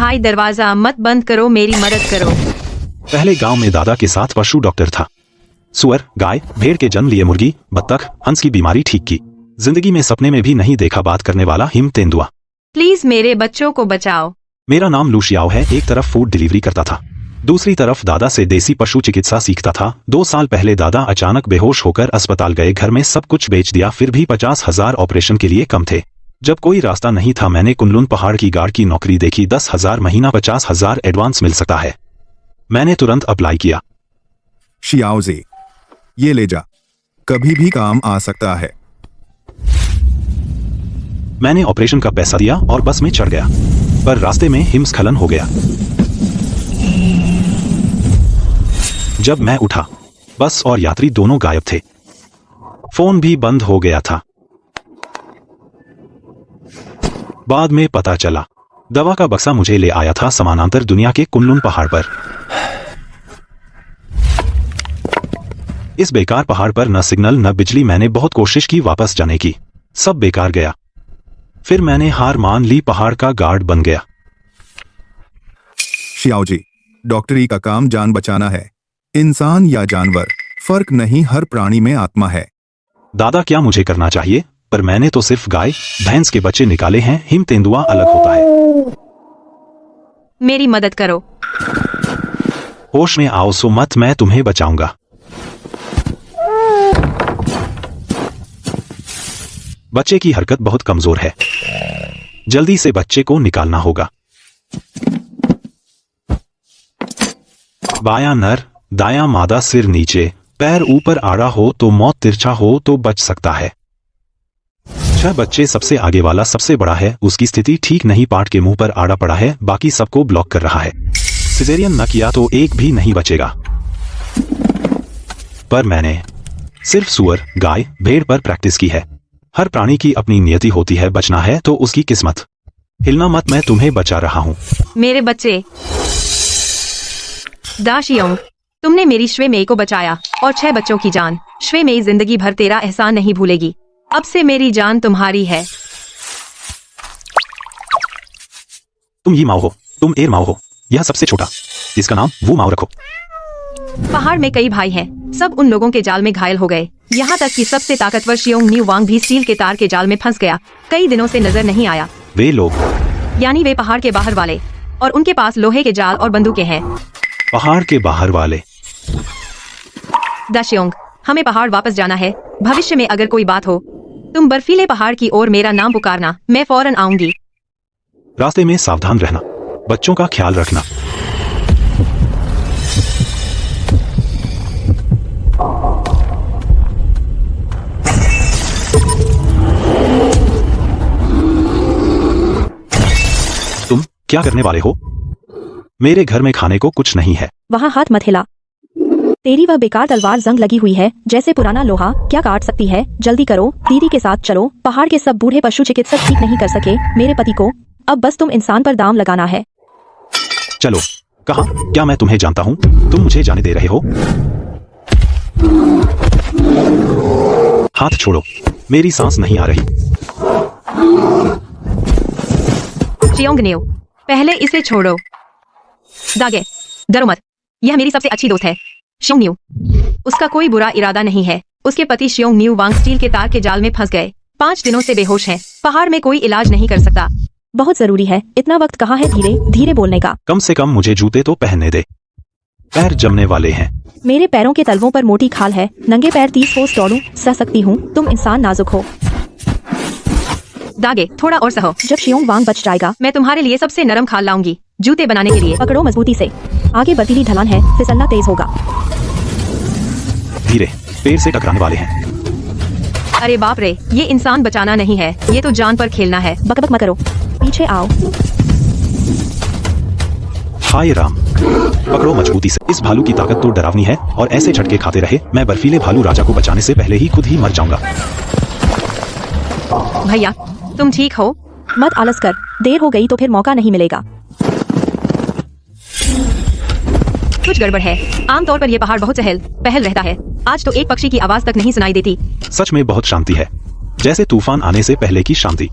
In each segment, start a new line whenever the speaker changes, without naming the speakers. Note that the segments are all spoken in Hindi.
भाई दरवाजा मत बंद करो, मेरी मदद करो।
पहले गांव में दादा के साथ पशु डॉक्टर था। सुअर, गाय, भेड़ के जन्म लिए मुर्गी, बत्तख, हंस की बीमारी ठीक की। जिंदगी में सपने में भी नहीं देखा बात करने वाला हिम तेंदुआ।
प्लीज मेरे बच्चों को बचाओ।
मेरा नाम लूशियाओ है। एक तरफ फूड डिलीवरी करता था, दूसरी तरफ दादा से देसी पशु चिकित्सा सीखता था। 2 साल पहले दादा अचानक बेहोश होकर अस्पताल गए। घर में सब कुछ बेच दिया, फिर भी 50,000 ऑपरेशन के लिए कम थे। जब कोई रास्ता नहीं था, मैंने कुनलुन पहाड़ की गार्ड की नौकरी देखी। 10,000 महीना, 50,000 एडवांस मिल सकता है। मैंने तुरंत अप्लाई किया।
शियाओजी, ये ले जा, कभी भी काम आ सकता है।
मैंने ऑपरेशन का पैसा दिया और बस में चढ़ गया, पर रास्ते में हिमस्खलन हो गया। जब मैं उठा, बस और यात्री दोनों गायब थे। फोन भी बंद हो गया था। बाद में पता चला दवा का बक्सा मुझे ले आया था समानांतर दुनिया के कुनलुन पहाड़ पर। इस बेकार पहाड़ पर न सिग्नल न बिजली। मैंने बहुत कोशिश की वापस जाने की, सब बेकार गया। फिर मैंने हार मान ली, पहाड़ का गार्ड बन गया।
शियाओजी, डॉक्टरी का काम जान बचाना है। इंसान या जानवर फर्क नहीं, हर प्राणी में आत्मा है।
दादा, क्या मुझे करना चाहिए? पर मैंने तो सिर्फ गाय भैंस के बच्चे निकाले हैं। हिम तेंदुआ अलग होता है।
मेरी मदद करो।
होश में आओ, सो मत, मैं तुम्हें बचाऊंगा। बच्चे की हरकत बहुत कमजोर है, जल्दी से बच्चे को निकालना होगा। बायां नर, दायां मादा, सिर नीचे, पैर ऊपर आड़ा हो तो मौत, तिरछा हो तो बच सकता है। 6 बच्चे, सबसे आगे वाला सबसे बड़ा है। उसकी स्थिति ठीक नहीं, पाट के मुंह पर आड़ा पड़ा है, बाकी सबको ब्लॉक कर रहा है। सिजेरियन न किया तो एक भी नहीं बचेगा। पर मैंने सिर्फ सुअर, गाय, भेड़ पर प्रैक्टिस की है। हर प्राणी की अपनी नियति होती है, बचना है तो उसकी किस्मत। हिलना मत, मैं तुम्हें बचा रहा हूं।
मेरे बच्चे। दाशियोंग, तुमने मेरी श्वेमेई को बचाया और 6 बच्चों की जान। श्वेमेई जिंदगी भर तेरा एहसान नहीं भूलेगी। अब से मेरी जान तुम्हारी है।
तुम ये माओ हो, तुम एर माओ हो, यह सबसे छोटा, इसका नाम वो माओ रखो।
पहाड़ में कई भाई हैं, सब उन लोगों के जाल में घायल हो गए। यहाँ तक कि सबसे ताकतवर शियोंग न्यू वांग भी स्टील के तार के जाल में फंस गया। कई दिनों से नजर नहीं आया।
वे लोग,
यानी वे पहाड़ के बाहर वाले, और उनके पास लोहे के जाल और बंदूकें हैं।
पहाड़ के बाहर वाले।
दाशियोंग, हमें पहाड़ वापस जाना है। भविष्य में अगर कोई बात हो, तुम बर्फीले पहाड़ की ओर मेरा नाम पुकारना, मैं फौरन आऊंगी।
रास्ते में सावधान रहना, बच्चों का ख्याल रखना। तुम क्या करने वाले हो? मेरे घर में खाने को कुछ नहीं है।
वहाँ हाथ मत हिला। तेरी वह बेकार तलवार जंग लगी हुई है, जैसे पुराना लोहा, क्या काट सकती है? जल्दी करो, दीदी के साथ चलो। पहाड़ के सब बूढ़े पशु चिकित्सक ठीक नहीं कर सके मेरे पति को। अब बस तुम इंसान पर दाम लगाना है।
चलो। कहाँ? क्या मैं तुम्हें जानता हूँ? तुम मुझे जाने दे रहे हो? हाथ छोड़ो, मेरी सांस नहीं आ रही।
शियोंग न्यू, पहले इसे छोड़ो। दागे, डरो मत, यह मेरी सबसे अच्छी दोस्त है। शियोंग न्यू, उसका कोई बुरा इरादा नहीं है। उसके पति शियोंग न्यू वांग स्टील के तार के जाल में फंस गए। 5 दिनों से बेहोश हैं। पहाड़ में कोई इलाज नहीं कर सकता।
बहुत जरूरी है, इतना वक्त कहाँ है धीरे धीरे बोलने का।
कम से कम मुझे जूते तो पहनने दे, पैर जमने वाले हैं।
मेरे पैरों के तलवों पर मोटी खाल है, नंगे पैर 30 कोस दौड़ूं, सह सकती हूँ। तुम इंसान नाजुक हो।
दागे, थोड़ा और सहो।
जब शियोंग वांग बच जाएगा,
मैं तुम्हारे लिए सबसे नरम खाल लाऊंगी, जूते बनाने के लिए।
पकड़ो मजबूती से। आगे बर्फीली ढलान है, फिसलना तेज होगा।
धीरे, पेड़ से टकराने वाले हैं।
अरे बाप रे, ये इंसान बचाना नहीं है, ये तो जान पर खेलना है।
बकबक मत करो, पीछे आओ।
हाय राम, पकड़ो मजबूती से। इस भालू की ताकत तो डरावनी है, और ऐसे झटके खाते रहे मैं बर्फीले भालू राजा को बचाने से पहले ही खुद ही मर जाऊंगा।
भैया, तुम ठीक हो?
मत आलस कर, देर हो गई तो फिर मौका नहीं मिलेगा।
कुछ गड़बड़ है। आमतौर पर यह पहाड़ बहुत चहल पहल रहता है। आज तो एक पक्षी की आवाज तक नहीं सुनाई देती।
सच में बहुत शांति है, जैसे तूफान आने से पहले की शांति।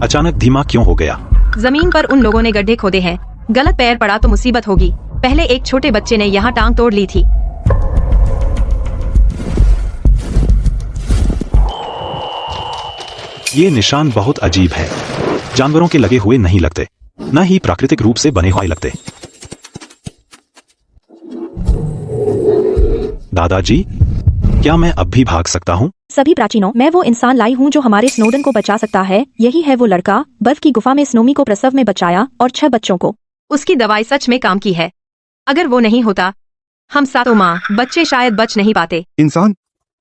अचानक धीमा क्यों हो गया?
जमीन पर उन लोगों ने गड्ढे खोदे हैं। गलत पैर पड़ा तो मुसीबत होगी। पहले एक छोटे बच्चे ने यहाँ टांग तोड़ ली थी।
ये निशान बहुत अजीब है। जानवरों के लगे हुए नहीं लगते, न ही प्राकृतिक रूप से बने हुए लगते। दादाजी, क्या मैं अब भी भाग सकता हूँ?
सभी प्राचीनों, मैं वो इंसान लाई हूँ जो हमारे स्नोडन को बचा सकता है। यही है वो लड़का, बर्फ की गुफा में स्नोमी को प्रसव में बचाया और 6 बच्चों को।
उसकी दवाई सच में काम की है। अगर वो नहीं होता, हम सातों माँ बच्चे शायद बच नहीं पाते।
इंसान,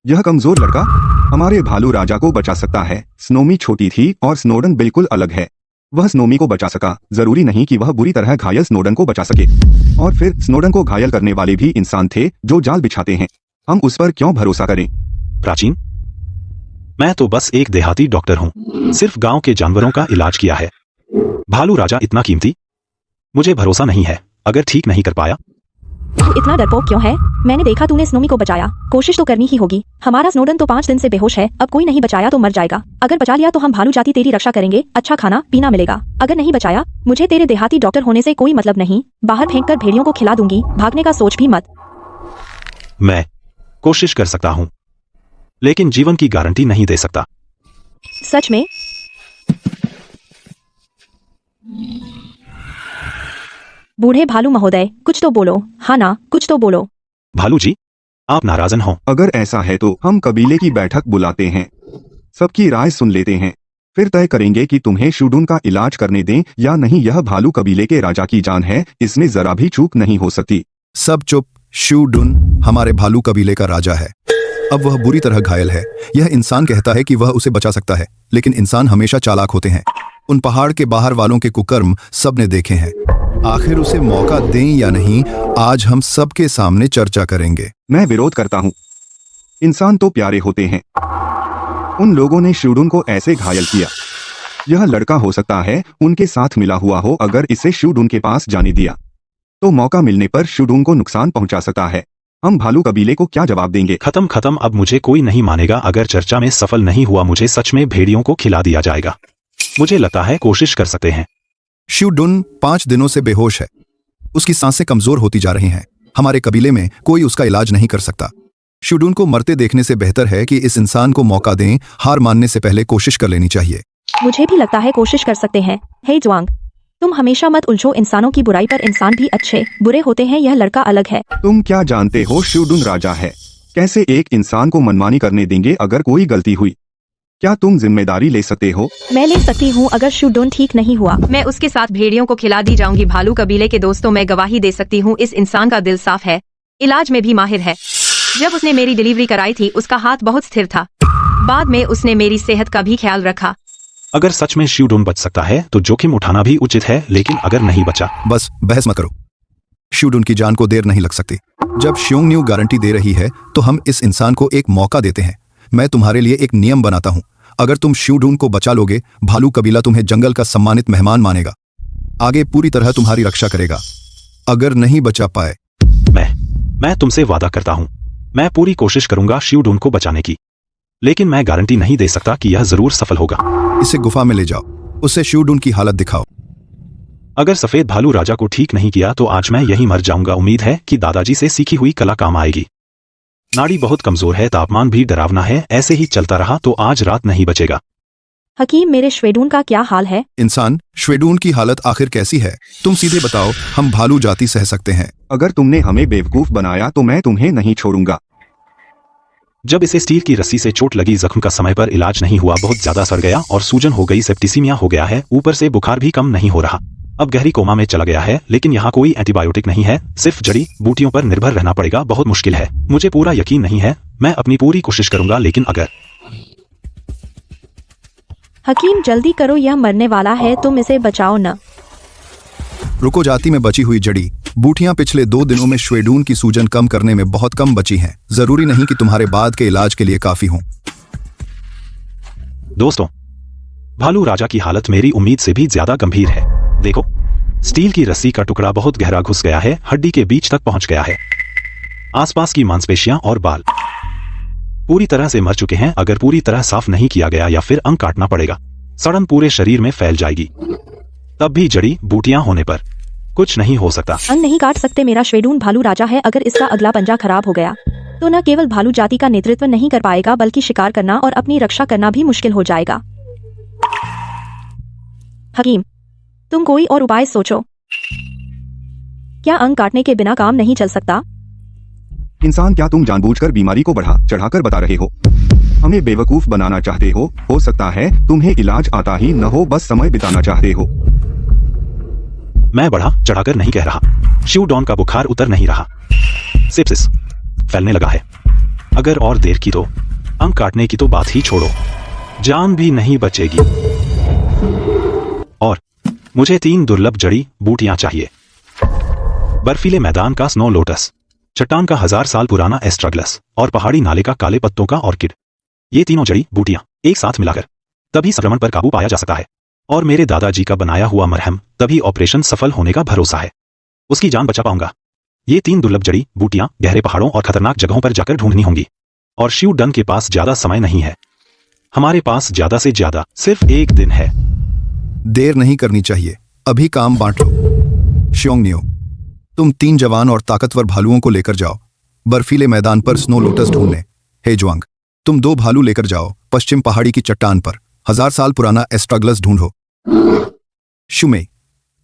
यह कमजोर लड़का हमारे भालू राजा को बचा सकता है। स्नोमी छोटी थी और स्नोडन बिल्कुल अलग है। वह स्नोमी को बचा सका, जरूरी नहीं कि वह बुरी तरह घायल स्नोडन को बचा सके। और फिर स्नोडन को घायल करने वाले भी इंसान थे जो जाल बिछाते हैं। हम उस पर क्यों भरोसा करें?
प्राचीन, मैं तो बस एक देहाती डॉक्टर हूँ, सिर्फ गांव के जानवरों का इलाज किया है। भालू राजा इतना कीमती? मुझे भरोसा नहीं है। अगर ठीक नहीं कर पाया?
तू इतना डरपोक क्यों है? मैंने देखा तूने स्नोमी को बचाया, कोशिश तो करनी ही होगी। हमारा स्नोडन तो 5 दिन से बेहोश है, अब कोई नहीं बचाया तो मर जाएगा। अगर बचा लिया तो हम भालू जाति तेरी रक्षा करेंगे, अच्छा खाना पीना मिलेगा। अगर नहीं बचाया, मुझे तेरे देहाती डॉक्टर होने से कोई मतलब नहीं। बाहर फेंक कर भेड़ियों को खिला दूंगी, भागने का सोच भी मत।
मैं कोशिश कर सकता हूँ, लेकिन जीवन की गारंटी नहीं दे सकता।
सच में? बूढ़े भालू महोदय, कुछ तो बोलो। हाँ ना, कुछ तो बोलो।
भालू जी, आप नाराजन हो?
अगर ऐसा है तो हम कबीले की बैठक बुलाते हैं, सबकी राय सुन लेते हैं, फिर तय करेंगे कि तुम्हें शूडून का इलाज करने दें या नहीं। यह भालू कबीले के राजा की जान है, इसमें जरा भी चूक नहीं हो सकती। सब चुप। शूडून हमारे भालू कबीले का राजा है। अब वह बुरी तरह घायल है। यह इंसान कहता है कि वह उसे बचा सकता है, लेकिन इंसान हमेशा चालाक होते हैं। उन पहाड़ के बाहर वालों के कुकर्म सबने देखे हैं। आखिर उसे मौका दें या नहीं, आज हम सबके सामने चर्चा करेंगे। मैं विरोध करता हूँ। इंसान तो प्यारे होते हैं। उन लोगों ने शूडून को ऐसे घायल किया। यह लड़का हो सकता है उनके साथ मिला हुआ हो। अगर इसे शूडून के पास जाने दिया तो मौका मिलने पर शूडून को नुकसान पहुंचा सकता है। हम भालू कबीले को क्या जवाब देंगे?
खत्म। अब मुझे कोई नहीं मानेगा। अगर चर्चा में सफल नहीं हुआ, मुझे सच में भेड़ियों को खिला दिया जाएगा। मुझे लगता है कोशिश कर सकते हैं।
शूडून 5 दिनों से बेहोश है। उसकी सांसें कमजोर होती जा रही हैं। हमारे कबीले में कोई उसका इलाज नहीं कर सकता। शूडून को मरते देखने से बेहतर है कि इस इंसान को मौका दें। हार मानने से पहले कोशिश कर लेनी चाहिए।
मुझे भी लगता है कोशिश कर सकते हैं। हे जुआंग, तुम हमेशा मत उलझो। इंसानों की बुराई पर इंसान भी अच्छे बुरे होते हैं। यह लड़का अलग है।
तुम क्या जानते हो शूडून राजा है? कैसे एक इंसान को मनमानी करने देंगे अगर कोई गलती हुई? क्या तुम जिम्मेदारी ले सकते हो?
मैं ले सकती हूँ अगर शूडून ठीक नहीं हुआ।
मैं उसके साथ भेड़ियों को खिला दी जाऊंगी। भालू कबीले के दोस्तों, मैं गवाही दे सकती हूँ, इस इंसान का दिल साफ है, इलाज में भी माहिर है। जब उसने मेरी डिलीवरी कराई थी, उसका हाथ बहुत स्थिर था। बाद में उसने मेरी सेहत का भी ख्याल रखा।
अगर सच में शूडून बच सकता है तो जोखिम उठाना भी उचित है, लेकिन अगर नहीं बचा?
बस बहस मत करो। शूडून की जान को देर नहीं लग सकती। जब श्योंगन्यू गारंटी दे रही है तो हम इस इंसान को एक मौका देते हैं। मैं तुम्हारे लिए एक नियम बनाता हूँ। अगर तुम शूडून को बचा लोगे, भालू कबीला तुम्हें जंगल का सम्मानित मेहमान मानेगा, आगे पूरी तरह तुम्हारी रक्षा करेगा। अगर नहीं बचा पाए,
मैं तुमसे वादा करता हूँ, मैं पूरी कोशिश करूंगा शूडून को बचाने की, लेकिन मैं गारंटी नहीं दे सकता कि यह जरूर सफल होगा।
इसे गुफा में ले जाओ, उसे शूडून की हालत दिखाओ।
अगर सफेद भालू राजा को ठीक नहीं किया तो आज मैं यहीं मर जाऊंगा। उम्मीद है कि दादाजी से सीखी हुई कला काम आएगी। नाड़ी बहुत कमजोर है, तापमान भी डरावना है। ऐसे ही चलता रहा तो आज रात नहीं बचेगा।
हकीम, मेरे श्वेडून का क्या हाल है?
इंसान, श्वेडून की हालत आखिर कैसी है? तुम सीधे बताओ, हम भालू जाति सह सकते हैं। अगर तुमने हमें बेवकूफ बनाया तो मैं तुम्हें नहीं छोड़ूंगा।
जब इसे स्टील की रस्सी से चोट लगी, जख्म का समय पर इलाज नहीं हुआ, बहुत ज्यादा सड़ गया और सूजन हो गई, सेप्टिसीमिया हो गया है, ऊपर से बुखार भी कम नहीं हो रहा। अब गहरी कोमा में चला गया है, लेकिन यहाँ कोई एंटीबायोटिक नहीं है, सिर्फ जड़ी बूटियों पर निर्भर रहना पड़ेगा। बहुत मुश्किल है, मुझे पूरा यकीन नहीं है। मैं अपनी पूरी कोशिश करूंगा, लेकिन अगर...
हकीम, जल्दी करो, यह मरने वाला है, तुम इसे बचाओ न।
रुको, जाति में बची हुई जड़ी बूटियां पिछले 2 दिनों में श्वेडून की सूजन कम करने में बहुत कम बची हैं। जरूरी नहीं कि तुम्हारे बाद के इलाज के लिए काफी हों।
दोस्तों, भालू राजा की हालत मेरी उम्मीद से भी ज्यादा गंभीर है। देखो, स्टील की रस्सी का टुकड़ा बहुत गहरा घुस गया है, हड्डी के बीच तक पहुंच गया है। आसपास की मांसपेशियां और बाल पूरी तरह से मर चुके हैं। अगर पूरी तरह साफ नहीं किया गया या फिर अंग काटना पड़ेगा। सड़न पूरे शरीर में फैल जाएगी। तब भी जड़ी बूटियां होने पर कुछ नहीं हो सकता।
अंग नहीं काट सकते। मेरा श्वेडून भालू राजा है। अगर इसका अगला पंजा खराब हो गया तो न केवल भालू जाति का नेतृत्व नहीं कर पाएगा बल्कि शिकार करना और अपनी रक्षा करना भी मुश्किल हो जाएगा। हकीम, तुम कोई और उपाय सोचो। क्या अंग काटने के बिना काम नहीं चल सकता?
इंसान, क्या तुम जानबूझकर बीमारी को बढ़ा चढ़ाकर बता रहे हो? हमें बेवकूफ बनाना चाहते हो सकता है तुम्हें इलाज आता ही न हो, बस समय बिताना चाहते हो।
मैं बढ़ा चढ़ाकर नहीं कह रहा। शिवडॉन का बुखार उतर नहीं रहा, सेप्सिस फैलने लगा है। अगर और देर की तो अंग काटने की तो बात ही छोड़ो, जान भी नहीं बचेगी। और मुझे 3 दुर्लभ जड़ी बूटियां चाहिए। बर्फीले मैदान का स्नो लोटस, चट्टान का 1000 साल पुराना एस्ट्रागलस और पहाड़ी नाले का काले पत्तों का ऑर्किड। ये तीनों जड़ी बूटियां एक साथ मिलाकर तभी संक्रमण पर काबू पाया जा सकता है। और मेरे दादाजी का बनाया हुआ मरहम, तभी ऑपरेशन सफल होने का भरोसा है। उसकी जान बचा पाऊंगा। ये 3 दुर्लभ जड़ी बूटियां गहरे पहाड़ों और खतरनाक जगहों पर जाकर ढूंढनी होंगी। और शिवडन के पास ज्यादा समय नहीं है। हमारे पास ज्यादा से ज्यादा सिर्फ 1 दिन है।
देर नहीं करनी चाहिए, अभी काम बांट लो। श्योंगनियो, तुम 3 जवान और ताकतवर भालुओं को लेकर जाओ बर्फीले मैदान पर स्नो लोटस ढूंढने। हे जुआंग, तुम 2 भालू लेकर जाओ पश्चिम पहाड़ी की चट्टान पर 1000 साल पुराना एस्ट्रागलस ढूंढो। शुमेई,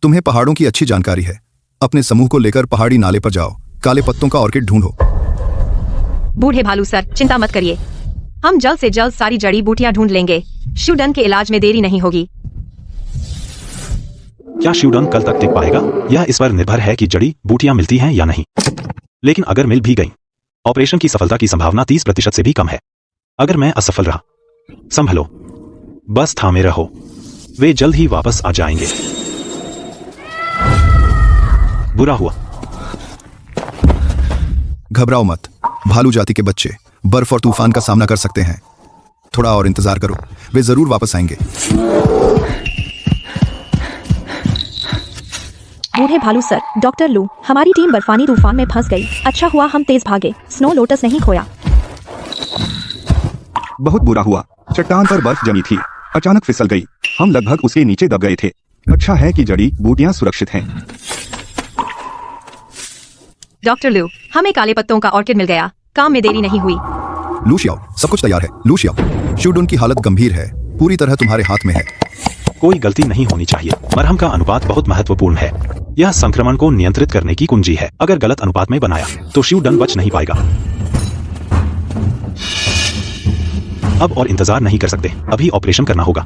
तुम्हें पहाड़ों की अच्छी जानकारी है। अपने समूह को लेकर पहाड़ी नाले पर जाओ, काले पत्तों का ऑर्किड ढूंढो।
बूढ़े भालू सर, चिंता मत करिए। हम जल्द से जल्द सारी जड़ी बूटियां ढूंढ लेंगे। शिवडन के इलाज में देरी नहीं होगी।
क्या शिवडन कल तक टिक पाएगा? यह इस पर निर्भर है कि जड़ी बूटियां मिलती हैं या नहीं। लेकिन अगर मिल भी गई, ऑपरेशन की सफलता की संभावना 30% से भी कम है। अगर मैं असफल रहा, संभलो, बस थामे रहो, वे जल्द ही वापस आ जाएंगे। बुरा हुआ।
घबराओ मत, भालू जाति के बच्चे बर्फ और तूफान का सामना कर सकते हैं। थोड़ा और इंतजार करो, वे जरूर वापस आएंगे।
बूढ़े भालू सर, डॉक्टर लू, हमारी टीम बर्फानी तूफान में फंस गई। अच्छा हुआ हम तेज भागे, स्नो लोटस नहीं खोया।
बहुत बुरा हुआ। चट्टान पर बर्फ जमी थी, अचानक फिसल गई। हम लगभग उसके नीचे दब गए थे। अच्छा है कि जड़ी बूटियां सुरक्षित हैं।
डॉक्टर लू, हमें काले पत्तों का ऑर्किड मिल गया। काम में देरी नहीं हुई।
लू शियाओ, सब कुछ तैयार है। लू शियाओ, शिवडुन की हालत गंभीर है, पूरी तरह तुम्हारे हाथ में है।
कोई गलती नहीं होनी चाहिए। मरहम का अनुपात बहुत महत्वपूर्ण है। यह संक्रमण को नियंत्रित करने की कुंजी है। अगर गलत अनुपात में बनाया तो शिवडन बच नहीं पाएगा। अब और इंतजार नहीं कर सकते, अभी ऑपरेशन करना होगा।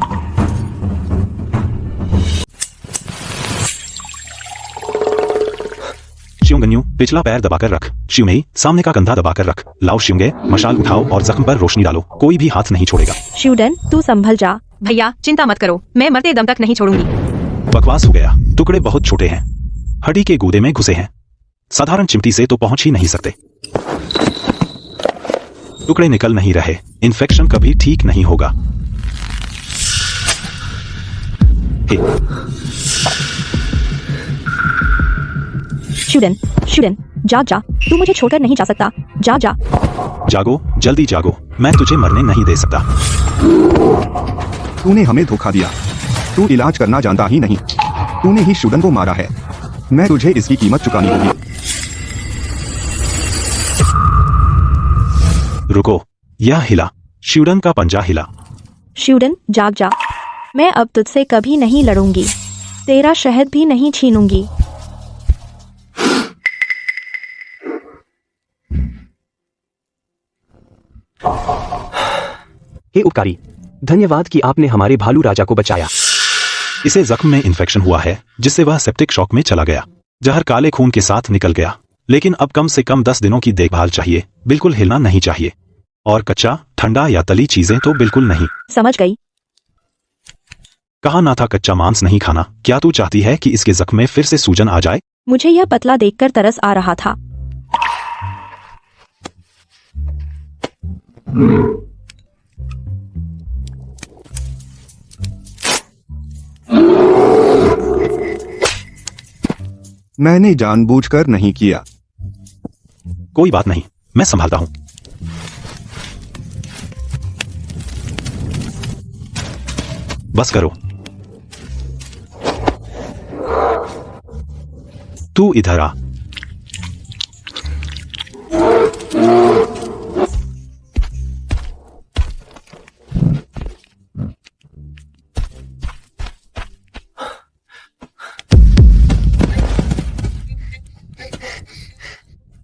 शिवंगन्यू, पिछला पैर दबाकर रख। शिवमेई, सामने का कंधा दबाकर रख। लाओ शिवंगे, मशाल उठाओ और जख्म पर रोशनी डालो। कोई भी हाथ नहीं छोड़ेगा।
शिवडन, तू संभल जा।
भैया चिंता मत करो, मैं मरते दम तक नहीं छोड़ूंगी।
बकवास हो गया। टुकड़े बहुत छोटे हैं, हड्डी के गूदे में घुसे हैं। साधारण चिमटी से तो पहुंच ही नहीं सकते। टुकड़े निकल नहीं रहे। इन्फेक्शन कभी ठीक नहीं होगा।
शिवडन, शिवडन, जाग जा। तू मुझे छोड़कर नहीं जा सकता। जा जा।
जागो, जल्दी जागो। मैं तुझे मरने नहीं दे सकता।
तूने हमें धोखा दिया। तू इलाज करना जानता ही नहीं। तूने ही शिवडन को मारा है। मैं तुझे इसकी कीमत चुकानी होगी।
रुको, यह हिला। शिवडन का पंजा हिला।
शिवडन, जाग जा। मैं अब तुझसे कभी नहीं लड़ूंगी। तेरा शहद भी नहीं छीनूंगी।
हे उपकारी, धन्यवाद कि आपने हमारे भालू राजा को बचाया।
इसे जख्म में इन्फेक्शन हुआ है, जिससे वह सेप्टिक शॉक में चला गया। जहर काले खून के साथ निकल गया। लेकिन अब कम से कम 10 दिनों की देखभाल चाहिए। बिल्कुल हिलना नहीं चाहिए। और कच्चा, ठंडा या तली चीजें तो बिल्कुल नहीं।
समझ गई।
कहा ना था कच्चा मांस नहीं खाना। क्या तू चाहती है कि इसके जख्म में फिर से सूजन आ जाए?
मुझे यह पतला देखकर तरस आ रहा था।
मैंने जानबूझकर नहीं किया।
कोई बात नहीं, मैं संभालता हूं। बस करो। तू इधर आ।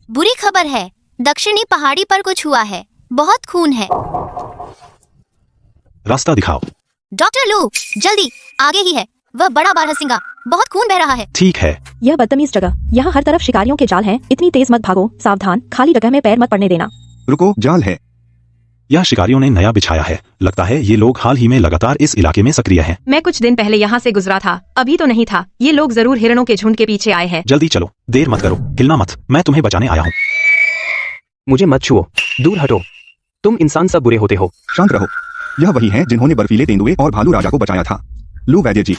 बुरी खबर है, दक्षिणी पहाड़ी पर कुछ हुआ है, बहुत खून है।
रास्ता दिखाओ।
डॉक्टर लू, जल्दी, आगे ही है, वह बड़ा बारहसिंगा, बहुत खून बह रहा है।
ठीक है।
यह बदतमीज जगह, यहाँ हर तरफ शिकारियों के जाल हैं, इतनी तेज मत भागो, सावधान, खाली जगह में पैर मत पड़ने देना।
रुको, जाल है।
यह शिकारियों ने नया बिछाया है। लगता है ये लोग हाल ही में लगातार इस इलाके में सक्रिय हैं।
मैं कुछ दिन पहले यहाँ से गुजरा था, अभी तो नहीं था। ये लोग जरूर हिरणों के झुंड के पीछे आए हैं।
जल्दी चलो, देर मत करो, हिलना मत, मैं तुम्हें बचाने आया हूँ।
मुझे मत छुओ, दूर हटो। तुम इंसान सब बुरे होते हो।
शांत रहो। यह वही है जिन्होंने बर्फीले तेंदुए और भालू राजा को बचाया था। लू वैद्य जी,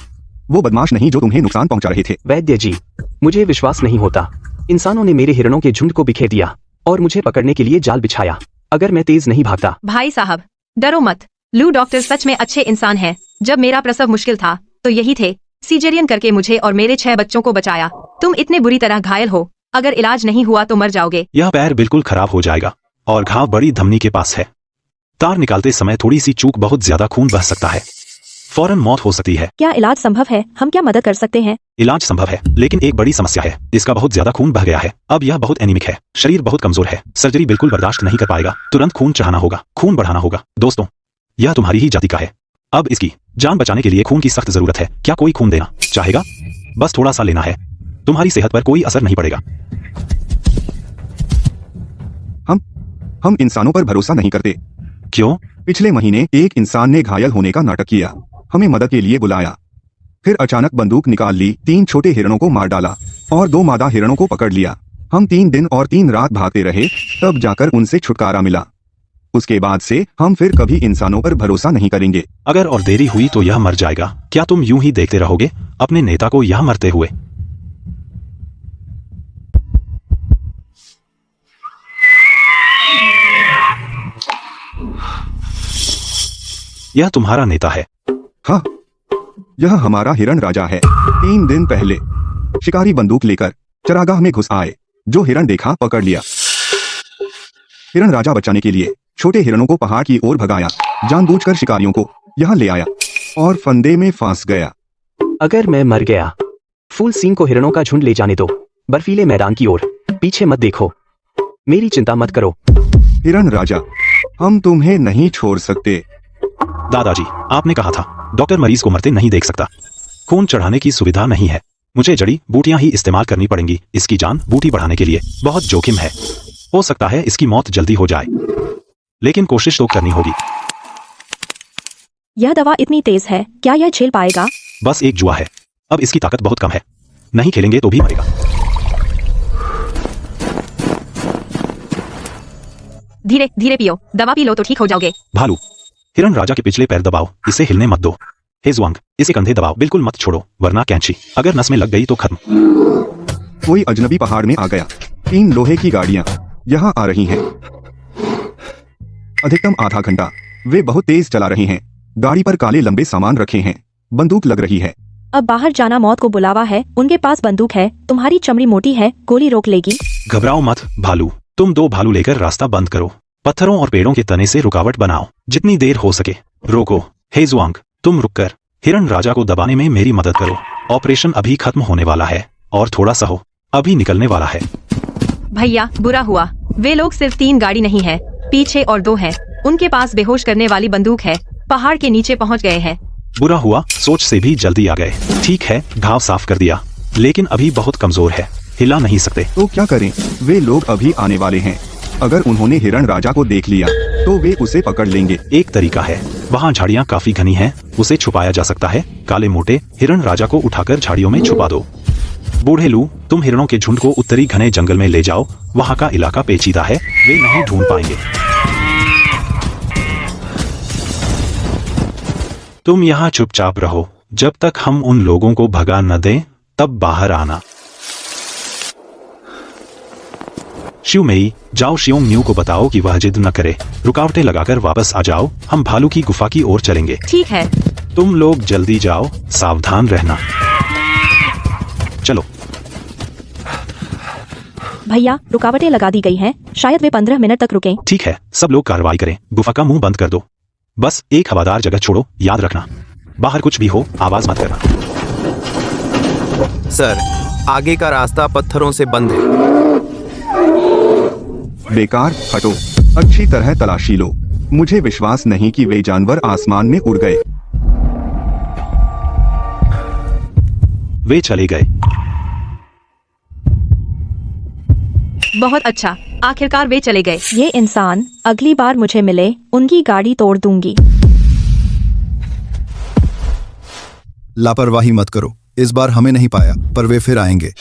वो बदमाश नहीं जो तुम्हें नुकसान पहुंचा रहे थे।
वैद्य जी, मुझे विश्वास नहीं होता। इंसानों ने मेरे हिरणों के झुंड को बिखेर दिया और मुझे पकड़ने के लिए जाल बिछाया। अगर मैं तेज नहीं भागता।
भाई साहब, डरो मत। लू डॉक्टर सच में अच्छे इंसान हैं। जब मेरा प्रसव मुश्किल था तो यही थे, सीजेरियन करके मुझे और मेरे 6 बच्चों को बचाया। तुम इतने बुरी तरह घायल हो, अगर इलाज नहीं हुआ तो मर जाओगे।
यह पैर बिल्कुल खराब हो जाएगा और घाव बड़ी धमनी के पास है। तार निकालते समय थोड़ी सी चूक बहुत ज्यादा खून बह सकता है, फौरन मौत हो सकती है।
क्या इलाज संभव है? हम क्या मदद कर सकते हैं?
इलाज संभव है, लेकिन एक बड़ी समस्या है, इसका बहुत ज्यादा खून बह गया है। अब यह बहुत एनीमिक है, शरीर बहुत कमजोर है, सर्जरी बिल्कुल बर्दाश्त नहीं कर पाएगा। तुरंत खून चढ़ाना होगा, खून बढ़ाना होगा। दोस्तों, यह तुम्हारी ही जाति का है। अब इसकी जान बचाने के लिए खून की सख्त जरूरत है। क्या कोई खून देना चाहेगा? बस थोड़ा सा लेना है, तुम्हारी सेहत पर कोई असर नहीं पड़ेगा।
हम इंसानों पर भरोसा नहीं करते।
क्यों?
पिछले महीने एक इंसान ने घायल होने का नाटक किया, हमें मदद के लिए बुलाया, फिर अचानक बंदूक निकाल ली, 3 छोटे हिरणों को मार डाला और 2 मादा हिरणों को पकड़ लिया। हम 3 दिन और 3 रात भागते रहे, तब जाकर उनसे छुटकारा मिला। उसके बाद से हम फिर कभी इंसानों पर भरोसा नहीं करेंगे।
अगर और देरी हुई तो यह मर जाएगा। क्या तुम यूं ही देखते रहोगे अपने नेता को यह मरते हुए? यह तुम्हारा नेता है?
हाँ, यह हमारा हिरण राजा है। 3 दिन पहले शिकारी बंदूक लेकर चरागाह में घुस आए, जो हिरण देखा पकड़ लिया। हिरण राजा बचाने के लिए छोटे हिरणों को पहाड़ की ओर भगाया, जानबूझकर शिकारियों को यहाँ ले आया और फंदे में फंस गया।
अगर मैं मर गया, फूल सिंह को हिरणों का झुंड ले जाने दो, बर्फीले मैदान की ओर। पीछे मत देखो, मेरी चिंता मत करो।
हिरण राजा, हम तुम्हें नहीं छोड़ सकते।
दादाजी, आपने कहा था डॉक्टर मरीज को मरते नहीं देख सकता। खून चढ़ाने की सुविधा नहीं है, मुझे जड़ी बूटियां ही इस्तेमाल करनी पड़ेंगी। इसकी जान बूटी बढ़ाने के लिए बहुत जोखिम है। हो सकता है इसकी मौत जल्दी हो जाए, लेकिन कोशिश तो करनी होगी।
यह दवा इतनी तेज है, क्या यह झेल पाएगा?
बस एक जुआ है, अब इसकी ताकत बहुत कम है, नहीं खेलेंगे तो भी मरेगा।
धीरे धीरे पियो, दवा पी लो तो ठीक हो जाओगे।
भालू, हिरण राजा के पिछले पैर दबाओ, इसे हिलने मत दो। हेजुआंग, इसे कंधे दबाओ, बिल्कुल मत छोड़ो, वरना कैंची अगर नस में लग गई तो खत्म।
कोई अजनबी पहाड़ में आ गया। 3 लोहे की गाड़ियां यहाँ आ रही हैं। अधिकतम आधा घंटा वे बहुत तेज चला रहे हैं। गाड़ी पर काले लंबे सामान रखे हैं, बंदूक लग रही है।
अब बाहर जाना मौत को बुलावा है, उनके पास बंदूक है, तुम्हारी चमड़ी मोटी है, गोली रोक लेगी।
घबराओ मत भालू, तुम 2 भालू लेकर रास्ता बंद करो, पत्थरों और पेड़ों के तने से रुकावट बनाओ, जितनी देर हो सके रोको। हेजुआंग, तुम रुककर हिरण राजा को दबाने में मेरी मदद करो। ऑपरेशन अभी खत्म होने वाला है और थोड़ा सा हो, अभी निकलने वाला है।
भैया, बुरा हुआ, वे लोग सिर्फ 3 गाड़ी नहीं है, पीछे और 2 हैं। उनके पास बेहोश करने वाली बंदूक है, पहाड़ के नीचे पहुंच गए हैं।
बुरा हुआ, सोच से भी जल्दी आ गए। ठीक है, घाव साफ कर दिया, लेकिन अभी बहुत कमजोर है, हिला नहीं सकते।
तो क्या करें? वे लोग अभी आने वाले हैं। अगर उन्होंने हिरण राजा को देख लिया तो वे उसे पकड़ लेंगे।
एक तरीका है, वहाँ झाड़ियाँ काफी घनी हैं, उसे छुपाया जा सकता है। काले मोटे हिरण राजा को उठाकर झाड़ियों में छुपा दो। बूढ़े लू, तुम हिरणों के झुंड को उत्तरी घने जंगल में ले जाओ, वहाँ का इलाका पेचीदा है, वे नहीं ढूंढ पाएंगे। तुम यहाँ चुपचाप रहो, जब तक हम उन लोगों को भगा न दें तब बाहर आना। शिव मेई, जाओ शियोंग न्यू को बताओ कि वह जिद न करे, रुकावटें लगाकर वापस आ जाओ, हम भालू की गुफा की ओर चलेंगे।
ठीक है।
तुम लोग जल्दी जाओ, सावधान रहना। चलो।
भैया रुकावटें लगा दी गई हैं, शायद वे 15 मिनट तक रुकें।
ठीक है, सब लोग कार्रवाई करें, गुफा का मुंह बंद कर दो। बस एक हवादार जगह छोड़ो, याद रखना बाहर कुछ भी हो आवाज मत करना।
सर, आगे का रास्ता पत्थरों से बंद है।
बेकार, हटो। अच्छी तरह तलाशी लो। मुझे विश्वास नहीं कि वे जानवर आसमान में उड़ गए।
वे चले गए।
बहुत अच्छा, आखिरकार वे चले गए।
ये इंसान अगली बार मुझे मिले उनकी गाड़ी तोड़ दूंगी।
लापरवाही मत करो, इस बार हमें नहीं पाया पर वे फिर आएंगे।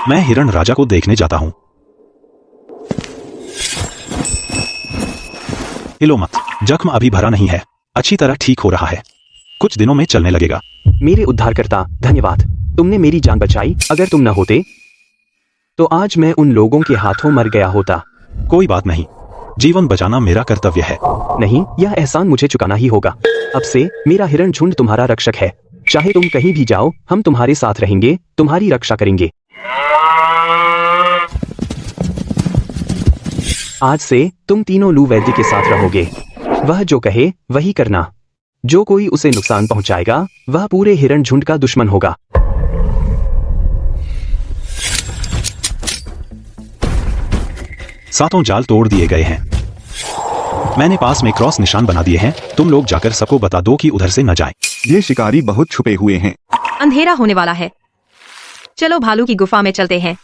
मैं हिरण राजा को देखने जाता हूं। हिलो मत, जख्म अभी भरा नहीं है, अच्छी तरह ठीक हो रहा है, कुछ दिनों में चलने लगेगा।
मेरे उद्धारकर्ता धन्यवाद, तुमने मेरी जान बचाई। अगर तुम न होते तो आज मैं उन लोगों के हाथों मर गया होता।
कोई बात नहीं, जीवन बचाना मेरा कर्तव्य है।
नहीं, यह एहसान मुझे चुकाना ही होगा। अब से मेरा हिरण झुंड तुम्हारा रक्षक है, चाहे तुम कहीं भी जाओ हम तुम्हारे साथ रहेंगे, तुम्हारी रक्षा करेंगे। आज से तुम तीनों लू वैद्य के साथ रहोगे, वह जो कहे वही करना। जो कोई उसे नुकसान पहुंचाएगा वह पूरे हिरण झुंड का दुश्मन होगा।
सातों जाल तोड़ दिए गए हैं, मैंने पास में क्रॉस निशान बना दिए हैं, तुम लोग जाकर सबको बता दो कि उधर से न जाएं।
ये शिकारी बहुत छुपे हुए हैं।
अंधेरा होने वाला है, चलो भालू की गुफा में चलते हैं।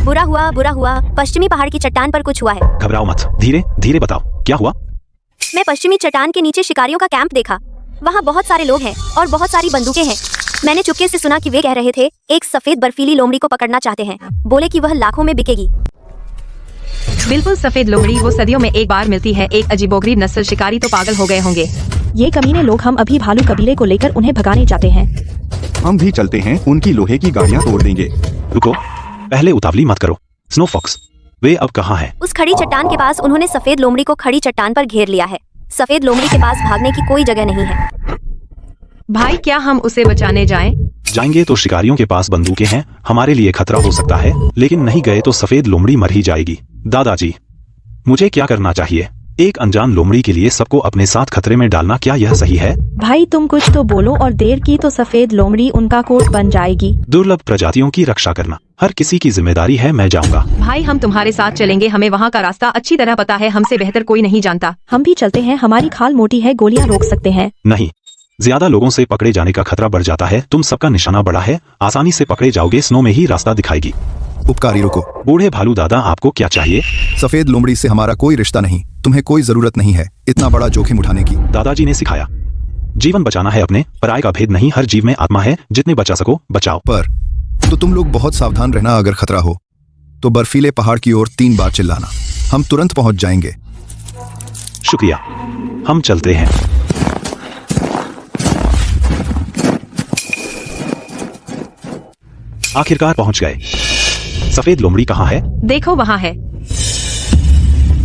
बुरा हुआ, पश्चिमी पहाड़ की चट्टान पर कुछ हुआ है।
घबराओ मत, धीरे धीरे बताओ क्या हुआ।
मैं पश्चिमी चट्टान के नीचे शिकारियों का कैंप देखा, वहाँ बहुत सारे लोग हैं और बहुत सारी बंदूकें हैं। मैंने चुपके से सुना कि वे कह रहे थे एक सफेद बर्फीली लोमड़ी को पकड़ना चाहते हैं, बोले कि वह लाखों में बिकेगी।
बिल्कुल, सफेद लोमड़ी वो सदियों में एक बार मिलती है, एक अजीबोगरीब नस्ल, शिकारी तो पागल हो गए होंगे।
ये कमीने लोग, हम अभी भालू कबीले को लेकर उन्हें भगाने जाते हैं।
हम भी चलते हैं, उनकी लोहे की गाड़ियाँ तोड़ देंगे।
रुको, पहले उतावली मत करो। स्नो फॉक्स, वे अब कहाँ हैं?
उस खड़ी चट्टान के पास उन्होंने सफेद लोमड़ी को खड़ी चट्टान पर घेर लिया है। सफेद लोमड़ी के पास भागने की कोई जगह नहीं है।
भाई, क्या हम उसे बचाने जाएं?
जाएंगे तो शिकारियों के पास बंदूकें हैं, हमारे लिए खतरा हो सकता है, लेकिन नहीं गए तो सफेद लोमड़ी मर ही जाएगी। दादाजी, मुझे क्या करना चाहिए? एक अनजान लोमड़ी के लिए सबको अपने साथ खतरे में डालना, क्या यह सही है?
भाई तुम कुछ तो बोलो, और देर की तो सफेद लोमड़ी उनका कोट बन जाएगी।
दुर्लभ प्रजातियों की रक्षा करना हर किसी की जिम्मेदारी है, मैं जाऊंगा।
भाई, हम तुम्हारे साथ चलेंगे, हमें वहाँ का रास्ता अच्छी तरह पता है, हमसे बेहतर कोई नहीं जानता।
हम भी चलते हैं, हमारी खाल मोटी है, गोलियां रोक सकते हैं।
नहीं, ज्यादा लोगों से पकड़े जाने का खतरा बढ़ जाता है, तुम सबका निशाना बड़ा है, आसानी से पकड़े जाओगे, स्नो में ही रास्ता दिखाएगी।
उपकारी रुको।
बूढ़े भालू दादा, आपको क्या चाहिए?
सफेद लोमड़ी से हमारा कोई रिश्ता नहीं, तुम्हें कोई जरूरत नहीं है इतना बड़ा जोखिम उठाने की।
दादाजी ने सिखाया, जीवन बचाना है अपने, पराये का भेद नहीं, हर जीव में आत्मा है, जितने बचा सको बचाओ।
पर तो तुम लोग बहुत सावधान रहना, अगर खतरा हो तो बर्फीले पहाड़ की ओर 3 बार चिल्लाना, हम तुरंत पहुंच जाएंगे।
शुक्रिया, हम चलते हैं। आखिरकार पहुंच गए। सफेद लोमड़ी कहाँ है?
देखो, वहाँ है।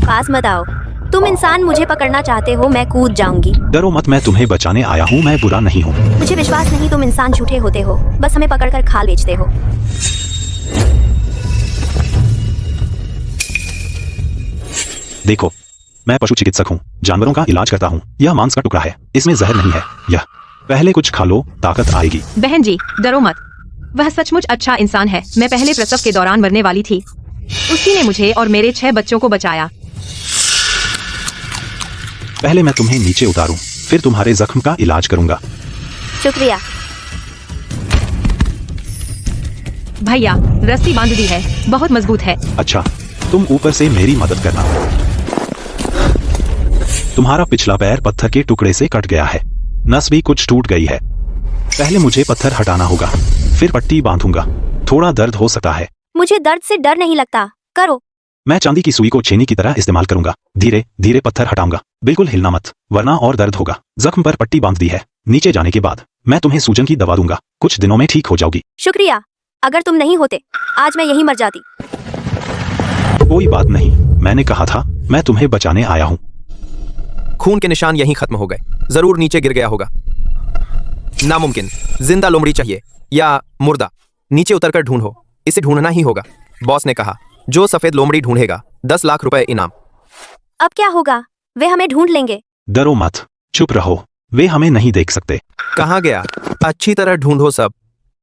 पास मत आओ, तुम इंसान मुझे पकड़ना चाहते हो, मैं कूद जाऊंगी।
डरो मत, मैं तुम्हें बचाने आया हूँ, मैं बुरा नहीं हूँ।
मुझे विश्वास नहीं, तुम इंसान झूठे होते हो, बस हमें पकड़कर खाल बेचते हो।
देखो, मैं पशु चिकित्सक हूँ, जानवरों का इलाज करता हूँ, यह मांस का टुकड़ा है, इसमें जहर नहीं है, यह पहले कुछ खा लो, ताकत आएगी।
बहन जी, डरो मत, वह सचमुच अच्छा इंसान है। मैं पहले प्रसव के दौरान मरने वाली थी, उसी ने मुझे और मेरे 6 बच्चों को बचाया।
पहले मैं तुम्हें नीचे उतारूं, फिर तुम्हारे जख्म का इलाज करूंगा।
शुक्रिया।
भैया, रस्सी बांध दी है, बहुत मजबूत है।
अच्छा, तुम ऊपर से मेरी मदद करना। तुम्हारा पिछला पैर पत्थर के टुकड़े से कट गया है, नस भी कुछ टूट गई है। पहले मुझे पत्थर हटाना होगा, फिर पट्टी बांधूंगा, थोड़ा दर्द हो सकता है।
मुझे दर्द से डर नहीं लगता, करो।
मैं चांदी की सुई को छेनी की तरह इस्तेमाल करूंगा, धीरे धीरे पत्थर हटाऊंगा, बिल्कुल हिलना मत वरना और दर्द होगा। जख्म पर पट्टी बांध दी है, नीचे जाने के बाद मैं तुम्हें सूजन की दवा दूंगा, कुछ दिनों में ठीक हो जाओगी।
शुक्रिया, अगर तुम नहीं होते आज मैं यहीं मर जाती।
कोई बात नहीं, मैंने कहा था मैं तुम्हें बचाने आया हूँ।
खून के निशान यहीं खत्म हो गए, जरूर नीचे गिर गया होगा। नामुमकिन, जिंदा लोमड़ी चाहिए या मुर्दा। नीचे उतरकर ढूंढो, इसे ढूंढना ही होगा। बॉस ने कहा जो सफेद लोमड़ी ढूंढेगा 10 लाख रुपए इनाम।
अब क्या होगा? वे हमें ढूंढ लेंगे।
डरो मत, चुप रहो, वे हमें नहीं देख सकते।
कहाँ गया? अच्छी तरह ढूंढो सब,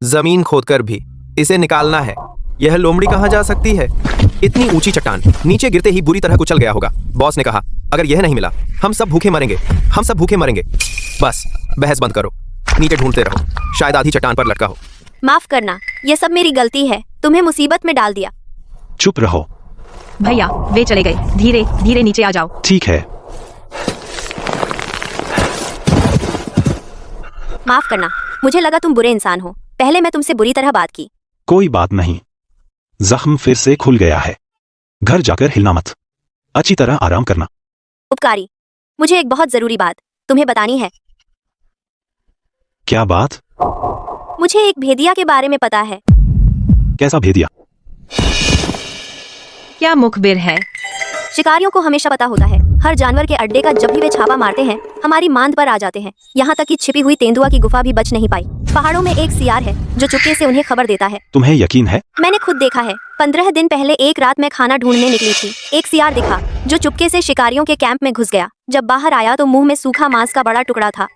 जमीन खोदकर भी इसे निकालना है। यह लोमड़ी कहाँ जा सकती है? इतनी ऊंची चट्टान, नीचे गिरते ही बुरी तरह कुचल गया होगा। बॉस ने कहा अगर यह नहीं मिला हम सब भूखे मरेंगे, हम सब भूखे मरेंगे। बस बहस बंद करो, नीचे ढूंढते रहो, शायद आधी चट्टान पर लटका हो।
माफ करना, यह सब मेरी गलती है, तुम्हें मुसीबत में डाल दिया।
चुप रहो।
भैया वे चले गए, धीरे धीरे नीचे आ जाओ।
ठीक है।
माफ करना, मुझे लगा तुम बुरे इंसान हो, पहले मैं तुमसे बुरी तरह बात की।
कोई बात नहीं, जख्म फिर से खुल गया है। घर जाकर हिलना मत, अच्छी तरह आराम करना।
उपकारी, मुझे एक बहुत जरूरी बात तुम्हें बतानी है।
क्या बात?
मुझे एक भेदिया के बारे में पता है।
कैसा भेदिया?
क्या मुखबिर है?
शिकारियों को हमेशा पता होता है, हर जानवर के अड्डे का जब भी वे छापा मारते हैं हमारी मांद पर आ जाते हैं। यहाँ तक कि छिपी हुई तेंदुआ की गुफा भी बच नहीं पाई। पहाड़ों में एक सियार है जो चुपके से उन्हें खबर देता है।
तुम्हें यकीन है?
मैंने खुद देखा है। 15 दिन पहले एक रात मैं खाना ढूंढने निकली थी, एक सियार दिखा जो चुपके से शिकारियों के कैंप में घुस गया। जब बाहर आया तो मुंह में सूखा मांस का बड़ा टुकड़ा था।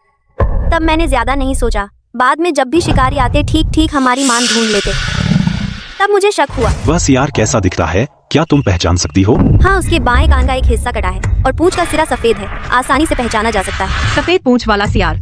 तब मैंने ज्यादा नहीं सोचा, बाद में जब भी शिकारी आते ठीक ठीक हमारी मांद ढूंढ लेते। तब मुझे शक हुआ।
वह सियार कैसा दिखता है, क्या तुम पहचान सकती हो?
हाँ, उसके बाएं कान का एक हिस्सा कटा है और पूंछ का सिरा सफेद है, आसानी से पहचाना जा सकता है।
सफेद पूंछ वाला सियार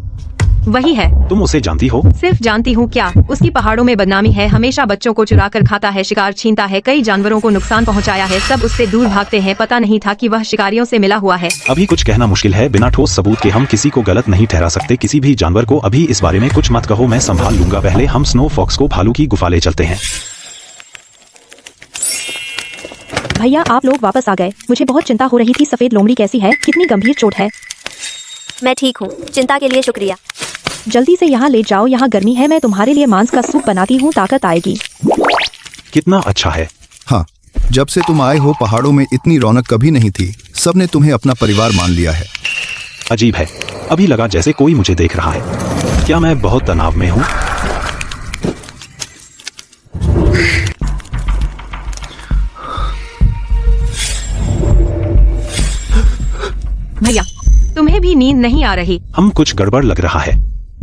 वही है।
तुम उसे जानती हो?
सिर्फ जानती हूँ क्या, उसकी पहाड़ों में बदनामी है, हमेशा बच्चों को चुरा कर खाता है, शिकार छीनता है, कई जानवरों को नुकसान पहुँचाया है, सब उससे दूर भागते हैं। पता नहीं था कि वह शिकारियों से मिला हुआ है।
अभी कुछ कहना मुश्किल है, बिना ठोस सबूत के हम किसी को गलत नहीं ठहरा सकते। किसी भी जानवर को अभी इस बारे में कुछ मत कहो, मैं संभाल लूंगा। पहले हम स्नो फॉक्स को भालू की गुफा ले चलते हैं।
भैया आप लोग वापस आ गए, मुझे बहुत चिंता हो रही थी। सफेद लोमड़ी कैसी है, कितनी गंभीर चोट है?
मैं ठीक हूँ, चिंता के लिए शुक्रिया।
जल्दी से यहाँ ले जाओ, यहाँ गर्मी है, मैं तुम्हारे लिए मांस का सूप बनाती हूँ, ताकत आएगी।
कितना अच्छा है।
हाँ, जब से तुम आए हो पहाड़ों में इतनी रौनक कभी नहीं थी। सबने तुम्हें अपना परिवार मान लिया है।
अजीब है, अभी लगा जैसे कोई मुझे देख रहा है। क्या मैं बहुत तनाव में हूँ?
भैया तुम्हें भी नींद नहीं आ रही?
हम कुछ गड़बड़ लग रहा है,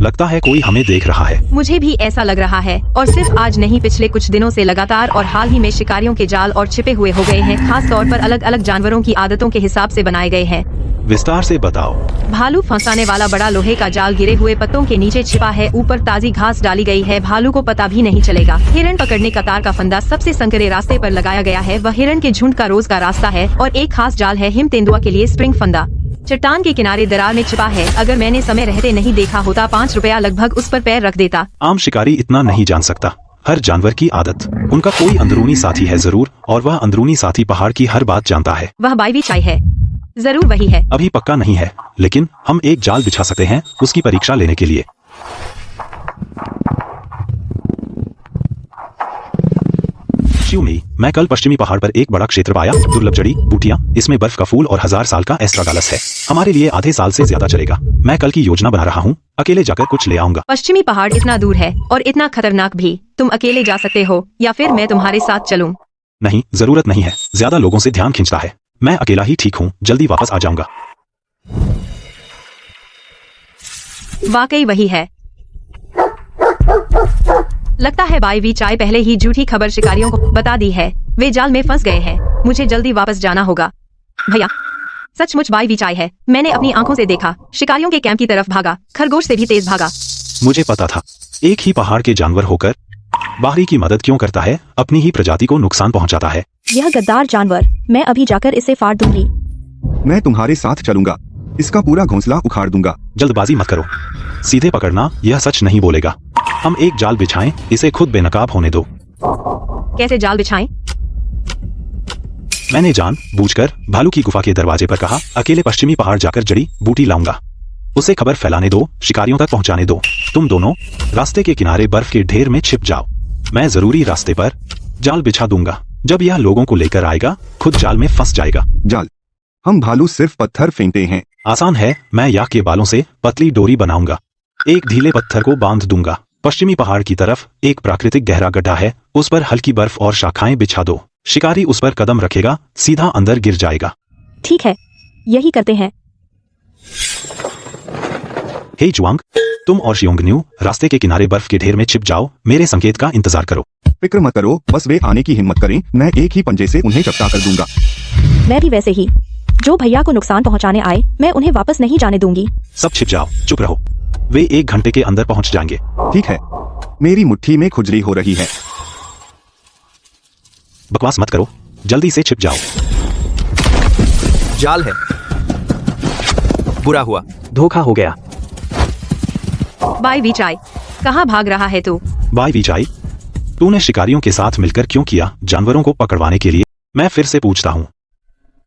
लगता है कोई हमें देख रहा है।
मुझे भी ऐसा लग रहा है, और सिर्फ आज नहीं पिछले कुछ दिनों से लगातार और हाल ही में शिकारियों के जाल और छिपे हुए हो गए हैं, खास तौर पर अलग अलग जानवरों की आदतों के हिसाब से बनाए गए हैं।
विस्तार से बताओ।
भालू फंसाने वाला बड़ा लोहे का जाल गिरे हुए पत्तों के नीचे छिपा है, ऊपर ताजी घास डाली गई है, भालू को पता भी नहीं चलेगा। हिरण पकड़ने का तार का फंदा सबसे संकरे रास्ते पर लगाया गया है, वह हिरण के झुंड का रोज का रास्ता है, और एक खास जाल है हिम तेंदुआ के लिए स्प्रिंग फंदा। चट्टान के किनारे दरार में छिपा है, अगर मैंने समय रहते नहीं देखा होता 5 रुपया लगभग उस पर पैर रख देता।
आम शिकारी इतना नहीं जान सकता, हर जानवर की आदत। उनका कोई अंदरूनी साथी है जरूर, और वह अंदरूनी साथी पहाड़ की हर बात जानता है।
वह बाईवी चाय है, जरूर वही है।
अभी पक्का नहीं है, लेकिन हम एक जाल बिछा सकते हैं उसकी परीक्षा लेने के लिए। शिवमी, मैं कल पश्चिमी पहाड़ पर एक बड़ा क्षेत्र पाया, दुर्लभ जड़ी बूटियां, इसमें बर्फ का फूल और 1000 साल का एस्ट्रागालस है। हमारे लिए आधे साल से ज्यादा चलेगा। मैं कल की योजना बना रहा हूँ, अकेले जाकर कुछ ले आऊंगा।
पश्चिमी पहाड़ इतना दूर है और इतना खतरनाक भी, तुम अकेले जा सकते हो या फिर मैं तुम्हारे साथ चलूं?
नहीं, जरूरत नहीं है, ज्यादा लोगों से ध्यान खींचता है। मैं अकेला ही ठीक हूँ, जल्दी वापस आ जाऊंगा।
वाकई वही है, लगता है बाईवी चाय पहले ही झूठी खबर शिकारियों को बता दी है, वे जाल में फंस गए हैं, मुझे जल्दी वापस जाना होगा। भैया सचमुच बाईवी चाय है, मैंने अपनी आंखों से देखा, शिकारियों के कैंप की तरफ भागा, खरगोश से भी तेज भागा।
मुझे पता था, एक ही पहाड़ के जानवर होकर बाहरी की मदद क्यों करता है, अपनी ही प्रजाति को नुकसान पहुंचाता है।
यह गद्दार जानवर, मैं अभी जाकर इसे फाड़ दूंगी।
मैं तुम्हारे साथ चलूंगा, इसका पूरा घोंसला उखाड़ दूंगा।
जल्दबाजी मत करो, सीधे पकड़ना, यह सच नहीं बोलेगा। हम एक जाल बिछाएं, इसे खुद बेनकाब होने दो।
कैसे जाल बिछाएं?
मैंने जान बूझकर भालू की गुफा के दरवाजे पर कहा, अकेले पश्चिमी पहाड़ जाकर जड़ी बूटी लाऊंगा। उसे खबर फैलाने दो, शिकारियों तक पहुंचाने दो। तुम दोनों रास्ते के किनारे बर्फ के ढेर में छिप जाओ। मैं जरूरी रास्ते पर जाल बिछा दूंगा। जब यह लोगों को लेकर आएगा खुद जाल में फंस जाएगा।
जाल? हम भालू सिर्फ पत्थर फेंकते हैं।
आसान है, मैं याक के बालों से पतली डोरी बनाऊंगा। एक ढीले पत्थर को बांध दूंगा। पश्चिमी पहाड़ की तरफ एक प्राकृतिक गहरा गड्ढा है, उस पर हल्की बर्फ और शाखाएं बिछा दो। शिकारी उस पर कदम रखेगा, सीधा अंदर गिर जाएगा।
ठीक है, यही करते हैं।
हे जुआंग, तुम और शियोंगन्यू रास्ते के किनारे बर्फ के ढेर में छिप जाओ। मेरे संकेत का इंतजार करो।
फिक्र मत करो, बस वे आने की हिम्मत करें, मैं एक ही पंजे से उन्हें चपटा कर दूंगा।
मैं भी वैसे ही। जो भैया को नुकसान पहुंचाने आए, मैं उन्हें वापस नहीं जाने दूंगी।
सब छिप जाओ, चुप रहो। वे 1 घंटे के अंदर पहुंच जाएंगे।
ठीक है, मेरी मुट्ठी में खुजली हो रही है।
बकवास मत करो, जल्दी से छिप जाओ।
जाल है। बुरा हुआ,
धोखा हो गया।
बाय विचाई, कहाँ भाग रहा है तू?
बाय विचाई, तूने शिकारियों के साथ मिलकर क्यों किया? जानवरों को पकड़वाने के लिए? मैं फिर से पूछता हूँ,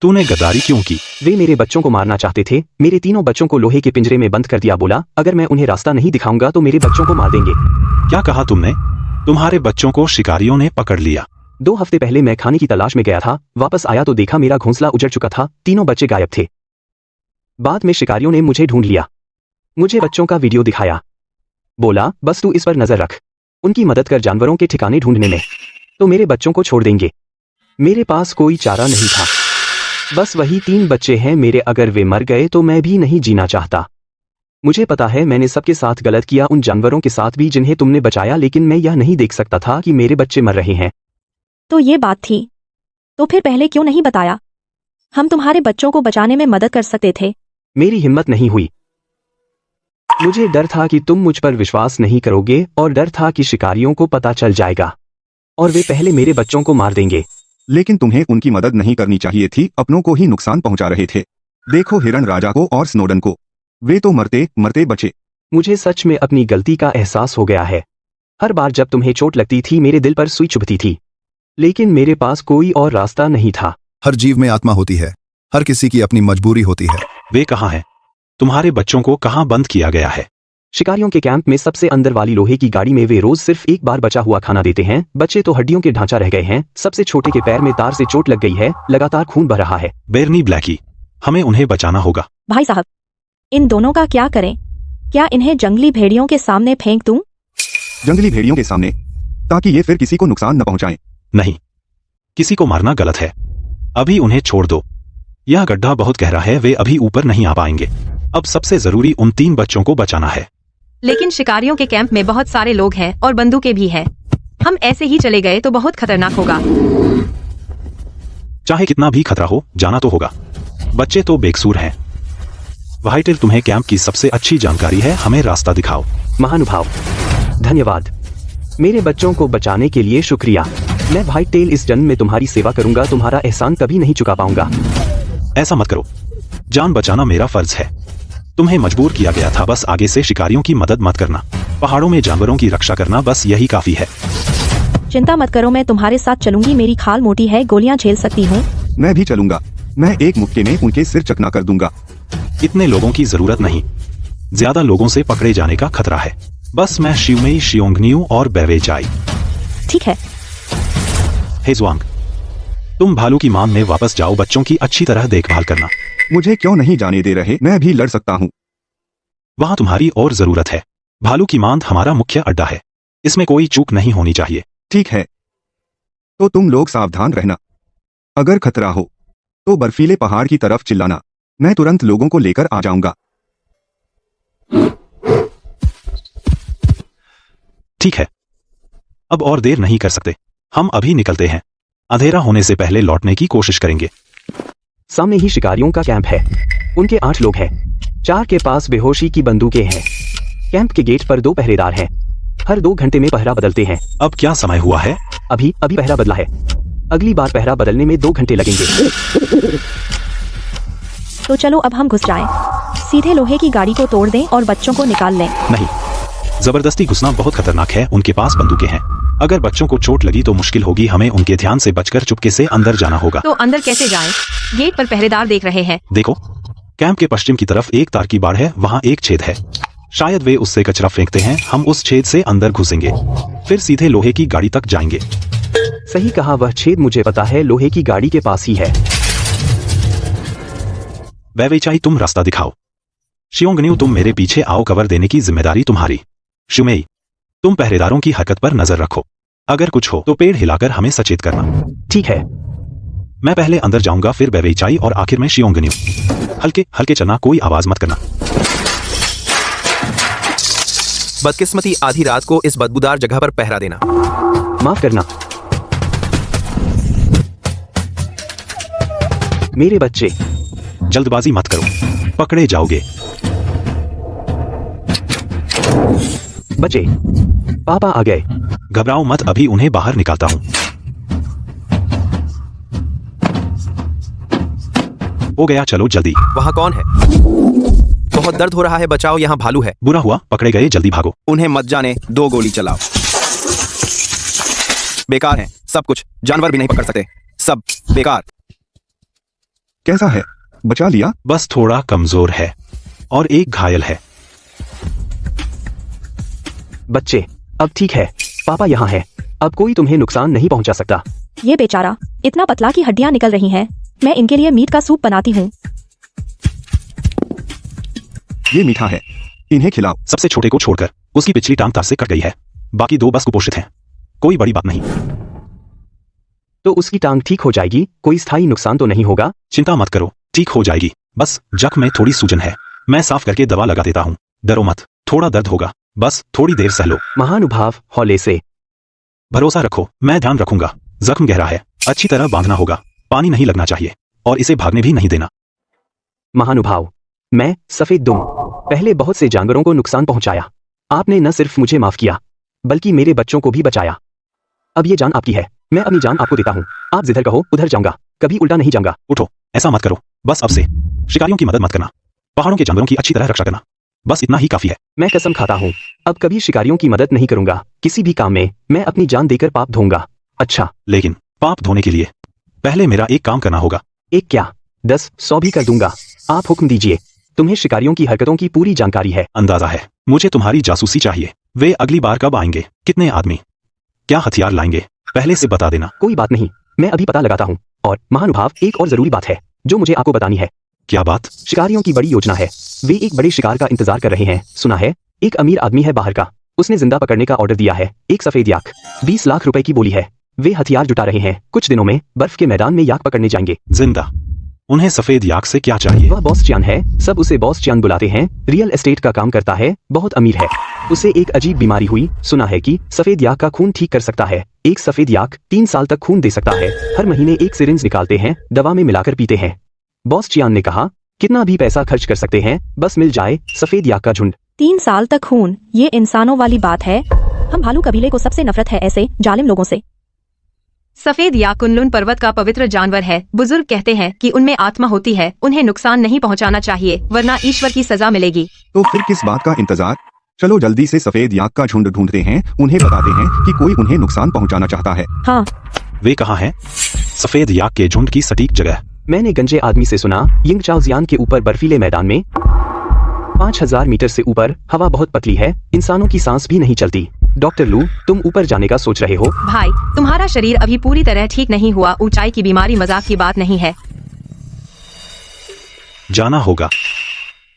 तूने गद्दारी क्यों की?
वे मेरे बच्चों को मारना चाहते थे। मेरे तीनों बच्चों को लोहे के पिंजरे में बंद कर दिया। बोला अगर मैं उन्हें रास्ता नहीं दिखाऊंगा तो मेरे बच्चों को मार देंगे।
क्या कहा तुमने? तुम्हारे बच्चों को शिकारियों ने पकड़ लिया?
2 हफ्ते पहले मैं खाने की तलाश में गया था, वापस आया तो देखा मेरा घोंसला उजड़ चुका था, तीनों बच्चे गायब थे। बाद में शिकारियों ने मुझे ढूंढ लिया, मुझे बच्चों का वीडियो दिखाया, बोला बस तू इस पर नजर रख, उनकी मदद कर जानवरों के ठिकाने ढूंढने में, तो मेरे बच्चों को छोड़ देंगे। मेरे पास कोई चारा नहीं था, बस वही 3 बच्चे हैं मेरे। अगर वे मर गए तो मैं भी नहीं जीना चाहता। मुझे पता है मैंने सबके साथ गलत किया, उन जानवरों के साथ भी जिन्हें तुमने बचाया, लेकिन मैं यह नहीं देख सकता था कि मेरे बच्चे मर रहे हैं।
तो ये बात थी, तो फिर पहले क्यों नहीं बताया? हम तुम्हारे बच्चों को बचाने में मदद कर सकते थे।
मेरी हिम्मत नहीं हुई। मुझे डर था कि तुम मुझ पर विश्वास नहीं करोगे, और डर था कि शिकारियों को पता चल जाएगा और वे पहले मेरे बच्चों को मार देंगे।
लेकिन तुम्हें उनकी मदद नहीं करनी चाहिए थी, अपनों को ही नुकसान पहुंचा रहे थे। देखो हिरण राजा को और स्नोडन को, वे तो मरते मरते बचे।
मुझे सच में अपनी गलती का एहसास हो गया है। हर बार जब तुम्हें चोट लगती थी मेरे दिल पर सुई चुभती थी, लेकिन मेरे पास कोई और रास्ता नहीं था।
हर जीव में आत्मा होती है, हर किसी की अपनी मजबूरी होती है।
वे कहाँ हैं? तुम्हारे बच्चों को कहाँ बंद किया गया है?
शिकारियों के कैंप में सबसे अंदर वाली लोहे की गाड़ी में। वे रोज सिर्फ एक बार बचा हुआ खाना देते हैं। बच्चे तो हड्डियों के ढांचा रह गए हैं। सबसे छोटे के पैर में तार से चोट लग गई है, लगातार खून बह रहा है।
बेरनी ब्लैकी, हमें उन्हें बचाना होगा।
भाई साहब, इन दोनों का क्या करें? क्या इन्हें जंगली भेड़ियों के सामने फेंक दूं?
जंगली भेड़ियों के सामने, ताकि ये फिर किसी को नुकसान न पहुंचाएं।
नहीं, किसी को मारना गलत है। अभी उन्हें छोड़ दो। यह गड्ढा बहुत गहरा है, वे अभी ऊपर नहीं आ पाएंगे। अब सबसे जरूरी उन 3 बच्चों को बचाना है।
लेकिन शिकारियों के कैंप में बहुत सारे लोग हैं और बंदूकें भी हैं। हम ऐसे ही चले गए तो बहुत खतरनाक होगा।
चाहे कितना भी खतरा हो, जाना तो होगा। बच्चे तो बेकसूर हैं। व्हाइटेल, तुम्हें कैंप की सबसे अच्छी जानकारी है, हमें रास्ता दिखाओ।
महानुभाव, धन्यवाद। मेरे बच्चों को बचाने के लिए शुक्रिया। मैं व्हाइट टेल इस जन्म में तुम्हारी सेवा करूंगा, तुम्हारा एहसान कभी नहीं चुका पाऊंगा।
ऐसा मत करो, जान बचाना मेरा फर्ज है। तुम्हें मजबूर किया गया था, बस आगे से शिकारियों की मदद मत करना। पहाड़ों में जानवरों की रक्षा करना, बस यही काफी है।
चिंता मत करो, मैं तुम्हारे साथ चलूंगी। मेरी खाल मोटी है, गोलियां झेल सकती हूँ।
मैं भी चलूंगा। मैं एक मुक्के में उनके सिर चकना कर दूंगा।
इतने लोगों की जरूरत नहीं, ज्यादा लोगों से पकड़े जाने का खतरा है। बस मैं शिवमेई, शियोंगन्यू और बेवेचाई।
ठीक है।
हे जुआंग, तुम भालू की मान में वापस जाओ, बच्चों की अच्छी तरह देखभाल करना।
मुझे क्यों नहीं जाने दे रहे? मैं भी लड़ सकता हूँ।
वहां तुम्हारी और जरूरत है। भालू की मांद हमारा मुख्य अड्डा है, इसमें कोई चूक नहीं होनी चाहिए।
ठीक है, तो तुम लोग सावधान रहना। अगर खतरा हो तो बर्फीले पहाड़ की तरफ चिल्लाना, मैं तुरंत लोगों को लेकर आ जाऊंगा।
ठीक है, अब और देर नहीं कर सकते, हम अभी निकलते हैं। अंधेरा होने से पहले लौटने की कोशिश करेंगे।
सामने ही शिकारियों का कैंप है। उनके 8 लोग हैं। 4 के पास बेहोशी की बंदूकें हैं। कैंप के गेट पर 2 पहरेदार हैं। हर 2 घंटे में पहरा बदलते हैं।
अब क्या समय हुआ है?
अभी पहरा बदला है। अगली बार पहरा बदलने में 2 घंटे लगेंगे।
तो चलो अब हम घुस जाएं। सीधे लोहे की गाड़ी को तोड़ दें और बच्चों को निकाल लें।
नहीं, जबरदस्ती घुसना बहुत खतरनाक है। उनके पास बंदूकें हैं। अगर बच्चों को चोट लगी तो मुश्किल होगी। हमें उनके ध्यान से बचकर चुपके से अंदर जाना होगा।
तो अंदर कैसे जाएं? गेट पर पहरेदार देख रहे हैं।
देखो, कैंप के पश्चिम की तरफ एक तार की बाड़ है, वहां एक छेद है। शायद वे उससे कचरा फेंकते हैं। हम उस छेद से अंदर घुसेंगे, फिर सीधे लोहे की गाड़ी तक जाएंगे।
सही कहा, वह छेद मुझे पता है, लोहे की गाड़ी के पास ही है।
वैवेचाई, तुम रास्ता दिखाओ। शियोंगन्यू, तुम मेरे पीछे आओ, कवर देने की जिम्मेदारी तुम्हारी। शुमेई, तुम पहरेदारों की हरकत पर नजर रखो, अगर कुछ हो तो पेड़ हिलाकर हमें सचेत करना।
ठीक है।
मैं पहले अंदर जाऊंगा, फिर वैवेचाई और आखिर में शियोंगन्यू। हल्के हल्के चलना, कोई आवाज मत करना।
बदकिस्मती, आधी रात को इस बदबूदार जगह पर पहरा देना।
माफ करना मेरे बच्चे।
जल्दबाजी मत करो, पकड़े जाओगे।
बच्चे, पापा आ गए।
घबराओ मत, अभी उन्हें बाहर निकालता हूं। हो गया, चलो जल्दी।
वहां कौन है? बहुत दर्द हो रहा है, बचाओ, यहाँ भालू है।
बुरा हुआ, पकड़े गए, जल्दी भागो।
उन्हें मत जाने दो, गोली चलाओ। बेकार है सब कुछ, जानवर भी नहीं पकड़ सकते, सब बेकार।
कैसा है, बचा लिया?
बस थोड़ा कमजोर है और एक घायल है।
बच्चे, अब ठीक है, पापा यहाँ है, अब कोई तुम्हें नुकसान नहीं पहुंचा सकता।
ये बेचारा, इतना पतला की हड्डियां निकल रही हैं। मैं इनके लिए मीट का सूप बनाती हूँ।
ये मीठा है, इन्हें खिलाओ।
सबसे छोटे को छोड़कर उसकी पिछली टांग तार से कट गई है, बाकी दो बस कुपोषित हैं। कोई बड़ी बात नहीं।
तो उसकी टांग ठीक हो जाएगी, कोई स्थायी नुकसान तो नहीं होगा?
चिंता मत करो, ठीक हो जाएगी। बस जख्म में थोड़ी सूजन है, मैं साफ करके दवा लगा देता हूँ। डरो मत, थोड़ा दर्द होगा, बस थोड़ी देर सह लो।
महानुभाव, हौले से।
भरोसा रखो, मैं ध्यान रखूंगा। जख्म गहरा है, अच्छी तरह बांधना होगा, पानी नहीं लगना चाहिए और इसे भागने भी नहीं देना।
महानुभाव, मैं सफेद दुम पहले बहुत से जानवरों को नुकसान पहुंचाया। आपने न सिर्फ मुझे माफ किया बल्कि मेरे बच्चों को भी बचाया। अब ये जान आपकी है, मैं अपनी जान आपको देता हूँ। आप जिधर कहो उधर जाऊंगा, कभी उल्टा नहीं जाऊंगा।
उठो, ऐसा मत करो, बस अब से शिकारियों की मदद मत करना, पहाड़ों के जानवरों की अच्छी तरह रक्षा करना, बस इतना ही काफी है।
मैं कसम खाता हूँ, अब कभी शिकारियों की मदद नहीं करूंगा। किसी भी काम में मैं अपनी जान देकर पाप धोऊंगा। अच्छा,
लेकिन पाप धोने के लिए पहले मेरा एक काम करना होगा।
एक क्या, 10, 100 भी कर दूंगा। आप हुक्म दीजिए। तुम्हें शिकारियों की हरकतों की पूरी जानकारी है।
अंदाजा है, मुझे तुम्हारी जासूसी चाहिए। वे अगली बार कब आएंगे, कितने आदमी, क्या हथियार लाएंगे, पहले से बता देना।
कोई बात नहीं, मैं अभी पता लगाता हूँ। और महानुभाव, एक और जरूरी बात है जो मुझे आपको बतानी है।
क्या बात?
शिकारियों की बड़ी योजना है। वे एक बड़े शिकार का इंतजार कर रहे हैं। सुना है, एक अमीर आदमी है बाहर का, उसने जिंदा पकड़ने का ऑर्डर दिया है। एक सफेद याक, 20 लाख रुपए की बोली है। वे हथियार जुटा रहे हैं, कुछ दिनों में बर्फ के मैदान में याक पकड़ने जाएंगे।
जिंदा? उन्हें सफेद याक से क्या चाहिए?
वह बॉस चियान है, सब उसे बॉस चियान बुलाते हैं। रियल एस्टेट का काम करता है, बहुत अमीर है। उसे एक अजीब बीमारी हुई, सुना है कि सफेद याक का खून ठीक कर सकता है। एक सफेद याक 3 साल तक खून दे सकता है। हर महीने एक सिरिंज निकालते हैं, दवा में मिलाकर पीते हैं। बॉस चियान ने कहा, कितना भी पैसा खर्च कर सकते हैं, बस मिल जाए सफेद याक का झुंड।
3 साल तक खून, ये इंसानों वाली बात है। हम भालू कबीले को सबसे नफरत है ऐसे जालिम लोगों से।
सफेद याक कुनलुन पर्वत का पवित्र जानवर है। बुजुर्ग कहते हैं कि उनमें आत्मा होती है, उन्हें नुकसान नहीं पहुंचाना चाहिए वरना ईश्वर की सजा मिलेगी।
तो फिर किस बात का इंतजार? चलो जल्दी से सफेद याक का झुंड ढूंढते हैं, उन्हें बताते हैं कि कोई उन्हें नुकसान पहुंचाना चाहता है।
हाँ,
वे कहाँ हैं? सफेद याक के झुंड की सटीक जगह।
मैंने गंजे आदमी से सुना, यिंगचाओजियान के ऊपर बर्फीले मैदान में 5000 मीटर से ऊपर हवा बहुत पतली है, इंसानों की सांस भी नहीं चलती। डॉक्टर लू, तुम ऊपर जाने का सोच रहे हो?
भाई, तुम्हारा शरीर अभी पूरी तरह ठीक नहीं हुआ। ऊंचाई की बीमारी मजाक की बात नहीं है।
जाना होगा।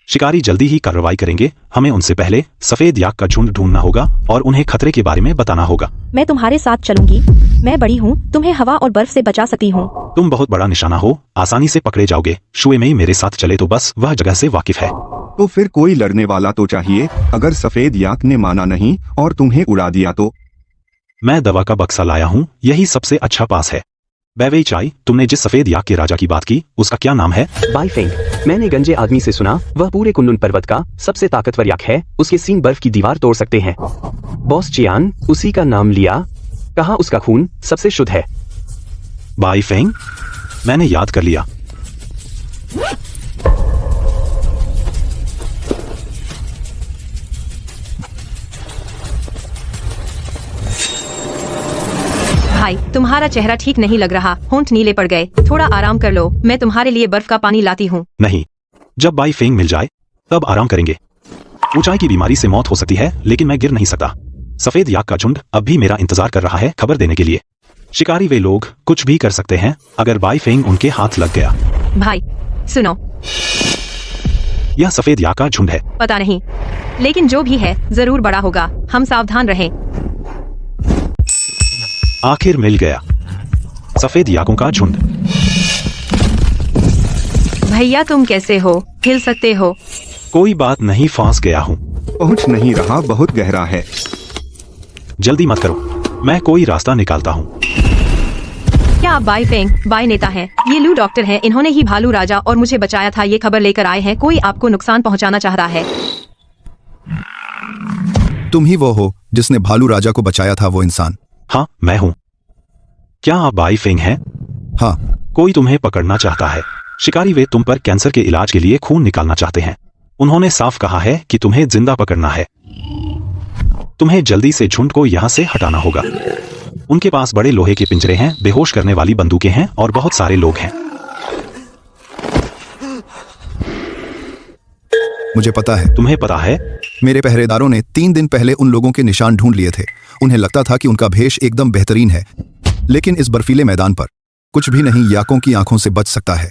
शिकारी जल्दी ही कार्रवाई करेंगे। हमें उनसे पहले सफेद याक का झुंड ढूंढना होगा और उन्हें खतरे के बारे में बताना होगा।
मैं तुम्हारे साथ चलूंगी। मैं बड़ी हूँ, तुम्हें हवा और बर्फ से बचा सकती हूँ।
तुम बहुत बड़ा निशाना हो, आसानी से पकड़े जाओगे। शुएमेई मेरे साथ चले तो बस वह जगह से वाकिफ है।
तो फिर कोई लड़ने वाला तो चाहिए। अगर सफेद याक ने माना नहीं और तुम्हें उड़ा दिया तो?
मैं दवा का बक्सा लाया हूँ, यही सबसे अच्छा पास है। बैवेचाई, तुमने जिस सफेद याक के राजा की बात की, उसका क्या नाम है?
बाईफेंग। मैंने गंजे आदमी से सुना, वह पूरे कुनलुन पर्वत का सबसे ताकतवर याक है। उसके सींग बर्फ की दीवार तोड़ सकते हैं। बॉस चियान, उसी का नाम लिया, कहा उसका खून सबसे शुद्ध है।
बाईफेंग, मैंने याद कर लिया।
भाई, तुम्हारा चेहरा ठीक नहीं लग रहा, होंठ नीले पड़ गए। थोड़ा आराम कर लो, मैं तुम्हारे लिए बर्फ का पानी लाती हूँ।
नहीं, जब बाई फेंग मिल जाए तब आराम करेंगे। ऊंचाई की बीमारी से मौत हो सकती है, लेकिन मैं गिर नहीं सकता। सफेद याक का झुंड अब भी मेरा इंतजार कर रहा है खबर देने के लिए। शिकारी वे लोग कुछ भी कर सकते हैं अगर बाई फेंग उनके हाथ लग गया।
भाई सुनो,
यह सफेद याक का झुंड है।
पता नहीं, लेकिन जो भी है जरूर बड़ा होगा। हम सावधान रहें।
आखिर मिल गया सफेद याकों का झुंड।
भैया तुम कैसे हो? हिल सकते हो?
कोई बात नहीं, फंस गया हूँ।
पहुंच नहीं रहा, बहुत गहरा है।
जल्दी मत करो, मैं कोई रास्ता निकालता हूँ।
क्या आप बाई फेंग बाई नेता हैं? ये लू डॉक्टर हैं, इन्होंने ही भालू राजा और मुझे बचाया था। ये खबर लेकर आए हैं, कोई आपको नुकसान पहुंचाना चाह रहा है।
तुम ही वो हो जिसने भालू राजा को बचाया था, वो इंसान?
हाँ मैं हूँ। क्या आप बाई फेंग हैं?
हाँ।
कोई तुम्हें पकड़ना चाहता है। शिकारी वे तुम पर कैंसर के इलाज के लिए खून निकालना चाहते हैं। उन्होंने साफ कहा है कि तुम्हें जिंदा पकड़ना है। तुम्हें जल्दी से झुंड को यहाँ से हटाना होगा। उनके पास बड़े लोहे के पिंजरे हैं, बेहोश करने वाली बंदूकें हैं और बहुत सारे लोग हैं।
मुझे पता है।
तुम्हें पता है?
मेरे पहरेदारों ने 3 दिन पहले उन लोगों के निशान ढूंढ लिए थे। उन्हें लगता था कि उनका भेष एकदम बेहतरीन है, लेकिन इस बर्फीले मैदान पर कुछ भी नहीं याकों की आंखों से बच सकता है।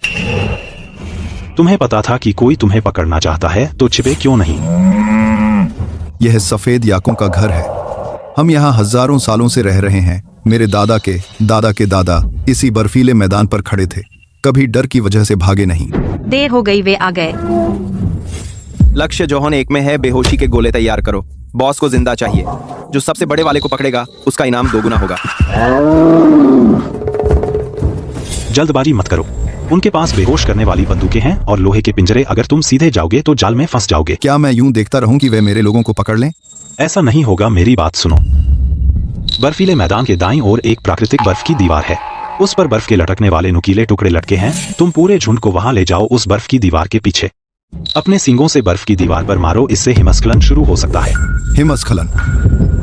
तुम्हें पता था कि कोई तुम्हें पकड़ना चाहता है, तो छिपे क्यों नहीं?
यह सफेद याकों का घर है। हम यहाँ हजारों सालों से रह रहे हैं। मेरे दादा के दादा इसी बर्फीले मैदान पर खड़े थे, कभी डर की वजह से भागे नहीं।
देर हो गई, वे आ गए।
लक्ष्य जोहन 1 में है, बेहोशी के गोले तैयार करो। बॉस को जिंदा चाहिए। जो सबसे बड़े वाले को पकड़ेगा उसका इनाम 2 गुना होगा।
जल्दबाजी मत करो, उनके पास बेहोश करने वाली बंदूकें हैं और लोहे के पिंजरे। अगर तुम सीधे जाओगे तो जाल में फंस जाओगे।
क्या मैं यूं देखता रहूं कि वे मेरे लोगों को पकड़ लें?
ऐसा नहीं होगा, मेरी बात सुनो। बर्फीले मैदान के दाईं ओर एक प्राकृतिक बर्फ की दीवार है। उस पर बर्फ के लटकने वाले नुकीले टुकड़े लटके हैं। तुम पूरे झुंड को वहां ले जाओ, उस बर्फ की दीवार के पीछे। अपने सींगों से बर्फ की दीवार पर मारो, इससे हिमस्खलन शुरू हो सकता है।
हिमस्खलन?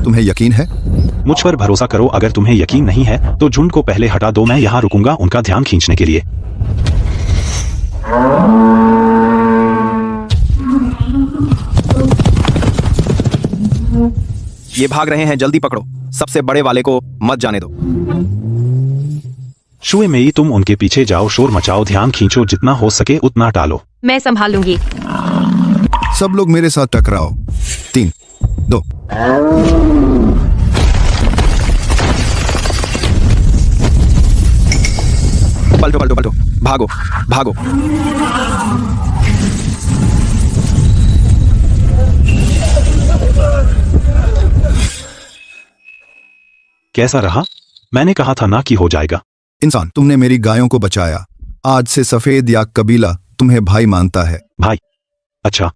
तुम्हें यकीन है?
मुझ पर भरोसा करो। अगर तुम्हें यकीन नहीं है तो झुंड को पहले हटा दो, मैं यहाँ रुकूंगा उनका ध्यान खींचने के लिए।
ये भाग रहे हैं, जल्दी पकड़ो। सबसे बड़े वाले को मत जाने दो।
शुए मेई, तुम उनके पीछे जाओ, शोर मचाओ, ध्यान खींचो, जितना हो सके उतना टालो।
मैं संभाल लूंगी।
सब लोग मेरे साथ टकराओ। 3, 2।
पलटो पलटो पलटो, भागो भागो।
कैसा रहा? मैंने कहा था ना कि हो जाएगा।
इंसान, तुमने मेरी गायों को बचाया। आज से सफेद याक कबीला तुम्हें भाई मानता है।
भाई? अच्छा।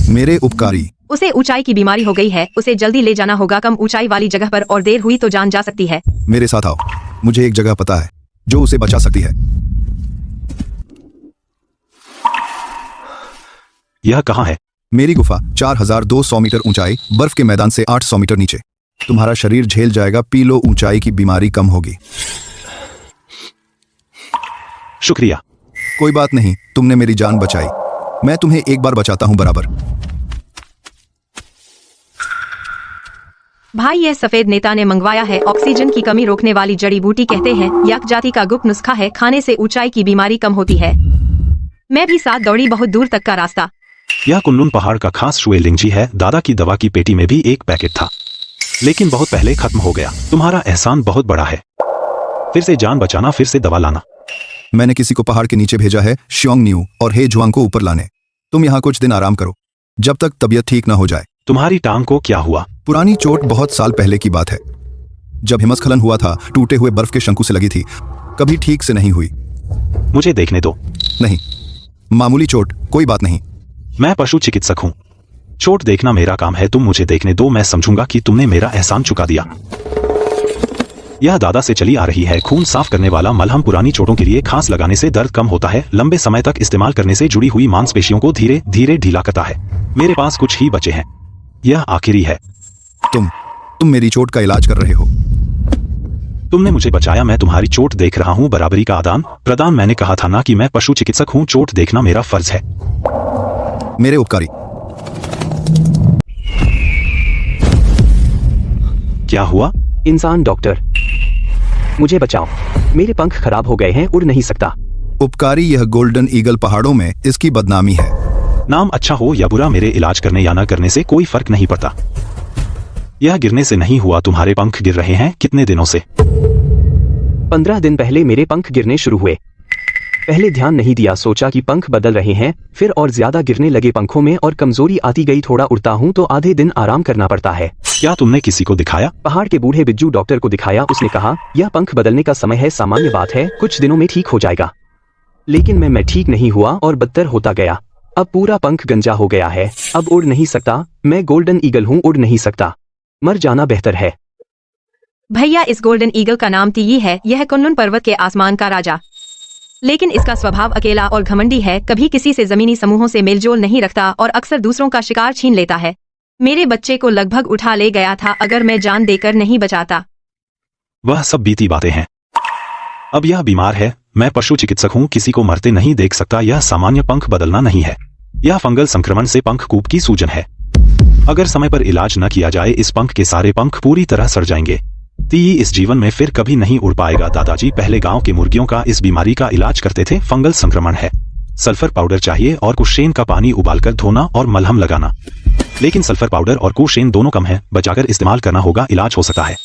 मेरे उपकारी।
उसे ऊंचाई की बीमारी हो गई है, उसे जल्दी ले जाना होगा कम ऊंचाई वाली जगह पर, और देर हुई तो जान जा सकती है।
मेरे साथ आओ, मुझे एक जगह पता है जो उसे बचा सकती है।
यह कहाँ है?
मेरी गुफा, 4200 मीटर ऊंचाई, बर्फ के मैदान से 800 मीटर नीचे। तुम्हारा शरीर झेल जाएगा, पी लो, ऊंचाई की बीमारी कम होगी।
शुक्रिया।
कोई बात नहीं, तुमने मेरी जान बचाई। मैं तुम्हें एक बार बचाता हूं बराबर।
भाई, यह सफेद नेता ने मंगवाया है। ऑक्सीजन की कमी रोकने वाली जड़ी बूटी कहते हैं, याक जाति का गुप्त नुस्खा है। खाने से ऊंचाई की बीमारी कम होती है। मैं भी साथ दौड़ी, बहुत दूर तक का रास्ता।
यह कुनलुन पहाड़ का खास शुए लिंगजी है। दादा की दवा की पेटी में भी एक पैकेट था, लेकिन बहुत पहले खत्म हो गया। तुम्हारा एहसान बहुत बड़ा है। फिर से जान बचाना, फिर से दवा लाना।
मैंने किसी को पहाड़ के नीचे भेजा है, शियोंग न्यू और हे जुआंग को ऊपर लाने। तुम यहाँ कुछ दिन आराम करो, जब तक तबीयत ठीक न हो जाए।
तुम्हारी टांग को क्या हुआ?
पुरानी चोट, बहुत साल पहले की बात है। जब हिमस्खलन हुआ था, टूटे हुए बर्फ के शंकु से लगी थी। कभी ठीक से नहीं हुई।
मुझे देखने दो।
नहीं, मामूली चोट, कोई बात नहीं।
मैं पशु चिकित्सक हूँ। चोट देखना मेरा काम है। तुम मुझे देखने दो, मैं समझूंगा कि तुमने मेरा एहसान चुका दिया। यह दादा से चली आ रही है। खून साफ करने वाला मलहम पुरानी चोटों के लिए खास लगाने से दर्द कम होता है। लंबे समय तक इस्तेमाल करने से जुड़ी हुई मांसपेशियों को धीरे धीरे ढीला करता है। मेरे पास कुछ ही बचे हैं, यह आखिरी है।
तुम मेरी चोट का इलाज कर रहे हो।
तुमने मुझे बचाया, मैं तुम्हारी चोट देख रहा हूँ। बराबरी का आदान प्रदान। मैंने कहा था ना कि मैं पशु चिकित्सक हूँ, चोट देखना मेरा फर्ज है।
मेरे उपकारी,
क्या हुआ?
इंसान डॉक्टर, मुझे बचाओ, मेरे पंख खराब हो गए हैं, उड़ नहीं सकता।
उपकारी, यह गोल्डन ईगल पहाड़ों में इसकी बदनामी है।
नाम अच्छा हो या बुरा, मेरे इलाज करने या न करने से कोई फर्क नहीं पड़ता। यह गिरने से नहीं हुआ, तुम्हारे पंख गिर रहे हैं कितने दिनों से?
15 दिन पहले मेरे पंख गिरने शुरू हुए। पहले ध्यान नहीं दिया, सोचा कि पंख बदल रहे हैं, फिर और ज्यादा गिरने लगे पंखों में और कमजोरी आती गई। थोड़ा उड़ता हूँ तो आधे दिन आराम करना पड़ता है।
क्या तुमने किसी को दिखाया?
पहाड़ के बूढ़े बिज्जू डॉक्टर को दिखाया। उसने कहा यह पंख बदलने का समय है, सामान्य बात है, कुछ दिनों में ठीक हो जाएगा। लेकिन मैं ठीक नहीं हुआ और बदतर होता गया। अब पूरा पंख गंजा हो गया है, अब उड़ नहीं सकता। मैं गोल्डन ईगल हूँ, उड़ नहीं सकता। मर जाना बेहतर है।
भैया, इस गोल्डन ईगल का नाम तीई है। यह कुनलुन पर्वत के आसमान का राजा, लेकिन इसका स्वभाव अकेला और घमंडी है। कभी किसी से जमीनी समूहों से मेलजोल नहीं रखता और अक्सर दूसरों का शिकार छीन लेता है। मेरे बच्चे को लगभग उठा ले गया था अगर मैं जान देकर नहीं बचाता।
वह सब बीती बातें हैं। अब यह बीमार है। मैं पशु चिकित्सक हूँ, किसी को मरते नहीं देख सकता। यह सामान्य पंख बदलना नहीं है, यह फंगल संक्रमण से पंख कूप की सूजन है। अगर समय पर इलाज न किया जाए, इस पंख के सारे पंख पूरी तरह सड़ जाएंगे। तीई इस जीवन में फिर कभी नहीं उड़ पाएगा। दादाजी पहले गांव के मुर्गियों का इस बीमारी का इलाज करते थे। फंगल संक्रमण है, सल्फर पाउडर चाहिए और कुशेन का पानी उबालकर धोना और मलहम लगाना। लेकिन सल्फर पाउडर और कुशेन दोनों कम है, बचाकर इस्तेमाल करना होगा। इलाज हो सकता है,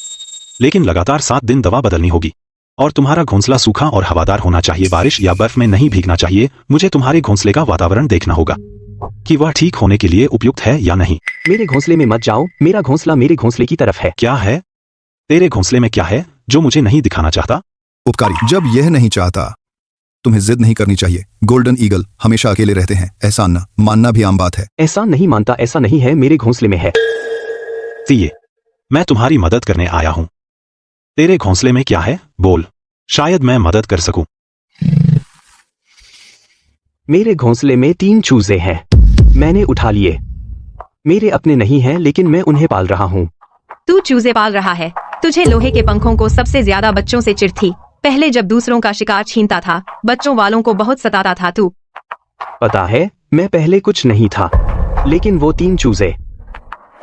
लेकिन लगातार 7 दिन दवा बदलनी होगी। और तुम्हारा घोंसला सूखा और हवादार होना चाहिए, बारिश या बर्फ में नहीं भीगना चाहिए। मुझे तुम्हारे घोंसले का वातावरण देखना होगा कि वह ठीक होने के लिए उपयुक्त है या नहीं।
मेरे घोंसले में मत जाओ, मेरा घोंसला मेरे घोंसले की तरफ है।
क्या है तेरे घोंसले में? क्या है जो मुझे नहीं दिखाना चाहता?
उपकारी, जब यह नहीं चाहता, तुम्हें जिद नहीं करनी चाहिए। गोल्डन ईगल हमेशा अकेले रहते हैं। एहसान न मानना भी आम बात है।
एहसान नहीं मानता, ऐसा नहीं है, मेरे घोंसले में है।
तीये, मैं तुम्हारी मदद करने आया हूं। तेरे घोंसले में क्या है? बोल, शायद मैं मदद कर सकूं।
मेरे घोंसले में 3 चूजे हैं, मैंने उठा लिए। मेरे अपने नहीं हैं, लेकिन मैं उन्हें पाल रहा हूँ।
तू चूजे पाल रहा है? तुझे लोहे के पंखों को सबसे ज्यादा बच्चों से चिढ़ थी। पहले जब दूसरों का शिकार छीनता था, बच्चों वालों को बहुत सताता था तू।
पता है, मैं पहले कुछ नहीं था, लेकिन वो 3 चूजे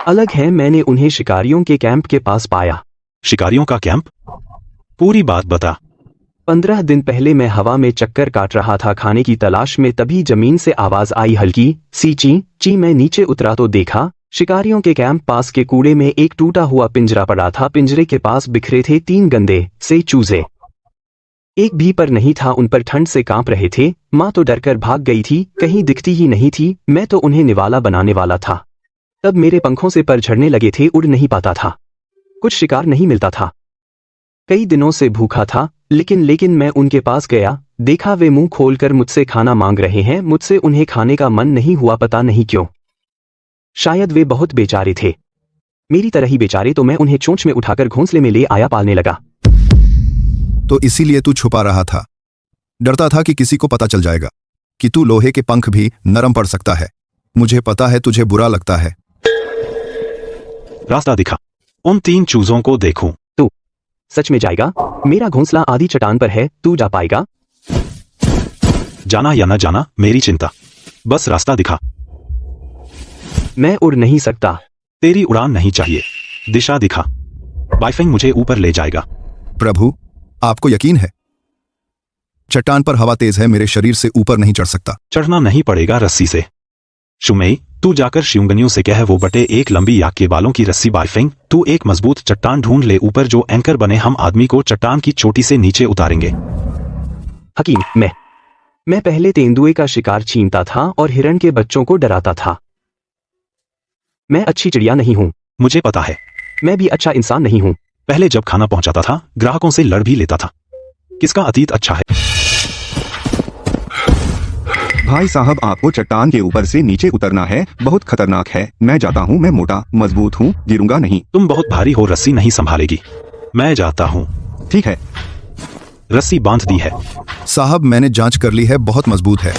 अलग हैं। मैंने उन्हें शिकारियों के कैंप के पास पाया।
शिकारियों का कैंप? पूरी बात बता।
15 दिन पहले मैं हवा में चक्कर काट रहा था खाने की तलाश में, तभी जमीन से आवाज आई, हल्की सी ची ची। मैं नीचे उतरा तो देखा शिकारियों के कैंप पास के कूड़े में एक टूटा हुआ पिंजरा पड़ा था। पिंजरे के पास बिखरे थे 3 गंदे से चूजे। एक भी पर नहीं था उन पर, ठंड से कांप रहे थे। माँ तो डरकर भाग गई थी, कहीं दिखती ही नहीं थी। मैं तो उन्हें निवाला बनाने वाला था, तब मेरे पंखों से पर झड़ने लगे थे, उड़ नहीं पाता था, कुछ शिकार नहीं मिलता था। कई दिनों से भूखा था, लेकिन मैं उनके पास गया, देखा वे मुंह खोलकर मुझसे खाना मांग रहे हैं। मुझसे उन्हें खाने का मन नहीं हुआ, पता नहीं क्यों। शायद वे बहुत बेचारे थे, मेरी तरह ही बेचारे। तो मैं उन्हें चोंच में उठाकर घोंसले में ले आया, पालने लगा।
तो इसीलिए तू छुपा रहा था, डरता था कि किसी को पता चल जाएगा कि तू लोहे के पंख भी नरम पड़ सकता है। मुझे पता है तुझे बुरा लगता है।
रास्ता दिखा, उन 3 चूजों को देखूं।
तू सच में जाएगा? मेरा घोंसला आधी चट्टान पर है, तू जा पाएगा?
जाना या न जाना मेरी चिंता, बस रास्ता दिखा।
मैं उड़ नहीं सकता।
तेरी उड़ान नहीं चाहिए, दिशा दिखा। बाइफिंग मुझे ऊपर ले जाएगा।
प्रभु, आपको यकीन है? चट्टान पर हवा तेज है, मेरे शरीर से ऊपर नहीं चढ़ सकता।
चढ़ना नहीं पड़ेगा रस्सी से। शुमेई, तू जाकर शिवंगनियों से कह वो बटे एक लंबी याक के बालों की रस्सी बाइफिंग। तू एक मजबूत चट्टान ढूंढ ले ऊपर जो एंकर बने। हम आदमी को चट्टान की चोटी से नीचे उतारेंगे।
हकीम, मैं पहले तेंदुए का शिकार छीनता था और हिरण के बच्चों को डराता था। मैं अच्छी चिड़िया नहीं हूँ।
मुझे पता है।
मैं भी अच्छा इंसान नहीं हूँ।
पहले जब खाना पहुंचाता था, ग्राहकों से लड़ भी लेता था। किसका अतीत अच्छा है?
भाई साहब, आपको चट्टान के ऊपर से नीचे उतरना है, बहुत खतरनाक है। मैं जाता हूँ, मैं मोटा मजबूत हूँ, गिरूंगा नहीं।
तुम बहुत भारी हो, रस्सी नहीं संभालेगी। मैं जाता हूँ।
ठीक है।
रस्सी बांध दी है।
साहब, मैंने जांच कर ली है, बहुत मजबूत है।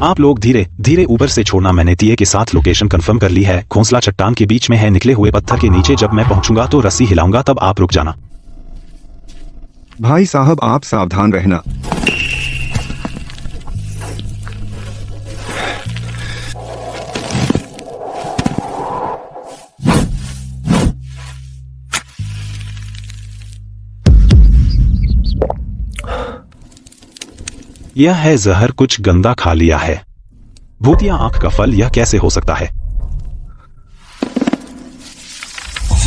आप लोग धीरे धीरे ऊपर से छोड़ना। मैंने तिये के साथ लोकेशन कंफर्म कर ली है। घोंसला चट्टान के बीच में है, निकले हुए पत्थर के नीचे। जब मैं पहुंचूंगा तो रस्सी हिलाऊंगा, तब आप रुक जाना।
भाई साहब आप सावधान रहना।
यह है जहर, कुछ गंदा खा लिया है। भूतिया आंख का फल, यह कैसे हो सकता है?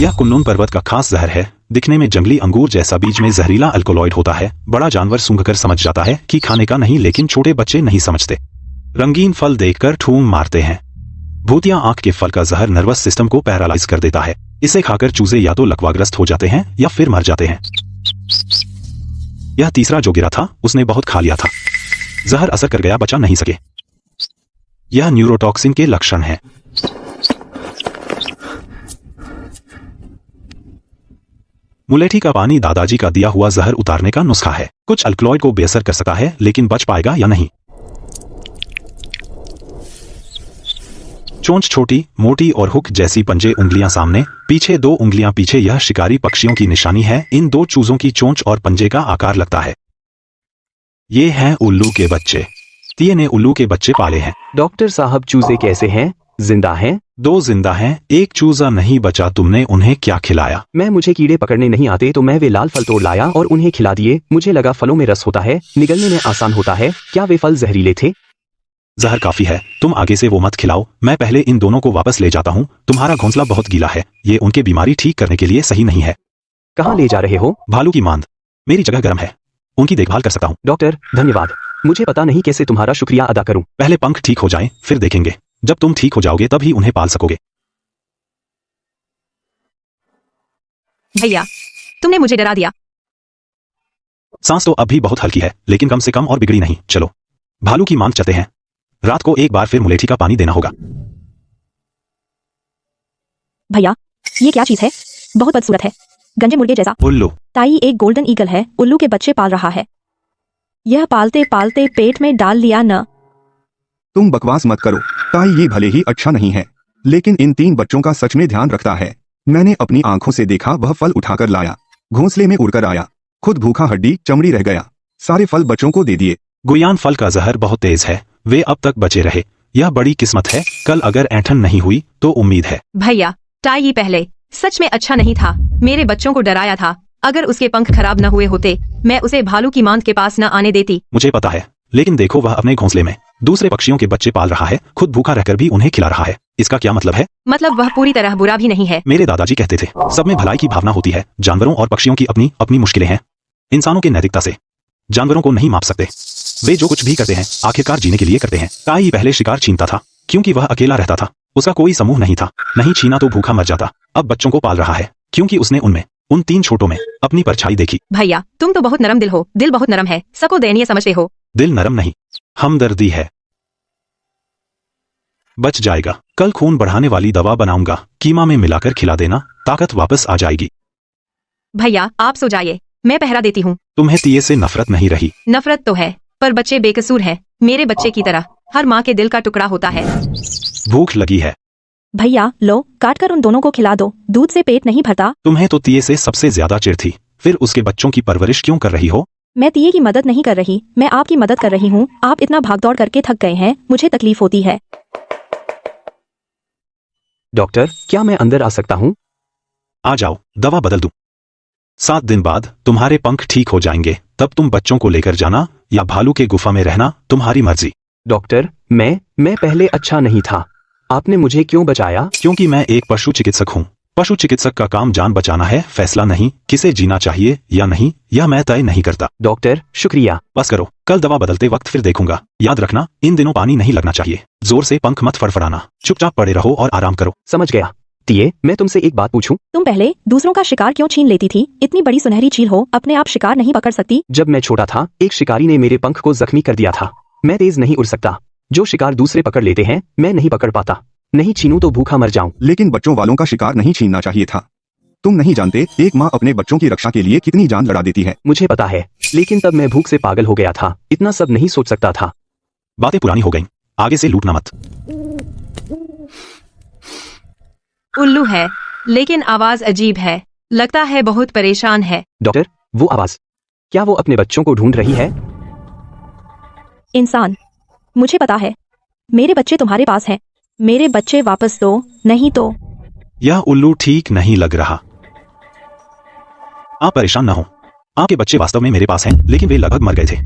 यह कुन्नुन पर्वत का खास जहर है। दिखने में जंगली अंगूर जैसा, बीज में जहरीला अल्कोलॉइड होता है। बड़ा जानवर सूंघकर समझ जाता है कि खाने का नहीं, लेकिन छोटे बच्चे नहीं समझते। रंगीन फल देखकर ठूम मारते हैं। भूतिया आंख के फल का जहर नर्वस सिस्टम को पैरालाइज कर देता है। इसे खाकर चूजे या तो लकवाग्रस्त हो जाते हैं या फिर मर जाते हैं। यह तीसरा जो गिरा था उसने बहुत खा लिया था। जहर असर कर गया, बचा नहीं सके। यह न्यूरोटॉक्सिन के लक्षण हैं। मुलेठी का पानी दादाजी का दिया हुआ जहर उतारने का नुस्खा है। कुछ अल्कलॉइड को बेअसर कर सकता है, लेकिन बच पाएगा या नहीं। चोंच छोटी मोटी और हुक जैसी, पंजे उंगलियां सामने पीछे, 2 उंगलियां पीछे। यह शिकारी पक्षियों की निशानी है। इन 2 चूजों की चोंच और पंजे का आकार लगता है। ये हैं उल्लू के बच्चे। तिये ने उल्लू के बच्चे पाले हैं।
डॉक्टर साहब, चूजे कैसे हैं? जिंदा हैं?
2 जिंदा हैं, 1 चूजा नहीं बचा। तुमने उन्हें क्या खिलाया?
मुझे कीड़े पकड़ने नहीं आते, तो मैं वे लाल फल तोड़ लाया और उन्हें खिला दिए। मुझे लगा फलों में रस होता है, निगलने में आसान होता है। क्या वे फल जहरीले थे?
जहर काफी है, तुम आगे से वो मत खिलाओ। मैं पहले इन दोनों को वापस ले जाता हूँ। तुम्हारा घोंसला बहुत गीला है, ये उनके बीमारी ठीक करने के लिए सही नहीं है।
कहाँ ले जा रहे हो?
भालू की मांद। मेरी जगह गर्म है, उनकी देखभाल कर सकता हूँ।
डॉक्टर धन्यवाद। मुझे पता नहीं कैसे तुम्हारा शुक्रिया अदा करूं।
पहले पंख ठीक हो जाएं, फिर देखेंगे। जब तुम ठीक हो जाओगे तब ही उन्हें पाल सकोगे।
भैया, तुमने मुझे डरा दिया।
सांस तो अब भी बहुत हल्की है, लेकिन कम से कम और बिगड़ी नहीं। चलो भालू की मांद चलते हैं। रात को एक बार फिर मुलेठी का पानी देना होगा।
भैया, ये क्या चीज है? बहुत बदसूरत है, गंजे मुर्गे जैसा।
उल्लू।
ताई एक गोल्डन ईगल है, उल्लू के बच्चे पाल रहा है। यह पालते पालते पेट में डाल लिया न।
तुम बकवास मत करो ताई, ये भले ही अच्छा नहीं है, लेकिन इन 3 बच्चों का सच में ध्यान रखता है। मैंने अपनी आंखों से देखा, वह फल उठाकर लाया, घोंसले में उड़कर आया, खुद भूखा हड्डी चमड़ी रह गया। सारे फल बच्चों को दे दिए।
गुयान फल का जहर बहुत तेज है, वे अब तक बचे रहे। यह बड़ी किस्मत है। कल अगर ऐंठन नहीं हुई तो उम्मीद है।
भैया, टाई पहले सच में अच्छा नहीं था। मेरे बच्चों को डराया था। अगर उसके पंख खराब न हुए होते, मैं उसे भालू की मांद के पास न आने देती।
मुझे पता है, लेकिन देखो वह अपने घोंसले में दूसरे पक्षियों के बच्चे पाल रहा है, खुद भूखा रहकर भी उन्हें खिला रहा है। इसका क्या मतलब है?
मतलब वह पूरी तरह बुरा भी नहीं है।
मेरे दादाजी कहते थे, सब में भलाई की भावना होती है। जानवरों और पक्षियों की अपनी अपनी मुश्किलें हैं। इंसानों की नैतिकता से जानवरों को नहीं माप सकते। वे जो कुछ भी करते हैं आखिरकार जीने के लिए करते हैं। ताई पहले शिकार छीनता था, क्योंकि वह अकेला रहता था। उसका कोई समूह नहीं था। नहीं छीना तो भूखा मर जाता। अब बच्चों को पाल रहा है, क्योंकि उसने उनमें, उन 3 छोटों में अपनी परछाई देखी।
भैया, तुम तो बहुत नरम दिल हो। दिल बहुत नरम है, सबको दयनीय समझते हो।
दिल नरम नहीं, हमदर्दी है। बच जाएगा। कल खून बढ़ाने वाली दवा बनाऊंगा, कीमा में मिलाकर खिला देना, ताकत वापस आ जाएगी।
भैया, आप सो जाइए, मैं पहरा देती हूँ।
तुम्हें तिये से नफरत नहीं रही?
नफरत तो है, पर बच्चे बेकसूर हैं। मेरे बच्चे की तरह हर माँ के दिल का टुकड़ा होता है।
भूख लगी है।
भैया लो, काट कर उन दोनों को खिला दो, दूध से पेट नहीं भरता।
तुम्हें तो तिये से सबसे ज्यादा चिढ़ थी, फिर उसके बच्चों की परवरिश क्यों कर रही हो?
मैं तिये की मदद नहीं कर रही, मैं आपकी मदद कर रही हूँ। आप इतना भागदौड़ करके थक गए हैं, मुझे तकलीफ होती है।
डॉक्टर, क्या मैं अंदर आ सकता हूँ?
आ जाओ, दवा बदल दूं। 7 दिन बाद तुम्हारे पंख ठीक हो जाएंगे, तब तुम बच्चों को लेकर जाना या भालू के गुफा में रहना, तुम्हारी मर्जी।
डॉक्टर, मैं पहले अच्छा नहीं था, आपने मुझे क्यों बचाया?
क्योंकि मैं एक पशु चिकित्सक हूँ। पशु चिकित्सक का काम जान बचाना है, फैसला नहीं किसे जीना चाहिए या नहीं, यह मैं तय नहीं करता।
डॉक्टर शुक्रिया।
बस करो, कल दवा बदलते वक्त फिर देखूंगा। याद रखना, इन दिनों पानी नहीं लगना चाहिए। जोर से पंख मत फड़फड़ाना, चुपचाप पड़े रहो और आराम करो।
समझ गया। तिये, मैं तुमसे एक बात पूछूं?
तुम पहले दूसरों का शिकार क्यों छीन लेती थी? इतनी बड़ी सुनहरी चील हो, अपने आप शिकार नहीं पकड़ सकती?
जब मैं छोटा था, एक शिकारी ने मेरे पंख को जख्मी कर दिया था। मैं तेज नहीं उड़ सकता। जो शिकार दूसरे पकड़ लेते हैं, मैं नहीं पकड़ पाता। नहीं छीनूं तो भूखा मर जाऊं।
लेकिन बच्चों वालों का शिकार नहीं छीनना चाहिए था। तुम नहीं जानते एक माँ अपने बच्चों की रक्षा के लिए कितनी जान लड़ा देती है।
मुझे पता है, लेकिन तब मैं भूख से पागल हो गया था, इतना सब नहीं सोच सकता था।
बातें पुरानी हो गईं, आगे से लूटना मत।
उल्लू है, लेकिन आवाज अजीब है। लगता है बहुत परेशान है।
डॉक्टर, वो आवाज, क्या वो अपने बच्चों को ढूंढ रही है?
इंसान, मुझे पता है। मेरे बच्चे तुम्हारे पास हैं। मेरे बच्चे वापस दो, नहीं तो।
यह उल्लू ठीक नहीं लग रहा। आप परेशान न हो। आपके बच्चे वास्तव में मेरे पास हैं, लेकिन वे लगभग मर गए थे।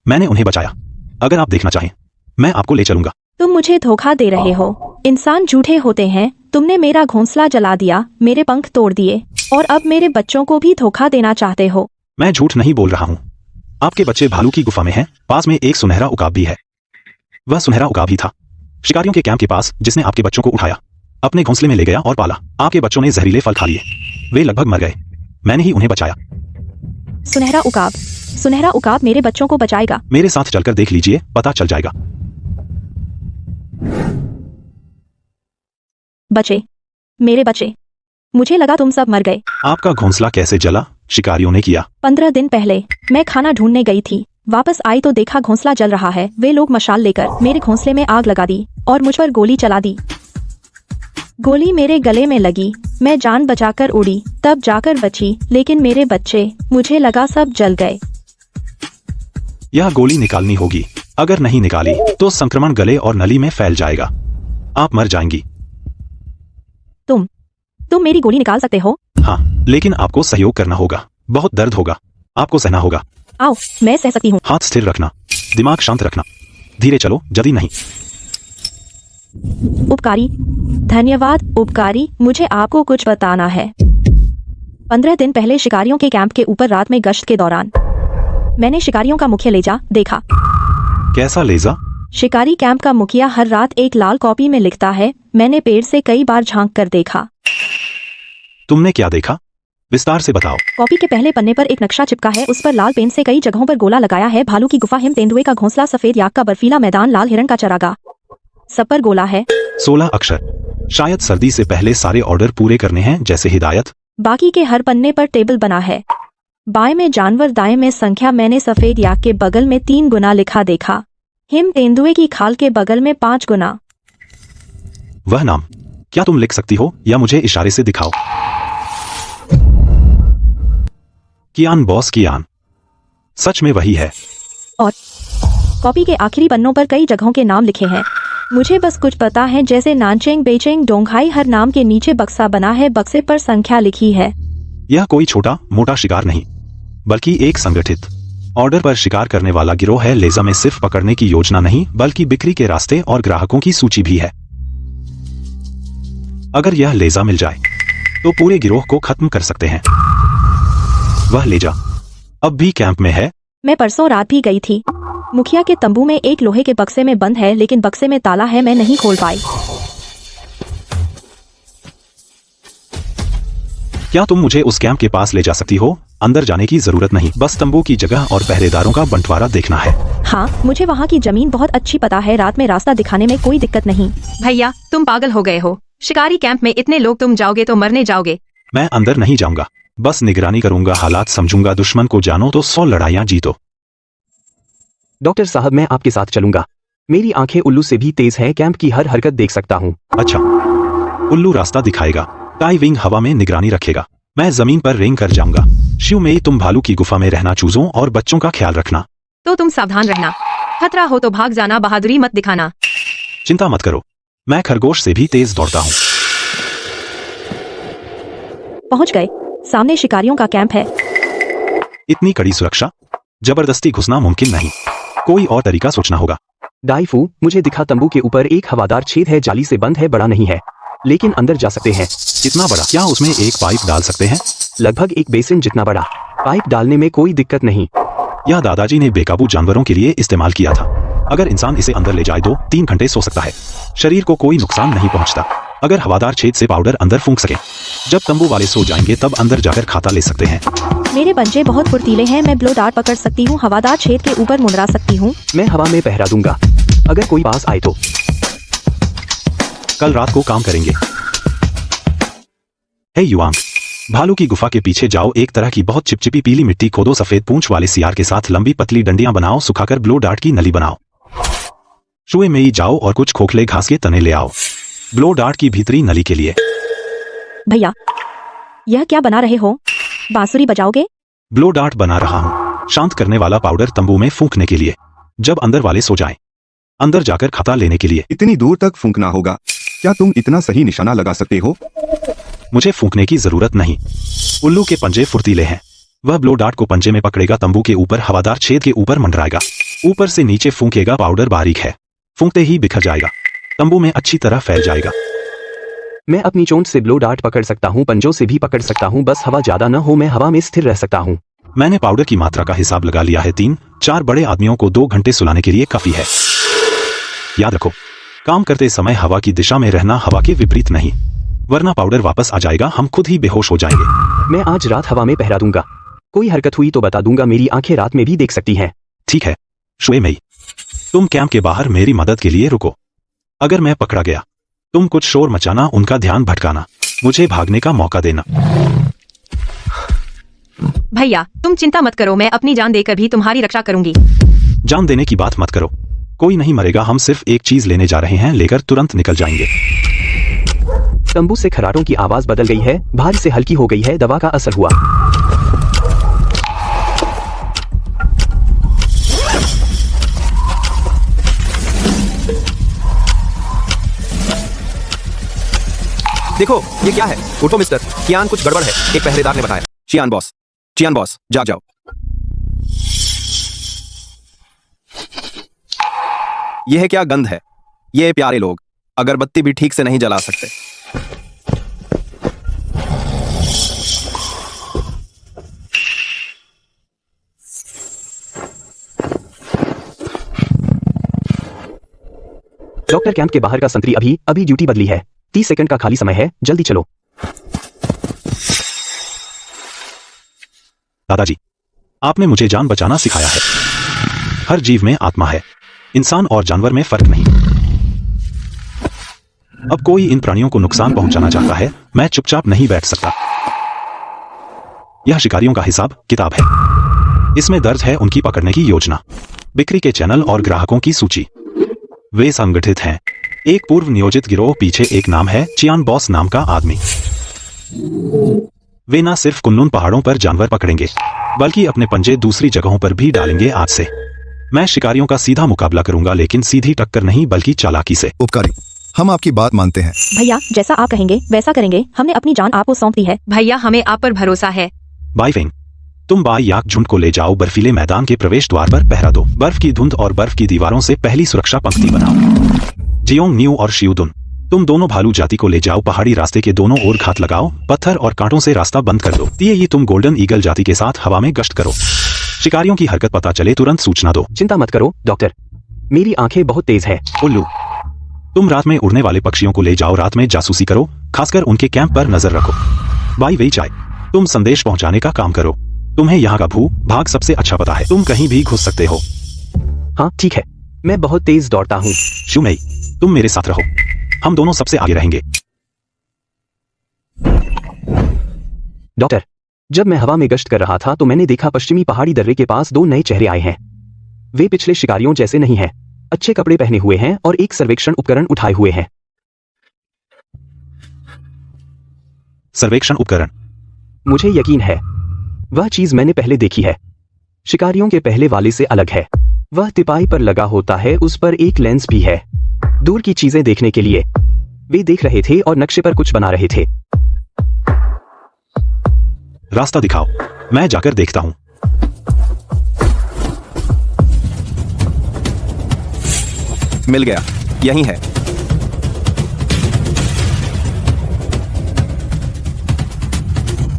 मैंने उन्हें बचाया। अगर आप देखना चाहें, मैं आपको ले चलूंगा।
तुम मुझे धोखा दे रहे हो। इंसान झूठे होते हैं। तुमने मेरा घोंसला जला दिया, मेरे पंख तोड़ दिए, और अब मेरे बच्चों को भी धोखा देना चाहते हो।
मैं झूठ नहीं बोल रहा हूँ। आपके बच्चे भालू की गुफा में हैं। पास में एक सुनहरा उकाब भी है। वह सुनहरा उकाब ही था शिकारियों के कैंप के पास, जिसने आपके बच्चों को उठाया, अपने घोंसले में ले गया और पाला। आपके बच्चों ने जहरीले फल खा लिए। वे लगभग मर गए। मैंने ही उन्हें बचाया।
सुनहरा उकाब, सुनहरा उकाब मेरे बच्चों को बचाएगा।
मेरे साथ चलकर देख लीजिए, पता चल जाएगा।
बचे, मेरे बचे। मुझे लगा तुम सब मर गए।
आपका घोंसला कैसे जला? शिकारियों ने किया।
15 दिन पहले मैं खाना ढूंढने गई थी। वापस आई तो देखा घोंसला जल रहा है। वे लोग मशाल लेकर मेरे घोंसले में आग लगा दी और मुझ पर गोली चला दी। गोली मेरे गले में लगी। मैं जान बचाकर उड़ी, तब जाकर बची, लेकिन मेरे बच्चे, मुझे लगा सब जल गए।
यह गोली निकालनी होगी। अगर नहीं निकाली तो संक्रमण गले और नली में फैल जाएगा। आप मर जाएंगी।
तुम मेरी गोली निकाल सकते हो?
हाँ, लेकिन आपको सहयोग करना होगा। बहुत दर्द होगा। आपको सहना होगा।
आओ, मैं सह सकती हूँ।
हाथ स्थिर रखना, दिमाग शांत रखना। धीरे चलो, जल्दी नहीं।
उपकारी, धन्यवाद उपकारी। मुझे आपको कुछ बताना है। 15 दिन पहले शिकारियों के कैंप के ऊपर रात में गश्त के दौरान मैंने शिकारियों का मुखिया लेजा देखा।
कैसा लेजा?
शिकारी कैंप का मुखिया हर रात एक लाल कॉपी में लिखता है। मैंने पेड़ से कई बार झांक कर देखा।
तुमने क्या देखा? विस्तार से बताओ।
कॉपी के पहले पन्ने पर एक नक्शा चिपका है। उस पर लाल पेन से कई जगहों पर गोला लगाया है। भालू की गुफा, हिम तेंदुए का घोंसला, सफेद याक का बर्फीला मैदान, लाल हिरण का चरागाह, सब पर गोला है।
16 अक्षर। शायद सर्दी से पहले सारे ऑर्डर पूरे करने हैं, जैसे हिदायत।
बाकी के हर पन्ने पर टेबल बना है। बाएं में जानवर, दाएं में संख्या। मैंने सफेद याक के बगल में 3 गुना लिखा देखा। हिम तेंदुए की खाल के बगल में 5 गुना।
वह नाम क्या तुम लिख सकती हो या मुझे इशारे से दिखाओ? कियान, बॉस कियान। सच में वही है।
और कॉपी के आखिरी पन्नों पर कई जगहों के नाम लिखे हैं। मुझे बस कुछ पता है, जैसे नानचेंग, बेचेंग, डोंगहाई। हर नाम के नीचे बक्सा बना है। बक्से पर संख्या लिखी है।
यह कोई छोटा मोटा शिकार नहीं, बल्कि एक संगठित ऑर्डर पर शिकार करने वाला गिरोह है। लेजा में सिर्फ पकड़ने की योजना नहीं, बल्कि बिक्री के रास्ते और ग्राहकों की सूची भी है। अगर यह लेजा मिल जाए तो पूरे गिरोह को खत्म कर सकते हैं। वह लेजा अब भी कैंप में है।
मैं परसों रात भी गई थी। मुखिया के तंबू में एक लोहे के बक्से में बंद है, लेकिन बक्से में ताला है। मैं नहीं खोल पाई।
क्या तुम मुझे उस कैंप के पास ले जा सकती हो? अंदर जाने की जरूरत नहीं, बस तंबू की जगह और पहरेदारों का बंटवारा देखना है।
हाँ, मुझे वहाँ की जमीन बहुत अच्छी पता है। रात में रास्ता दिखाने में कोई दिक्कत नहीं।
भैया, तुम पागल हो गए हो। शिकारी कैंप में इतने लोग, तुम जाओगे तो मरने जाओगे।
मैं अंदर नहीं जाऊंगा, बस निगरानी करूंगा, हालात समझूंगा। दुश्मन को जानो तो 100 लड़ाइयां जीतो।
डॉक्टर साहब, मैं आपके साथ चलूंगा। मेरी आंखें उल्लू से भी तेज हैं। कैंप की हर हरकत देख सकता हूँ।
अच्छा, उल्लू रास्ता दिखाएगा, टाई विंग हवा में निगरानी रखेगा, मैं जमीन पर रेंग कर जाऊंगा। शिव में तुम भालू की गुफा में रहना, चूजों और बच्चों का ख्याल रखना।
तो तुम सावधान रहना। खतरा हो तो भाग जाना, बहादुरी मत दिखाना।
चिंता मत करो, मैं खरगोश से भी तेज दौड़ता हूँ।
पहुँच गए। सामने शिकारियों का कैंप है।
इतनी कड़ी सुरक्षा, जबरदस्ती घुसना मुमकिन नहीं। कोई और तरीका सोचना होगा।
डाइफू, मुझे दिखा तंबू के ऊपर एक हवादार छेद है। जाली से बंद है, बड़ा नहीं है, लेकिन अंदर जा सकते हैं।
कितना बड़ा? क्या उसमें एक पाइप डाल सकते हैं?
लगभग एक बेसिन जितना बड़ा। पाइप डालने में कोई दिक्कत नहीं।
यह दादाजी ने बेकाबू जानवरों के लिए इस्तेमाल किया था। अगर इंसान इसे अंदर ले जाए तो 3 घंटे सो सकता है। शरीर को कोई नुकसान नहीं पहुंचता। अगर हवादार छेद से पाउडर अंदर फूंक सके, जब तंबू वाले सो जाएंगे तब अंदर जाकर खाता ले सकते हैं।
मेरे पंजे बहुत फुर्तीले हैं। मैं ब्लो डार्ट पकड़ सकती हूँ, हवादार छेद के ऊपर मुंडरा सकती हूँ।
मैं हवा में पहरा दूंगा, अगर कोई पास आए तो।
कल रात को काम करेंगे। हे युवांग, भालू की गुफा के पीछे जाओ। एक तरह की बहुत चिपचिपी पीली मिट्टी खोदो। सफेद पूंछ वाले सियार के साथ लंबी पतली डंडियां बनाओ। सुखाकर ब्लो डार्ट की नली बनाओ। शुए में ही जाओ और कुछ खोखले घास के तने ले आओ ब्लो डार्ट की भीतरी नली के लिए।
भैया यह क्या बना रहे हो? बांसुरी बजाओगे?
ब्लो डार्ट बना रहा हूं, शांत करने वाला पाउडर तंबू में फूंकने के लिए, जब अंदर वाले सो जाएं, अंदर जाकर खाता लेने के लिए।
इतनी दूर तक फूंकना होगा? क्या तुम इतना सही निशाना लगा सकते हो?
मुझे फूंकने की जरूरत नहीं। उल्लू के पंजे फुर्तीले हैं, वह ब्लो डार्ट को पंजे में पकड़ेगा, तंबू के ऊपर हवादार छेद के ऊपर मंडराएगा, ऊपर से नीचे फूंकेगा। पाउडर बारीक है, फूंकते ही बिखर जाएगा, तंबू में अच्छी तरह फैल जाएगा।
मैं अपनी चोंच से ब्लो डार्ट पकड़ सकता हूँ, पंजों से भी पकड़ सकता हूँ, बस हवा ज्यादा न हो, मैं हवा में स्थिर रह सकता हूँ।
मैंने पाउडर की मात्रा का हिसाब लगा लिया है, 3-4 बड़े आदमियों को 2 घंटे सुलाने के लिए काफी है। याद रखो, काम करते समय हवा की दिशा में रहना, हवा के विपरीत नहीं, वरना पाउडर वापस आ जाएगा, हम खुद ही बेहोश हो जाएंगे।
मैं आज रात हवा में पहरा दूंगा, कोई हरकत हुई तो बता दूंगा, मेरी आंखें रात में भी देख सकती हैं।
ठीक है शुए मई, तुम कैंप के बाहर मेरी मदद के लिए रुको। अगर मैं पकड़ा गया, तुम कुछ शोर मचाना, उनका ध्यान भटकाना, मुझे भागने का मौका देना।
भैया तुम चिंता मत करो, मैं अपनी जान देकर भी तुम्हारी रक्षा करूंगी।
जान देने की बात मत करो, कोई नहीं मरेगा, हम सिर्फ एक चीज लेने जा रहे हैं, लेकर तुरंत निकल जाएंगे।
तंबू से खराटों की आवाज बदल गई है, भारी से हल्की हो गई है, दवा का असर हुआ।
देखो ये क्या है? उठो मिस्टर, कियान कुछ गड़बड़ है, एक पहरेदार ने बताया। चियान बॉस जाग जाओ। यह क्या गंध है? ये प्यारे लोग अगरबत्ती भी ठीक से नहीं जला सकते।
डॉक्टर कैंप के बाहर का संतरी अभी ड्यूटी बदली है, 30 सेकंड का खाली समय है, जल्दी चलो।
दादाजी, आपने मुझे जान बचाना सिखाया है। हर जीव में आत्मा है, इंसान और जानवर में फर्क नहीं। अब कोई इन प्राणियों को नुकसान पहुंचाना चाहता है, मैं चुपचाप नहीं बैठ सकता। यह शिकारियों का हिसाब किताब है, इसमें दर्ज है उनकी पकड़ने की योजना, बिक्री के चैनल और ग्राहकों की सूची। वे संगठित हैं, एक पूर्व नियोजित गिरोह, पीछे एक नाम है, चियान बॉस नाम का आदमी। वे न सिर्फ कुनलुन पहाड़ों पर जानवर पकड़ेंगे, बल्कि अपने पंजे दूसरी जगहों पर भी डालेंगे। आज से मैं शिकारियों का सीधा मुकाबला करूंगा, लेकिन सीधी टक्कर नहीं, बल्कि चालाकी से।
उपकारी, हम आपकी बात मानते हैं।
भैया जैसा आप कहेंगे वैसा करेंगे, हमने अपनी जान आपको सौंप दी है।
भैया हमें आप पर भरोसा है।
बाई फेंग, तुम बाई याक झुंड को ले जाओ, बर्फीले मैदान के प्रवेश द्वार पर पहरा दो, बर्फ की धुंध और बर्फ की दीवारों से पहली सुरक्षा पंक्ति बनाओ। जियोंग न्यू और शियुदुन, तुम दोनों भालू जाति को ले जाओ, पहाड़ी रास्ते के दोनों ओर घात लगाओ, पत्थर और कांटों से रास्ता बंद कर दो। ये तुम गोल्डन ईगल जाति के साथ हवा में गश्त करो, शिकारियों की हरकत पता चले तुरंत सूचना दो।
चिंता मत करो डॉक्टर, मेरी आंखें बहुत तेज है।
उल्लू, तुम रात में उड़ने वाले पक्षियों को ले जाओ, रात में जासूसी करो, खासकर उनके कैंप पर नजर रखो। बाई वेई चाय, तुम संदेश पहुंचाने का काम करो, तुम्हें यहाँ का भू भाग सबसे अच्छा पता है, तुम कहीं भी घुस सकते हो।
हाँ ठीक है, मैं बहुत तेज दौड़ता हूँ।
शुमेई, तुम मेरे साथ रहो, हम दोनों सबसे आगे रहेंगे।
डॉक्टर, जब मैं हवा में गश्त कर रहा था तो मैंने देखा पश्चिमी पहाड़ी दर्रे के पास 2 नए चेहरे आए हैं। वे पिछले शिकारियों जैसे नहीं हैं, अच्छे कपड़े पहने हुए हैं और एक सर्वेक्षण उपकरण उठाए हुए हैं।
सर्वेक्षण उपकरण?
मुझे यकीन है, वह चीज मैंने पहले देखी है, शिकारियों के पहले वाले से अलग है। वह तिपाई पर लगा होता है, उस पर एक लेंस भी है, दूर की चीजें देखने के लिए। वे देख रहे थे और नक्शे पर कुछ बना रहे थे।
रास्ता दिखाओ, मैं जाकर देखता हूं।
मिल गया, यही है।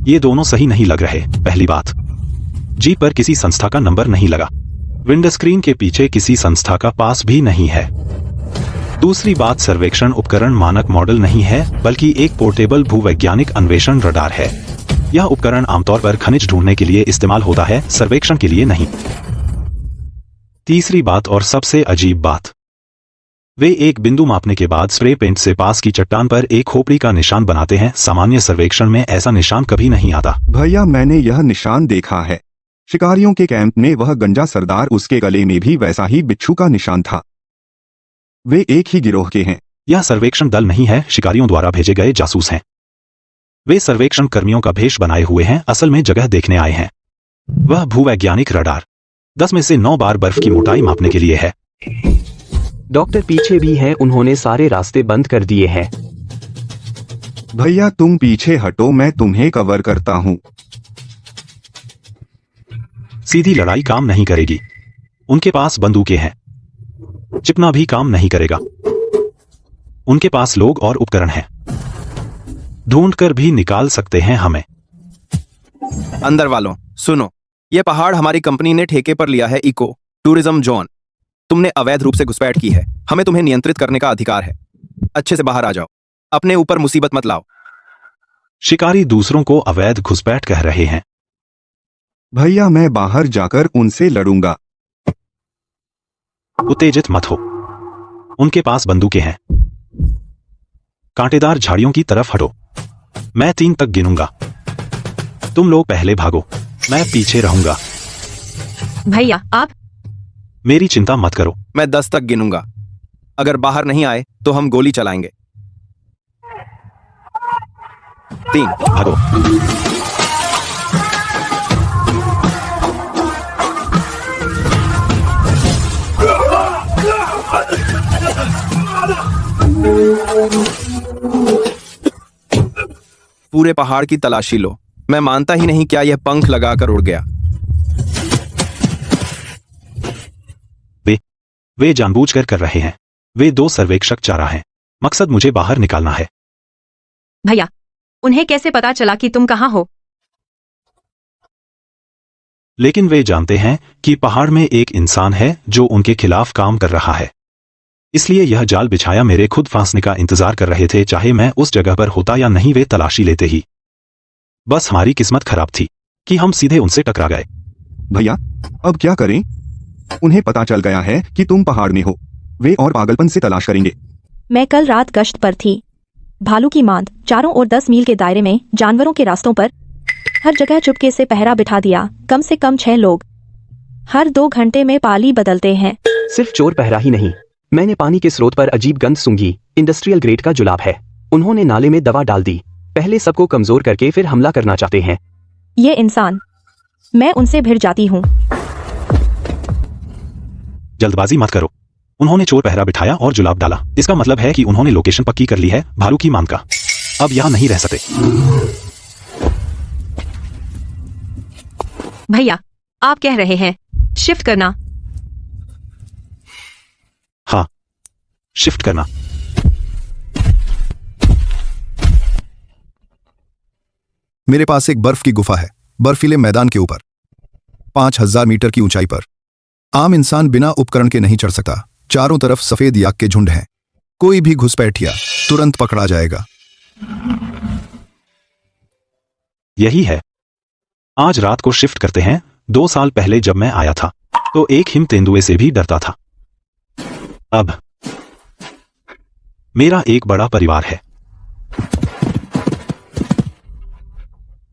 ये दोनों सही नहीं लग रहे। पहली बात, जीप पर किसी संस्था का नंबर नहीं लगा, विंडस्क्रीन के पीछे किसी संस्था का पास भी नहीं है। दूसरी बात, सर्वेक्षण उपकरण मानक मॉडल नहीं है, बल्कि एक पोर्टेबल भूवैज्ञानिक अन्वेषण रडार है। यह उपकरण आमतौर पर खनिज ढूंढने के लिए इस्तेमाल होता है, सर्वेक्षण के लिए नहीं। तीसरी बात और सबसे अजीब बात, वे एक बिंदु मापने के बाद स्प्रे पेंट से पास की चट्टान पर एक खोपड़ी का निशान बनाते हैं। सामान्य सर्वेक्षण में ऐसा निशान कभी नहीं आता।
भैया मैंने यह निशान देखा है, शिकारियों के कैंप में वह गंजा सरदार, उसके गले में भी वैसा ही बिच्छू का निशान था। वे एक ही गिरोह के हैं।
यह सर्वेक्षण दल नहीं है, शिकारियों द्वारा भेजे गए जासूस हैं। वे सर्वेक्षण कर्मियों का भेष बनाए हुए हैं, असल में जगह देखने आए हैं। वह भूवैज्ञानिक रडार 10 में से 9 बार बर्फ की मोटाई मापने के लिए है।
डॉक्टर पीछे भी हैं, उन्होंने सारे रास्ते बंद कर दिए हैं।
भैया तुम पीछे हटो, मैं तुम्हें कवर करता हूँ।
सीधी लड़ाई काम नहीं करेगी। उनके पास बंदूकें हैं। चिपना भी काम नहीं करेगा। उनके पास लोग और उपकरण हैं। ढूंढकर भी निकाल सकते हैं हमें।
अंदर वालों सुनो, यह पहाड़ हमारी कंपनी ने ठेके पर लिया है, इको टूरिज्म जोन। तुमने अवैध रूप से घुसपैठ की है, हमें तुम्हें नियंत्रित करने का अधिकार है। अच्छे से बाहर आ जाओ, अपने ऊपर मुसीबत मत लाओ।
शिकारी दूसरों को अवैध घुसपैठ कह रहे हैं।
भैया मैं बाहर जाकर उनसे लड़ूंगा।
उत्तेजित मत हो। उनके पास बंदूकें हैं। कांटेदार झाड़ियों की तरफ हटो। मैं 3 तक गिनूंगा। तुम लोग पहले भागो, मैं पीछे रहूंगा।
भैया आप
मेरी चिंता मत करो।
मैं 10 तक गिनूंगा। अगर बाहर नहीं आए तो हम गोली चलाएंगे। 3।
भागो।
पूरे पहाड़ की तलाशी लो। मैं मानता ही नहीं क्या यह पंख लगाकर उड़ गया।
वे जानबूझकर कर रहे हैं। वे 2 सर्वेक्षक चारा हैं। मकसद मुझे बाहर निकालना है।
भैया उन्हें कैसे पता चला कि तुम कहाँ हो?
लेकिन वे जानते हैं कि पहाड़ में एक इंसान है जो उनके खिलाफ काम कर रहा है। इसलिए यह जाल बिछाया। मेरे खुद फांसने का इंतजार कर रहे थे, चाहे मैं उस जगह पर होता या नहीं। वे तलाशी लेते ही। बस हमारी किस्मत खराब थी कि हम सीधे उनसे टकरा गए।
भैया अब क्या करें? उन्हें पता चल गया है कि तुम पहाड़ में हो। वे और पागलपन से तलाश करेंगे।
मैं कल रात गश्त पर थी। भालू की मांद चारों ओर 10 मील के दायरे में, जानवरों के रास्तों पर हर जगह चुपके से पहरा बिठा दिया। कम से कम 6 लोग हर 2 घंटे में पाली बदलते हैं।
सिर्फ चोर पहरा ही नहीं, मैंने पानी के स्रोत पर अजीब गंध सूंघी। इंडस्ट्रियल ग्रेड का जुलाब है। उन्होंने नाले में दवा डाल दी। पहले सबको कमजोर करके फिर हमला करना चाहते हैं।
ये इंसान, मैं उनसे भिड़ जाती हूँ।
जल्दबाजी मत करो। उन्होंने चोर पहरा बिठाया और जुलाब डाला। इसका मतलब है कि उन्होंने लोकेशन पक्की कर ली है भालू की मांद का। अब यहां नहीं रह सकते।
भैया आप कह रहे हैं शिफ्ट करना?
हाँ, शिफ्ट करना।
मेरे पास एक बर्फ की गुफा है, बर्फीले मैदान के ऊपर, 5000 मीटर की ऊंचाई पर। आम इंसान बिना उपकरण के नहीं चढ़ सकता। चारों तरफ सफेद याक के झुंड हैं। कोई भी घुसपैठिया तुरंत पकड़ा जाएगा।
यही है। आज रात को शिफ्ट करते हैं। 2 साल पहले जब मैं आया था तो एक हिम तेंदुए से भी डरता था। अब मेरा एक बड़ा परिवार है।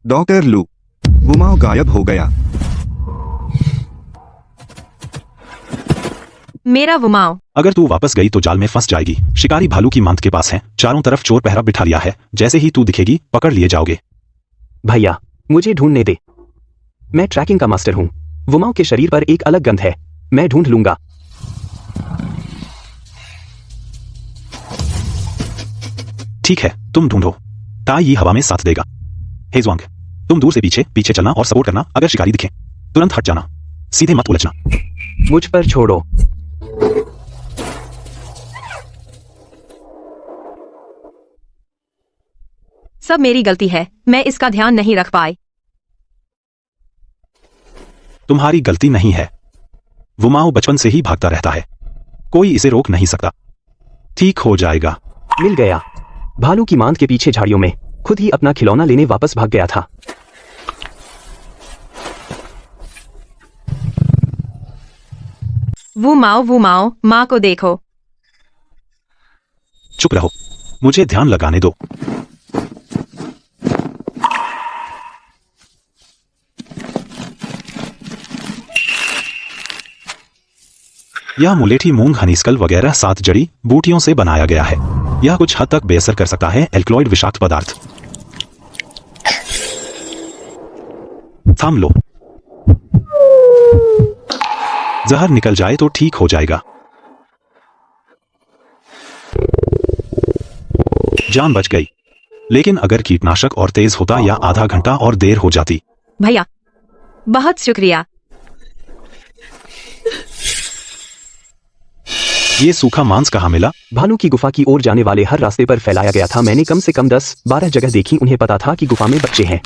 डॉक्टर लू, वुमाओ गायब हो गया।
मेरा वुमाओ।
अगर तू वापस गई तो जाल में फंस जाएगी। शिकारी भालू की मांद के पास हैं। चारों तरफ चोर पहरा बिठा लिया है। जैसे ही तू दिखेगी पकड़ लिए जाओगे।
भैया मुझे ढूंढने दे। मैं ट्रैकिंग का मास्टर हूँ। वुमाओ के शरीर पर एक अलग गंध है। मैं ढूंढ लूंगा।
ठीक है, तुम ढूंढो। ताई हवा में साथ देगा। हे ज़ुआंग, तुम दूर से पीछे पीछे चलना और सपोर्ट करना। अगर शिकारी दिखे तुरंत हट जाना। सीधे मत उलझना।
मुझ पर छोड़ो।
सब मेरी गलती है, मैं इसका ध्यान नहीं रख पाई।
तुम्हारी गलती नहीं है। वुमाओ बचपन से ही भागता रहता है। कोई इसे रोक नहीं सकता। ठीक हो जाएगा।
मिल गया। भालू की मांद के पीछे झाड़ियों में खुद ही अपना खिलौना लेने वापस भाग गया था।
वुमाओ, माँ को देखो।
चुप रहो, मुझे ध्यान लगाने दो। यह मुलेठी मूंग हनीस्कल वगैरह 7 जड़ी बूटियों से बनाया गया है। यह कुछ हद तक बेअसर कर सकता है एल्कलॉइड विषाक्त पदार्थ। थाम लो, जहर निकल जाए तो ठीक हो जाएगा। जान बच गई, लेकिन अगर कीटनाशक और तेज होता या आधा घंटा और देर हो जाती।
भैया बहुत शुक्रिया।
ये सूखा मांस कहाँ मिला?
भालू की गुफा की ओर जाने वाले हर रास्ते पर फैलाया गया था। मैंने कम से कम 10-12 जगह देखी। उन्हें पता था कि गुफा में बच्चे हैं।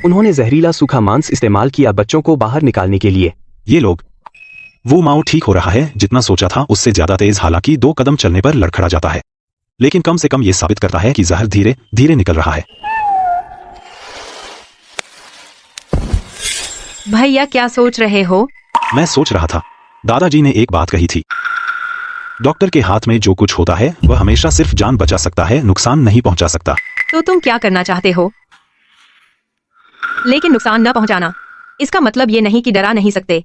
उन्होंने जहरीला सूखा मांस इस्तेमाल किया बच्चों को बाहर निकालने के लिए।
ये लोग, वो माओ ठीक हो रहा है, जितना सोचा था उससे ज्यादा तेज। हालांकि 2 कदम चलने पर लड़खड़ा जाता है, लेकिन कम से कम ये साबित करता है कि जहर धीरे धीरे निकल रहा है।
भैया क्या सोच रहे हो?
मैं सोच रहा था, दादाजी ने एक बात कही थी, डॉक्टर के हाथ में जो कुछ होता है वह हमेशा सिर्फ जान बचा सकता है, नुकसान नहीं पहुंचा सकता।
तो तुम क्या करना चाहते हो? लेकिन नुकसान न पहुंचाना, इसका मतलब ये नहीं कि डरा नहीं सकते।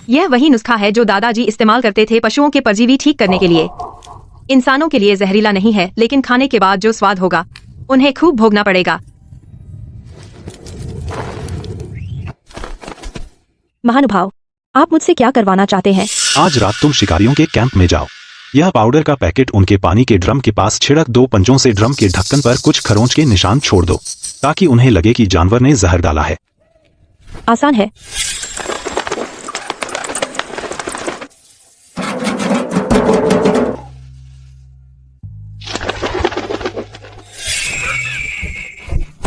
यह वही नुस्खा है जो दादाजी इस्तेमाल करते थे पशुओं के परजीवी ठीक करने के लिए। इंसानों के लिए जहरीला नहीं है, लेकिन खाने के बाद जो स्वाद होगा उन्हें खूब भोगना पड़ेगा।
महानुभाव, आप मुझसे क्या करवाना चाहते हैं?
आज रात तुम शिकारियों के कैंप में जाओ। यह पाउडर का पैकेट उनके पानी के ड्रम के पास छिड़क दो। पंजों से ड्रम के ढक्कन पर कुछ खरोंच के निशान छोड़ दो, ताकि उन्हें लगे कि जानवर ने जहर डाला है।
आसान है।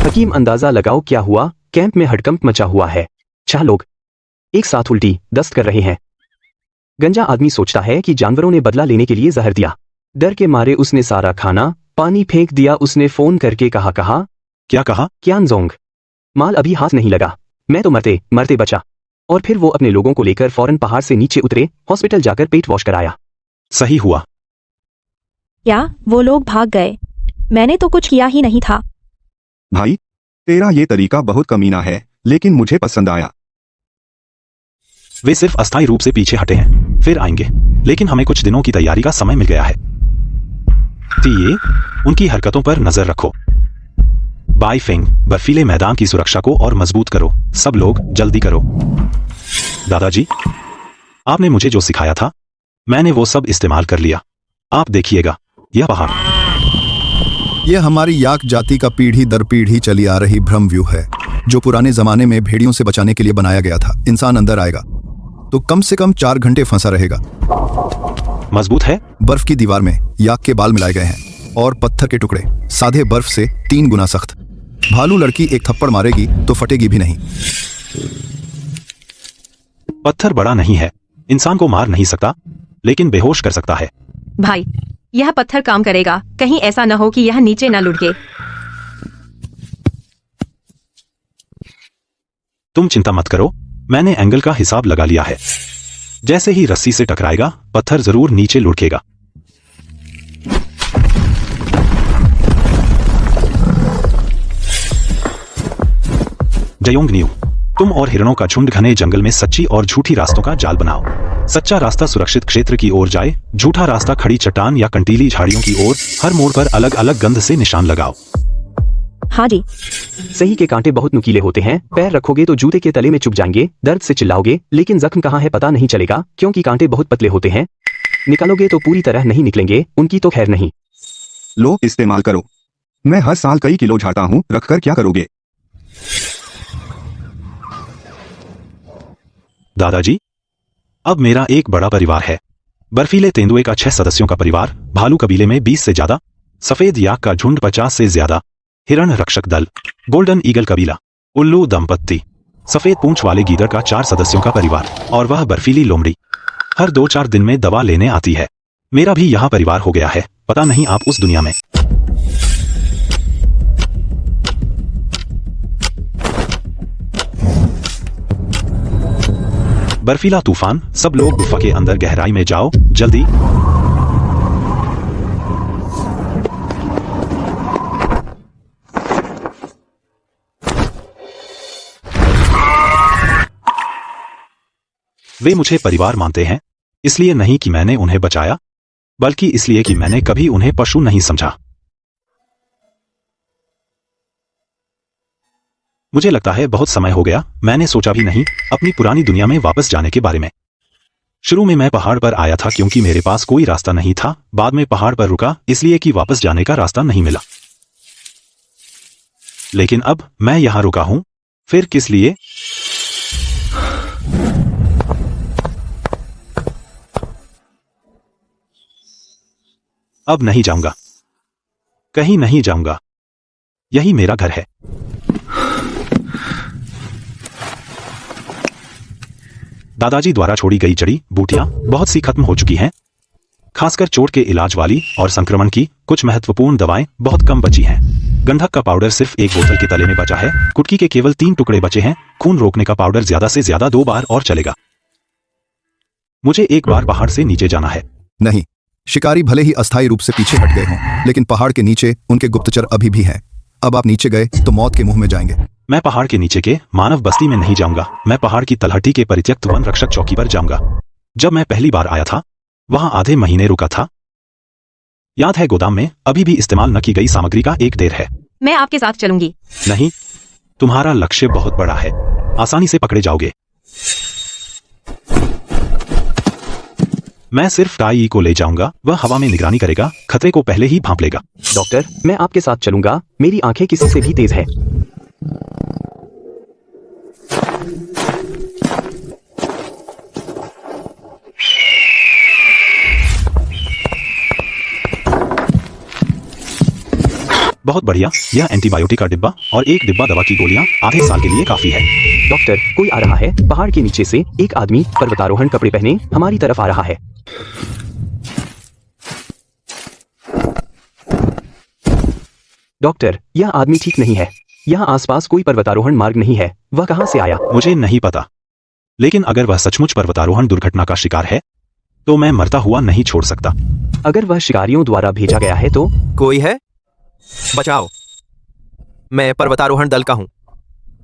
हकीम, अंदाजा लगाओ क्या हुआ? कैंप में हड़कंप मचा हुआ है। 6 लोग एक साथ उल्टी दस्त कर रहे हैं। गंजा आदमी सोचता है कि जानवरों ने बदला लेने के लिए जहर दिया। डर के मारे उसने सारा खाना पानी फेंक दिया। उसने फोन करके कहा
क्या कहा?
क्यानजोंग, माल अभी हाथ नहीं लगा, मैं तो मरते मरते बचा। और फिर वो अपने लोगों को लेकर फौरन पहाड़ से नीचे उतरे, हॉस्पिटल जाकर पेट वॉश कराया।
सही हुआ।
क्या वो लोग भाग गए? मैंने तो कुछ किया ही नहीं था।
भाई, तेरा ये तरीका बहुत कमीना है, लेकिन मुझे पसंद आया।
वे सिर्फ अस्थायी रूप से पीछे हटे हैं, फिर आएंगे, लेकिन हमें कुछ दिनों की तैयारी का समय मिल गया है। ये उनकी हरकतों पर नजर रखो। बाई फेंग, बर्फीले मैदान की सुरक्षा को और मजबूत करो। सब लोग जल्दी करो। दादाजी, आपने मुझे जो सिखाया था मैंने वो सब इस्तेमाल कर लिया। आप देखिएगा, यह पहाड़,
यह हमारी याक जाति का पीढ़ी दर पीढ़ी चली आ रही भ्रम व्यू है, जो पुराने जमाने में भेड़ियों से बचाने के लिए बनाया गया था। इंसान अंदर आएगा तो कम से कम 4 घंटे फंसा रहेगा।
मजबूत है।
बर्फ की दीवार में याक के बाल मिलाए गए हैं और पत्थर के टुकड़े सादे बर्फ से 3 गुना सख्त। भालू लड़की एक थप्पड़ मारेगी तो फटेगी भी नहीं।
पत्थर बड़ा नहीं है, इंसान को मार नहीं सकता, लेकिन बेहोश कर सकता है।
भाई, यह पत्थर काम करेगा। कहीं ऐसा न हो कि यह नीचे न लुढ़के।
तुम चिंता मत करो, मैंने एंगल का हिसाब लगा लिया है। जैसे ही रस्सी से टकराएगा पत्थर जरूर नीचे लुढ़केगा। जयोंग न्यू, तुम और हिरणों का झुंड घने जंगल में सच्ची और झूठी रास्तों का जाल बनाओ। सच्चा रास्ता सुरक्षित क्षेत्र की ओर जाए, झूठा रास्ता खड़ी चट्टान या कंटीली झाड़ियों की ओर। हर मोड़ पर अलग अलग गंध से निशान लगाओ।
हाँ जी।
सही के कांटे बहुत नुकीले होते हैं। पैर रखोगे तो जूते के तले में चुभ जाएंगे, दर्द से चिल्लाओगे, लेकिन जख्म कहाँ है पता नहीं चलेगा, क्योंकि कांटे बहुत पतले होते हैं। निकालोगे तो पूरी तरह नहीं निकलेंगे, उनकी तो खैर नहीं।
लो, इस्तेमाल करो। मैं हर साल कई किलो झाड़ता हूँ, रखकर क्या करोगे?
दादाजी, अब मेरा एक बड़ा परिवार है। बर्फीले तेंदुए का 6 सदस्यों का परिवार, भालू कबीले में 20 से ज्यादा, सफेद याक का झुंड 50 से ज्यादा, हिरण रक्षक दल, गोल्डन ईगल कबीला, उल्लू दंपत्ति, सफेद पूंछ वाले गीदड़ का 4 सदस्यों का परिवार, और वह बर्फीली लोमड़ी हर 2-4 दिन में दवा लेने आती है। मेरा भी यहाँ परिवार हो गया है। पता नहीं आप उस दुनिया में। बर्फीला तूफान, सब लोग गुफा के अंदर गहराई में जाओ, जल्दी। वे मुझे परिवार मानते हैं, इसलिए नहीं कि मैंने उन्हें बचाया, बल्कि इसलिए कि मैंने कभी उन्हें पशु नहीं समझा। मुझे लगता है बहुत समय हो गया, मैंने सोचा भी नहीं अपनी पुरानी दुनिया में वापस जाने के बारे में। शुरू में मैं पहाड़ पर आया था क्योंकि मेरे पास कोई रास्ता नहीं था, बाद में पहाड़ पर रुका इसलिए कि वापस जाने का रास्ता नहीं मिला। लेकिन अब मैं यहां रुका हूं, फिर किस लिए? अब नहीं जाऊंगा, कहीं नहीं जाऊंगा, यही मेरा घर है। दादाजी द्वारा छोड़ी गई जड़ी बूटियां बहुत सी खत्म हो चुकी हैं, खासकर चोट के इलाज वाली और संक्रमण की कुछ महत्वपूर्ण दवाएं बहुत कम बची हैं। गंधक का पाउडर सिर्फ एक बोतल के तले में बचा है, कुटकी के केवल 3 टुकड़े बचे हैं, खून रोकने का पाउडर ज्यादा से ज्यादा 2 बार और चलेगा। मुझे एक बार पहाड़ से नीचे जाना है।
नहीं, शिकारी भले ही अस्थायी रूप से पीछे हट गए हों, लेकिन पहाड़ के नीचे उनके गुप्तचर अभी भी हैं। अब आप नीचे गए तो मौत के मुंह में जाएंगे।
मैं पहाड़ के नीचे के मानव बस्ती में नहीं जाऊंगा, मैं पहाड़ की तलहटी के परित्यक्त वन रक्षक चौकी पर जाऊंगा। जब मैं पहली बार आया था वहां आधे महीने रुका था। याद है गोदाम में अभी भी इस्तेमाल न की गई सामग्री का एक ढेर है।
मैं आपके साथ चलूंगी।
नहीं, तुम्हारा लक्ष्य बहुत बड़ा है, आसानी से पकड़े जाओगे। मैं सिर्फ टाई को ले जाऊंगा, वह हवा में निगरानी करेगा, खतरे को पहले ही भांप लेगा।
डॉक्टर, मैं आपके साथ चलूंगा, मेरी आंखें किसी से भी तेज है।
बहुत बढ़िया, यह एंटीबायोटिक का डिब्बा और एक डिब्बा दवा की गोलियां आधे साल के लिए काफी है।
डॉक्टर, कोई आ रहा है। पहाड़ के नीचे से एक आदमी पर्वतारोहण कपड़े पहने हमारी तरफ आ रहा है। डॉक्टर, यह आदमी ठीक नहीं है। यहाँ आसपास कोई पर्वतारोहण मार्ग नहीं है, वह कहाँ से आया?
मुझे नहीं पता, लेकिन अगर वह सचमुच पर्वतारोहण दुर्घटना का शिकार है तो मैं मरता हुआ नहीं छोड़ सकता।
अगर वह शिकारियों द्वारा भेजा गया है तो?
कोई है? बचाओ, मैं पर्वतारोहण दल का हूं,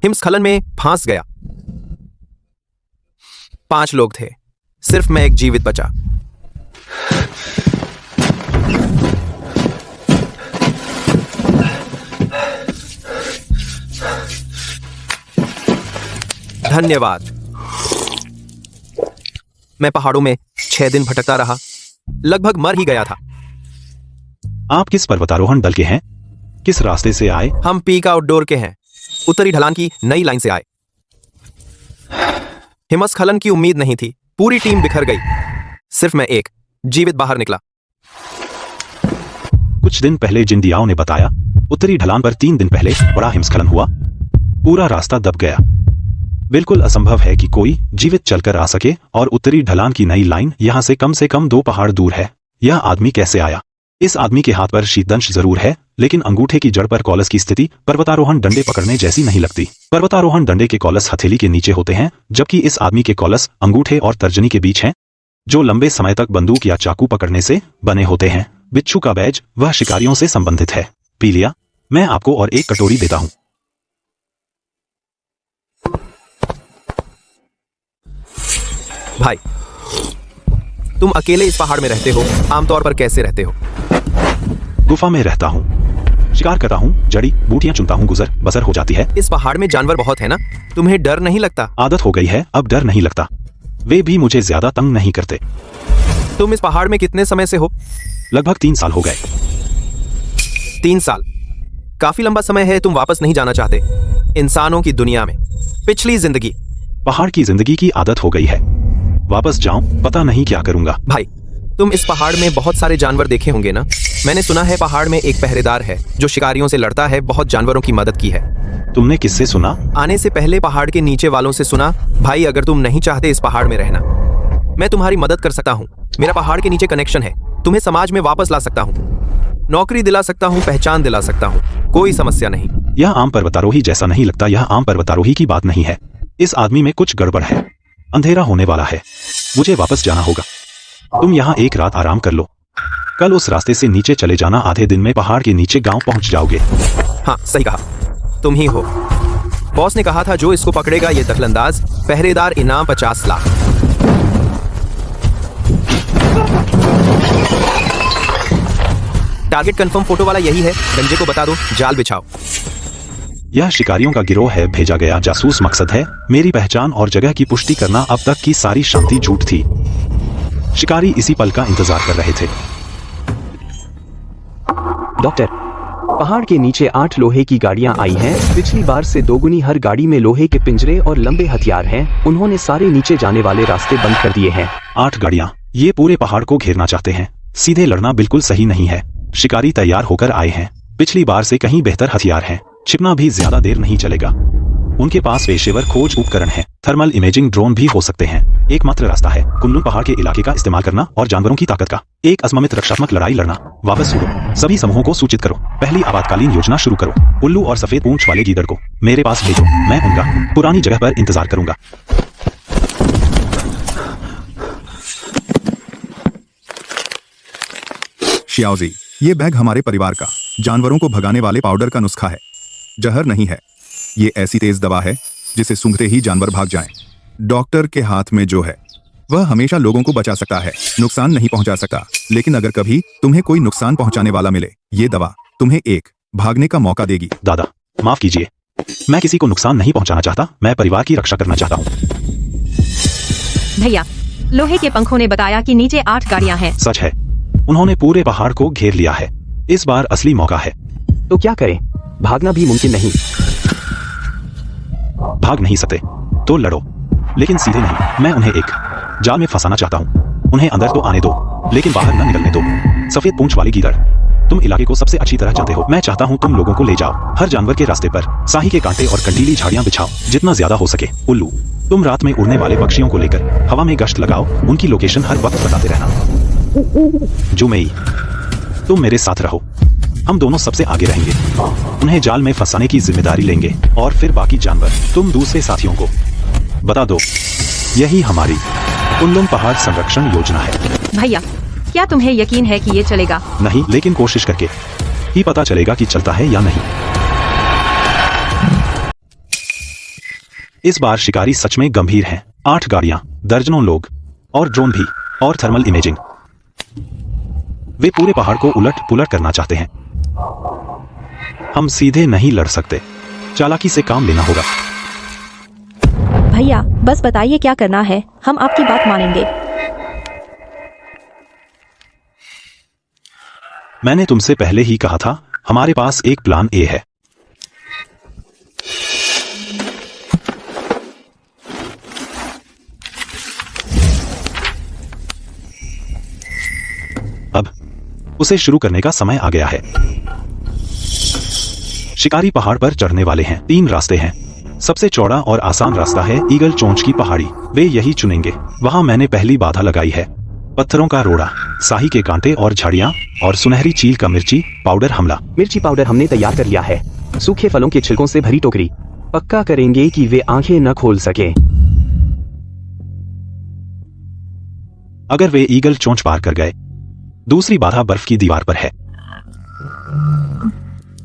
हिमस्खलन में फांस गया। 5 लोग थे, सिर्फ मैं एक जीवित बचा। धन्यवाद। मैं पहाड़ों में 6 दिन भटकता रहा, लगभग मर ही गया था।
आप किस पर्वतारोहण दल के हैं? किस रास्ते से आए?
हम पीक आउटडोर के हैं, उत्तरी ढलान की नई लाइन से आए। हिमस्खलन की उम्मीद नहीं थी, पूरी टीम बिखर गई, सिर्फ मैं एक जीवित बाहर निकला।
कुछ दिन पहले जिंदियाओं ने बताया, उत्तरी ढलान पर 3 दिन पहले बड़ा हिमस्खलन हुआ, पूरा रास्ता दब गया। बिल्कुल असंभव है कि कोई जीवित चलकर आ सके, और उत्तरी ढलान की नई लाइन यहां से कम 2 पहाड़ दूर है। यह आदमी कैसे आया? इस आदमी के हाथ पर शीतदंश जरूर है, लेकिन अंगूठे की जड़ पर कॉलस की स्थिति पर्वतारोहण डंडे पकड़ने जैसी नहीं लगती। पर्वतारोहण डंडे के कॉलस हथेली के नीचे होते हैं, जबकि इस आदमी के कॉलस अंगूठे और तर्जनी के बीच हैं, जो लंबे समय तक बंदूक या चाकू पकड़ने से बने होते हैं। बिच्छू का बैज वह शिकारियों से संबंधित है। पी लिया? मैं आपको और एक कटोरी देता हूं।
भाई, तुम अकेले इस पहाड़ में रहते हो, आमतौर पर कैसे रहते हो?
गुफा में रहता हूँ, शिकार करता हूँ, जड़ी बूटियां चुनता हूँ, गुजर बसर हो जाती है।
इस पहाड़ में जानवर बहुत है ना, तुम्हें डर नहीं लगता?
आदत हो गई है, अब डर नहीं लगता। वे भी मुझे ज्यादा तंग नहीं करते।
तुम इस पहाड़ में कितने समय से हो?
लगभग 3 साल हो गए।
3 साल काफी लंबा समय है। तुम वापस नहीं जाना चाहते इंसानों की दुनिया में? पिछली जिंदगी?
पहाड़ की जिंदगी की आदत हो गई है, वापस जाऊं पता नहीं क्या करूंगा।
भाई, तुम इस पहाड़ में बहुत सारे जानवर देखे होंगे ना? मैंने सुना है पहाड़ में एक पहरेदार है जो शिकारियों से लड़ता है, बहुत जानवरों की मदद की है।
तुमने किससे सुना?
आने से पहले पहाड़ के नीचे वालों से सुना। भाई, अगर तुम नहीं चाहते इस पहाड़ में रहना, मैं तुम्हारी मदद कर सकता हूँ। मेरा पहाड़ के नीचे कनेक्शन है, तुम्हें समाज में वापस ला सकता हूँ, नौकरी दिला सकता हूँ, पहचान दिला सकता हूँ, कोई समस्या नहीं।
यह आम पर्वतारोही जैसा नहीं लगता, यह आम पर्वतारोही की बात नहीं है। इस आदमी में कुछ गड़बड़ है। अंधेरा होने वाला है, मुझे वापस जाना होगा। तुम यहाँ एक रात आराम कर लो, कल उस रास्ते से नीचे चले जाना। आधे दिन में पहाड़ के नीचे गांव पहुंच जाओगे।
हाँ, सही कहा, तुम ही हो। बॉस ने कहा था जो इसको पकड़ेगा ये दखलंदाज, पहरेदार, इनाम 50 लाख। टारगेट कंफर्म फोटो वाला यही है, गंजे को बता दो, जाल बिछाओ।
यह शिकारियों का गिरोह है, भेजा गया जासूस मकसद है मेरी पहचान और जगह की पुष्टि करना। अब तक की सारी शांति झूठ थी। शिकारी इसी पल का इंतजार कर रहे थे।
डॉक्टर, पहाड़ के नीचे 8 लोहे की गाड़ियां आई हैं। पिछली बार से दोगुनी, हर गाड़ी में लोहे के पिंजरे और लंबे हथियार हैं। उन्होंने सारे नीचे जाने वाले रास्ते बंद कर दिए हैं।
8 गाड़ियां, ये पूरे पहाड़ को घेरना चाहते हैं। सीधे लड़ना बिल्कुल सही नहीं है। शिकारी तैयार होकर आए हैं। पिछली बार से कहीं बेहतर हथियार हैं। छिपना भी ज्यादा देर नहीं चलेगा। उनके पास पेशेवर खोज उपकरण है। थर्मल इमेजिंग ड्रोन भी हो सकते हैं। एकमात्र रास्ता है कुनलुन पहाड़ के इलाके का इस्तेमाल करना और जानवरों की ताकत का एक असममित रक्षात्मक लड़ाई लड़ना। वापस सुनो, सभी समूहों को सूचित करो। पहली आपातकालीन योजना शुरू करो। उल्लू और सफेद पूंछ वाले गीदड़ को मेरे पास भेजो। मैं उनका पुरानी जगह पर इंतजार करूंगा।
शियाओजी, ये बैग हमारे परिवार का जानवरों को भगाने वाले पाउडर का नुस्खा है। जहर नहीं है, ये ऐसी तेज दवा है जिसे सूंघते ही जानवर भाग जाएं। डॉक्टर के हाथ में जो है वह हमेशा लोगों को बचा सकता है, नुकसान नहीं पहुंचा सकता। लेकिन अगर कभी तुम्हें कोई नुकसान पहुंचाने वाला मिले, ये दवा तुम्हें एक भागने का मौका देगी।
दादा, माफ कीजिए, मैं किसी को नुकसान नहीं पहुंचाना चाहता। मैं परिवार की रक्षा करना चाहता हूँ।
भैया, लोहे के पंखों ने बताया कि नीचे 8 गाड़ियां हैं।
सच है, उन्होंने पूरे पहाड़ को घेर लिया है। इस बार असली मौका है।
तो क्या करें? भागना भी मुमकिन नहीं।
भाग नहीं सकते तो लड़ो, लेकिन सीधे नहीं। मैं उन्हें एक जाल में फंसाना चाहता हूँ। उन्हें अंदर तो आने दो, लेकिन बाहर न निकलने दो। सफेद पूंछ वाली गीदड़, तुम इलाके को सबसे अच्छी तरह जानते हो। मैं चाहता हूँ तुम लोगों को ले जाओ। हर जानवर के रास्ते पर साही के कांटे और कंटीली झाड़ियां बिछाओ, जितना ज्यादा हो सके। उल्लू, तुम रात में उड़ने वाले पक्षियों को लेकर हवा में गश्त लगाओ। उनकी लोकेशन हर वक्त बताते रहना। जुमेई, तुम मेरे साथ रहो। हम दोनों सबसे आगे रहेंगे। उन्हें जाल में फंसाने की जिम्मेदारी लेंगे और फिर बाकी जानवर तुम दूसरे साथियों को बता दो। यही हमारी कुनलुन पहाड़ संरक्षण योजना है।
भैया, क्या तुम्हें यकीन है कि ये चलेगा?
नहीं, लेकिन कोशिश करके ही पता चलेगा कि चलता है या नहीं। इस बार शिकारी सच में गंभीर हैं। 8 गाड़ियां, दर्जनों लोग और ड्रोन भी, और थर्मल इमेजिंग। वे पूरे पहाड़ को उलट पुलट करना चाहते हैं। हम सीधे नहीं लड़ सकते, चालाकी से काम लेना होगा।
भैया, बस बताइए क्या करना है, हम आपकी बात मानेंगे।
मैंने तुमसे पहले ही कहा था, हमारे पास एक प्लान ए है। अब उसे शुरू करने का समय आ गया है। शिकारी पहाड़ पर चढ़ने वाले हैं। 3 रास्ते हैं। सबसे चौड़ा और आसान रास्ता है ईगल चोंच की पहाड़ी। वे यही चुनेंगे। वहां मैंने पहली बाधा लगाई है। पत्थरों का रोड़ा, साही के कांटे और झाड़ियां, और सुनहरी चील का मिर्ची पाउडर हमला।
मिर्ची पाउडर हमने तैयार कर लिया है। सूखे फलों के छिलकों से भरी टोकरी। पक्का करेंगे कि वे आंखें न खोल सके।
अगर वे ईगल चोंच पार कर गए, दूसरी बाधा बर्फ की दीवार पर है।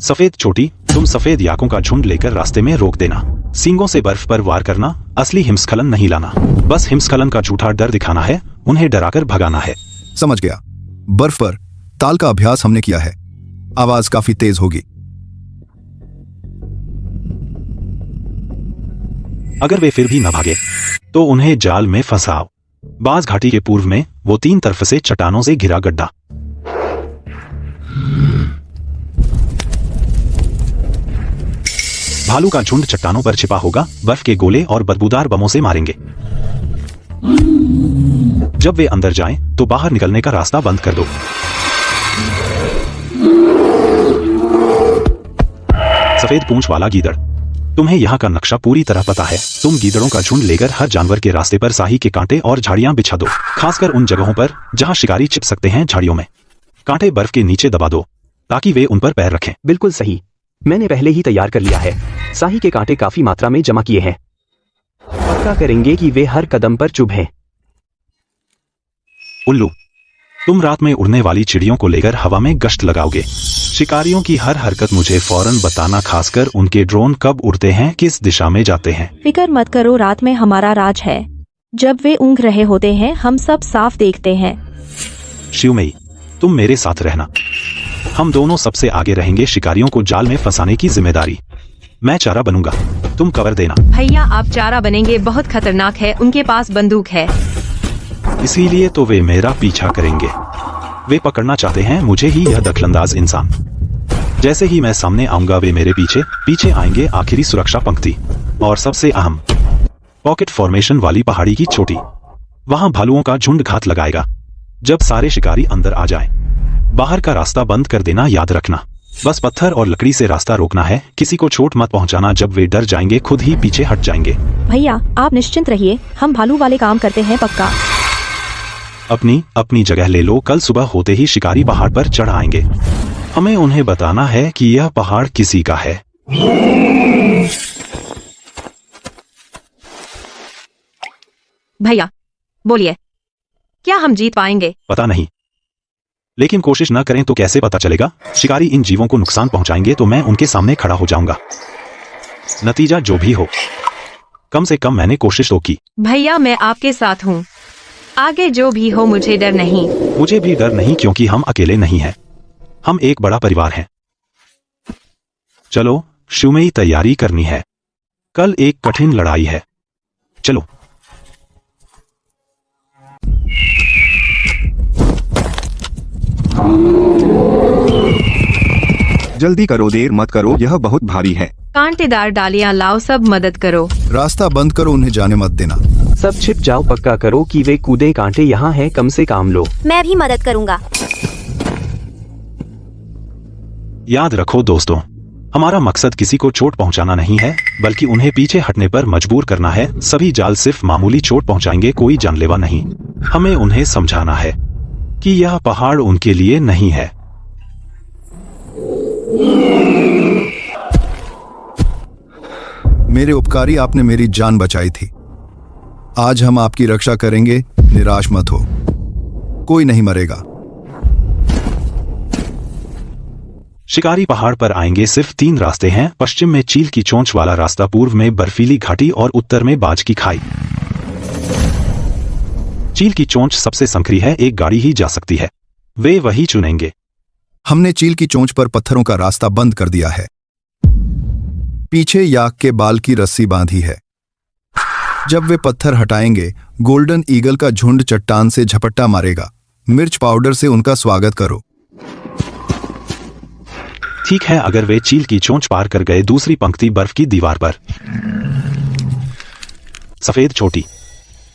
सफेद चोटी, तुम सफेद याकों का झुंड लेकर रास्ते में रोक देना। सींगों से बर्फ पर वार करना। असली हिमस्खलन नहीं लाना, बस हिमस्खलन का झूठा डर दिखाना है। उन्हें डराकर भगाना है।
समझ गया। बर्फ पर ताल का अभ्यास हमने किया है। आवाज काफी तेज होगी।
अगर वे फिर भी न भागे तो उन्हें जाल में फंसाओ। बाज घाटी के पूर्व में वो 3 तरफ से चट्टानों से घिरा गड्ढा। भालू का झुंड चट्टानों पर छिपा होगा। बर्फ के गोले और बदबूदार बमों से मारेंगे। जब वे अंदर जाएं, तो बाहर निकलने का रास्ता बंद कर दो। सफेद पूंछ वाला गीदड़, तुम्हें यहाँ का नक्शा पूरी तरह पता है। तुम गीदड़ों का झुंड लेकर हर जानवर के रास्ते पर साही के कांटे और झाड़ियां बिछा दो, खासकर उन जगहों पर जहां शिकारी छिप सकते हैं। झाड़ियों में कांटे बर्फ के नीचे दबा दो ताकि वे उन पर पैर रखें।
बिल्कुल सही, मैंने पहले ही तैयार कर लिया है। साही के कांटे काफी मात्रा में जमा किए हैं। पक्का करेंगे कि वे हर कदम पर चुभें।
उल्लू, तुम रात में उड़ने वाली चिड़ियों को लेकर हवा में गश्त लगाओगे। शिकारियों की हर हरकत मुझे फौरन बताना, खासकर उनके ड्रोन कब उड़ते हैं, किस दिशा में जाते हैं।
फिक्र मत करो, रात में हमारा राज है। जब वे ऊँघ रहे होते हैं हम सब साफ देखते हैं।
शिवमई, तुम मेरे साथ रहना। हम दोनों सबसे आगे रहेंगे। शिकारियों को जाल में फंसाने की जिम्मेदारी मैं चारा बनूंगा, तुम कवर देना।
भैया आप चारा बनेंगे, बहुत खतरनाक है, उनके पास बंदूक है।
इसीलिए तो वे मेरा पीछा करेंगे। वे पकड़ना चाहते हैं मुझे ही, यह दखलंदाज इंसान। जैसे ही मैं सामने आऊंगा वे मेरे पीछे पीछे आएंगे। आखिरी सुरक्षा पंक्ति और सबसे अहम, पॉकेट फॉर्मेशन वाली पहाड़ी की चोटी। वहां भालुओं का झुंड घात लगाएगा। जब सारे शिकारी अंदर आ जाएं, बाहर का रास्ता बंद कर देना, याद रखना। बस पत्थर और लकड़ी से रास्ता रोकना है, किसी को चोट मत पहुंचाना। जब वे डर जाएंगे खुद ही पीछे हट जाएंगे।
भैया आप निश्चिंत रहिए, हम भालू वाले काम करते हैं पक्का।
अपनी अपनी जगह ले लो, कल सुबह होते ही शिकारी पहाड़ पर चढ़ आएंगे। हमें उन्हें बताना है कि यह पहाड़ किसी का है।
भैया बोलिए, क्या हम जीत पाएंगे?
पता नहीं, लेकिन कोशिश न करें तो कैसे पता चलेगा। शिकारी इन जीवों को नुकसान पहुंचाएंगे तो मैं उनके सामने खड़ा हो जाऊंगा। नतीजा जो भी हो, कम से कम मैंने कोशिश तो की।
भैया मैं आपके साथ हूँ, आगे जो भी हो मुझे डर नहीं।
मुझे भी डर नहीं, क्योंकि हम अकेले नहीं हैं, हम एक बड़ा परिवार हैं। चलो शुमेई तैयारी करनी है, कल एक कठिन लड़ाई है। चलो।
जल्दी करो, देर मत करो, यह बहुत भारी है।
कांटेदार डालियां लाओ, सब मदद करो।
रास्ता बंद करो, उन्हें जाने मत देना।
सब छिप जाओ, पक्का करो कि वे कूदे। कांटे यहाँ हैं, कम से काम लो।
मैं भी मदद करूंगा।
याद रखो दोस्तों, हमारा मकसद किसी को चोट पहुंचाना नहीं है, बल्कि उन्हें पीछे हटने पर मजबूर करना है। सभी जाल सिर्फ मामूली चोट पहुंचाएंगे, कोई जानलेवा नहीं। हमें उन्हें समझाना है कि यह पहाड़ उनके लिए नहीं है।
मेरे उपकारी, आपने मेरी जान बचाई थी। आज हम आपकी रक्षा करेंगे, निराश मत हो, कोई नहीं मरेगा।
शिकारी पहाड़ पर आएंगे। सिर्फ 3 रास्ते हैं, पश्चिम में चील की चोंच वाला रास्ता, पूर्व में बर्फीली घाटी और उत्तर में बाज की खाई। चील की चोंच सबसे संकरी है, एक गाड़ी ही जा सकती है, वे वही चुनेंगे।
हमने चील की चोंच पर पत्थरों का रास्ता बंद कर दिया है। पीछे याक के बाल की रस्सी बांधी है। जब वे पत्थर हटाएंगे, गोल्डन ईगल का झुंड चट्टान से झपट्टा मारेगा। मिर्च पाउडर से उनका स्वागत करो।
ठीक है, अगर वे चील की चोंच पार कर गए, दूसरी पंक्ति बर्फ की दीवार पर। सफेद चोटी,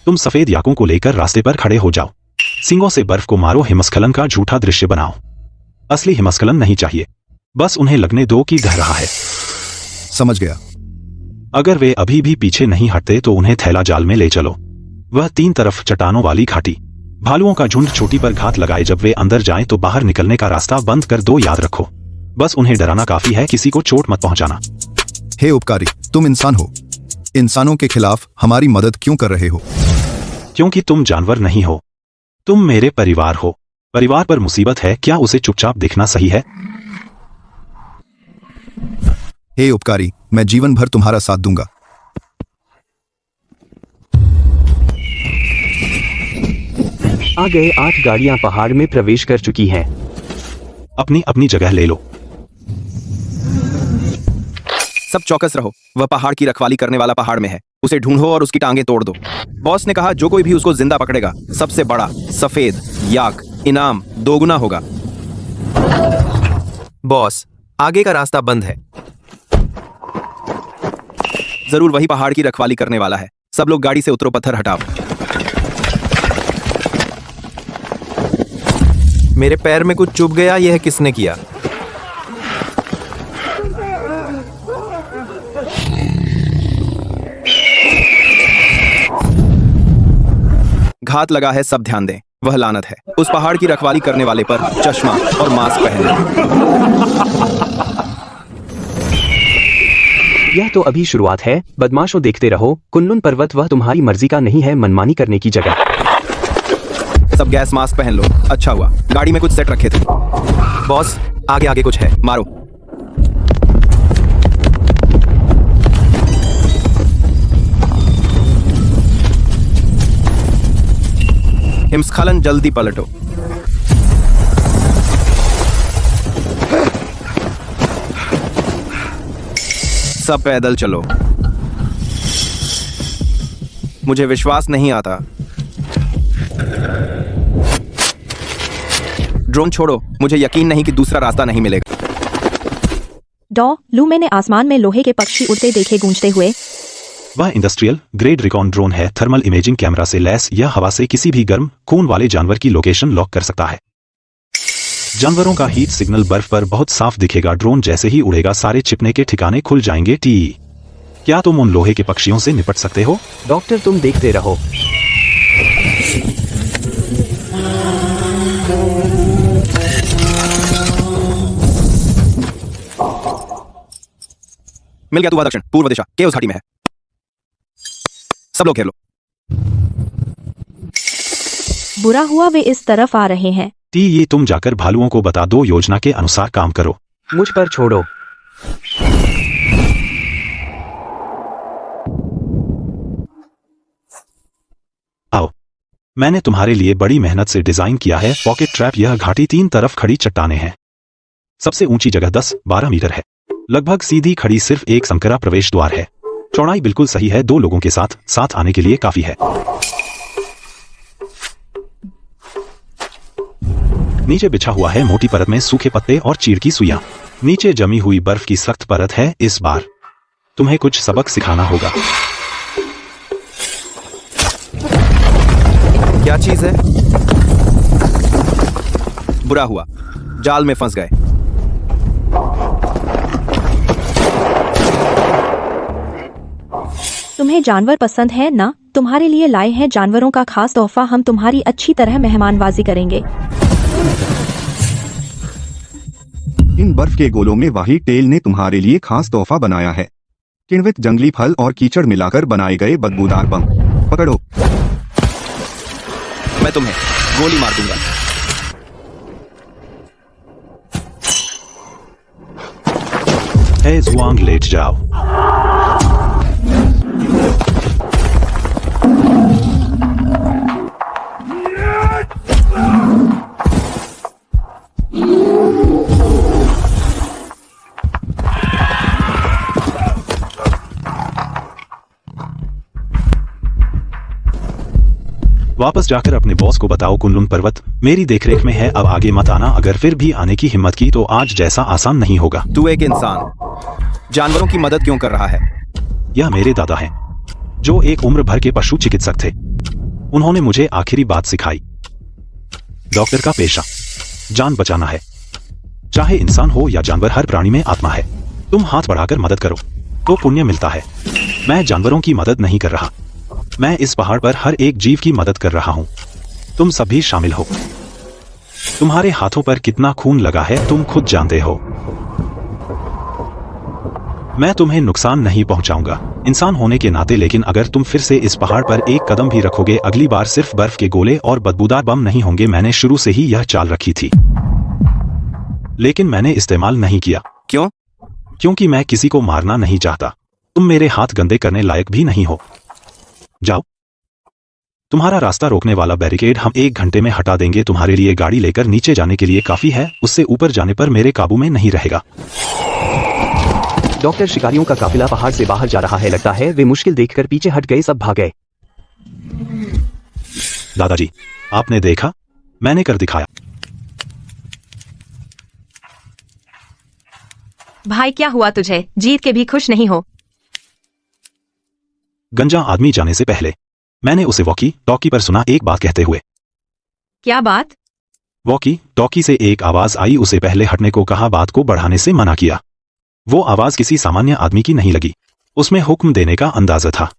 तुम सफेद याकों को लेकर रास्ते पर खड़े हो जाओ। सींगों से बर्फ को मारो, हिमस्खलन का झूठा दृश्य बनाओ। असली हिमस्खलन नहीं चाहिए, बस उन्हें लगने दो कि ढह रहा है।
समझ गया।
अगर वे अभी भी पीछे नहीं हटते तो उन्हें थैला जाल में ले चलो। वह 3 तरफ चट्टानों वाली घाटी, भालुओं का झुंड चोटी पर घात लगाए। जब वे अंदर जाएं तो बाहर निकलने का रास्ता बंद कर दो। याद रखो, बस उन्हें डराना काफी है, किसी को चोट मत पहुंचाना।
हे उपकारी, तुम इंसान हो, इंसानों के खिलाफ हमारी मदद क्यों कर रहे हो?
क्योंकि तुम जानवर नहीं हो, तुम मेरे परिवार हो। परिवार पर मुसीबत है, क्या उसे चुपचाप देखना सही है?
हे उपकारी, मैं जीवन भर तुम्हारा साथ दूंगा।
आ गए। 8 गाड़ियां पहाड़ में प्रवेश कर चुकी हैं।
अपनी अपनी जगह ले लो।
सब चौकस रहो, वह पहाड़ की रखवाली करने वाला पहाड़ में है। उसे ढूंढो और उसकी टांगें तोड़ दो। बॉस ने कहा जो कोई भी उसको जिंदा पकड़ेगा, सबसे बड़ा सफेद याक इनाम 2 गुना होगा। बॉस, आगे का रास्ता बंद है। जरूर वही पहाड़ की रखवाली करने वाला है। सब लोग गाड़ी से उतरो, पत्थर हटाओ। मेरे पैर में कुछ चुभ गया, यह किसने किया? घात लगा है, सब ध्यान दें, वह लानत है। उस पहाड़ की रखवाली करने वाले पर चश्मा और मास्क पहने।
यह तो अभी शुरुआत है। बदमाशों, देखते रहो। कुनलुन पर्वत वह तुम्हारी मर्जी का नहीं है, मनमानी करने की जगह।
सब गैस मास्क पहन लो। अच्छा हुआ गाड़ी में कुछ सेट रखे थे। बॉस, आगे आगे कुछ है, मारो। हिमस्खलन, जल्दी पलटो। सब पैदल चलो। मुझे विश्वास नहीं आता। ड्रोन छोड़ो, मुझे यकीन नहीं कि दूसरा रास्ता नहीं मिलेगा।
लू मैंने आसमान में लोहे के पक्षी उड़ते देखे गूंजते हुए।
वह इंडस्ट्रियल ग्रेड रिकॉन ड्रोन है, थर्मल इमेजिंग कैमरा से लैस। यह हवा से किसी भी गर्म खून वाले जानवर की लोकेशन लॉक कर सकता है। जानवरों का हीट सिग्नल बर्फ पर बहुत साफ दिखेगा। ड्रोन जैसे ही उड़ेगा सारे छिपने के ठिकाने खुल जाएंगे। क्या तुम उन लोहे के पक्षियों से निपट सकते हो?
डॉक्टर तुम देखते रहो।
मिल गया। तू दक्षिण पूर्व दिशा के उस घाटी में है। सब लोग घेर लो।
बुरा हुआ वे इस तरफ आ रहे हैं।
ये तुम जाकर भालुओं को बता दो, योजना के अनुसार काम करो।
मुझ पर छोड़ो।
आओ, मैंने तुम्हारे लिए बड़ी मेहनत से डिजाइन किया है पॉकेट ट्रैप। यह घाटी 3 तरफ खड़ी चट्टानें हैं। सबसे ऊंची जगह 10-12 मीटर है। लगभग सीधी खड़ी सिर्फ एक संकरा प्रवेश द्वार है। चौड़ाई बिल्कुल सही है, 2 लोगों के साथ आने के लिए काफी है। नीचे बिछा हुआ है मोटी परत में सूखे पत्ते और चीड़ की सुइयां। नीचे जमी हुई बर्फ की सख्त परत है। इस बार तुम्हें कुछ सबक सिखाना होगा।
क्या चीज है? बुरा हुआ, जाल में फंस गए।
तुम्हें जानवर पसंद है ना? तुम्हारे लिए लाए हैं जानवरों का खास तोहफा। हम तुम्हारी अच्छी तरह मेहमानबाजी करेंगे।
इन बर्फ के गोलों में वाही टेल ने तुम्हारे लिए खास तोहफा बनाया है। किण्वित जंगली फल और कीचड़ मिलाकर बनाए गए बदबूदार बम। पकड़ो।
मैं तुम्हें गोली मार दूंगा।
जुआंग लेट जाओ। वापस जाकर अपने बॉस को बताओ कुनलुन पर्वत मेरी देखरेख में है। अब आगे मत आना। अगर फिर भी आने की हिम्मत की तो आज जैसा आसान नहीं होगा।
तू एक इंसान जानवरों की मदद क्यों कर रहा है?
यह मेरे दादा हैं, जो एक उम्र भर के पशु चिकित्सक थे। उन्होंने मुझे आखिरी बात सिखाई। डॉक्टर का पेशा जान बचाना है। चाहे इंसान हो या जानवर, हर प्राणी में आत्मा है। तुम हाथ बढ़ाकर मदद करो तो पुण्य मिलता है। मैं जानवरों की मदद नहीं कर रहा, मैं इस पहाड़ पर हर एक जीव की मदद कर रहा हूं। तुम सभी शामिल हो। तुम्हारे हाथों पर कितना खून लगा है तुम खुद जानते हो। मैं तुम्हें नुकसान नहीं पहुंचाऊंगा इंसान होने के नाते, लेकिन अगर तुम फिर से इस पहाड़ पर एक कदम भी रखोगे, अगली बार सिर्फ बर्फ के गोले और बदबूदार बम नहीं होंगे। मैंने शुरू से ही यह चाल रखी थी, लेकिन मैंने इस्तेमाल नहीं किया।
क्यों?
क्योंकि मैं किसी को मारना नहीं चाहता। तुम मेरे हाथ गंदे करने लायक भी नहीं हो। जाओ। तुम्हारा रास्ता रोकने वाला बैरिकेड हम 1 घंटे में हटा देंगे। तुम्हारे लिए गाड़ी लेकर नीचे जाने के लिए काफी है, उससे ऊपर जाने पर मेरे काबू में नहीं रहेगा।
डॉक्टर, शिकारियों का काफिला पहाड़ से बाहर जा रहा है। लगता है वे मुश्किल देखकर पीछे हट गए, सब भाग गए।
दादाजी, आपने देखा? मैंने कर दिखाया।
भाई क्या हुआ तुझे? जीत के भी खुश नहीं हो?
गंजा आदमी जाने से पहले मैंने उसे वॉकी टॉकी पर सुना एक बात कहते हुए।
क्या बात?
वॉकी टॉकी से एक आवाज आई। उसे पहले हटने को कहा, बात को बढ़ाने से मना किया। वो आवाज किसी सामान्य आदमी की नहीं लगी, उसमें हुक्म देने का अंदाजा था।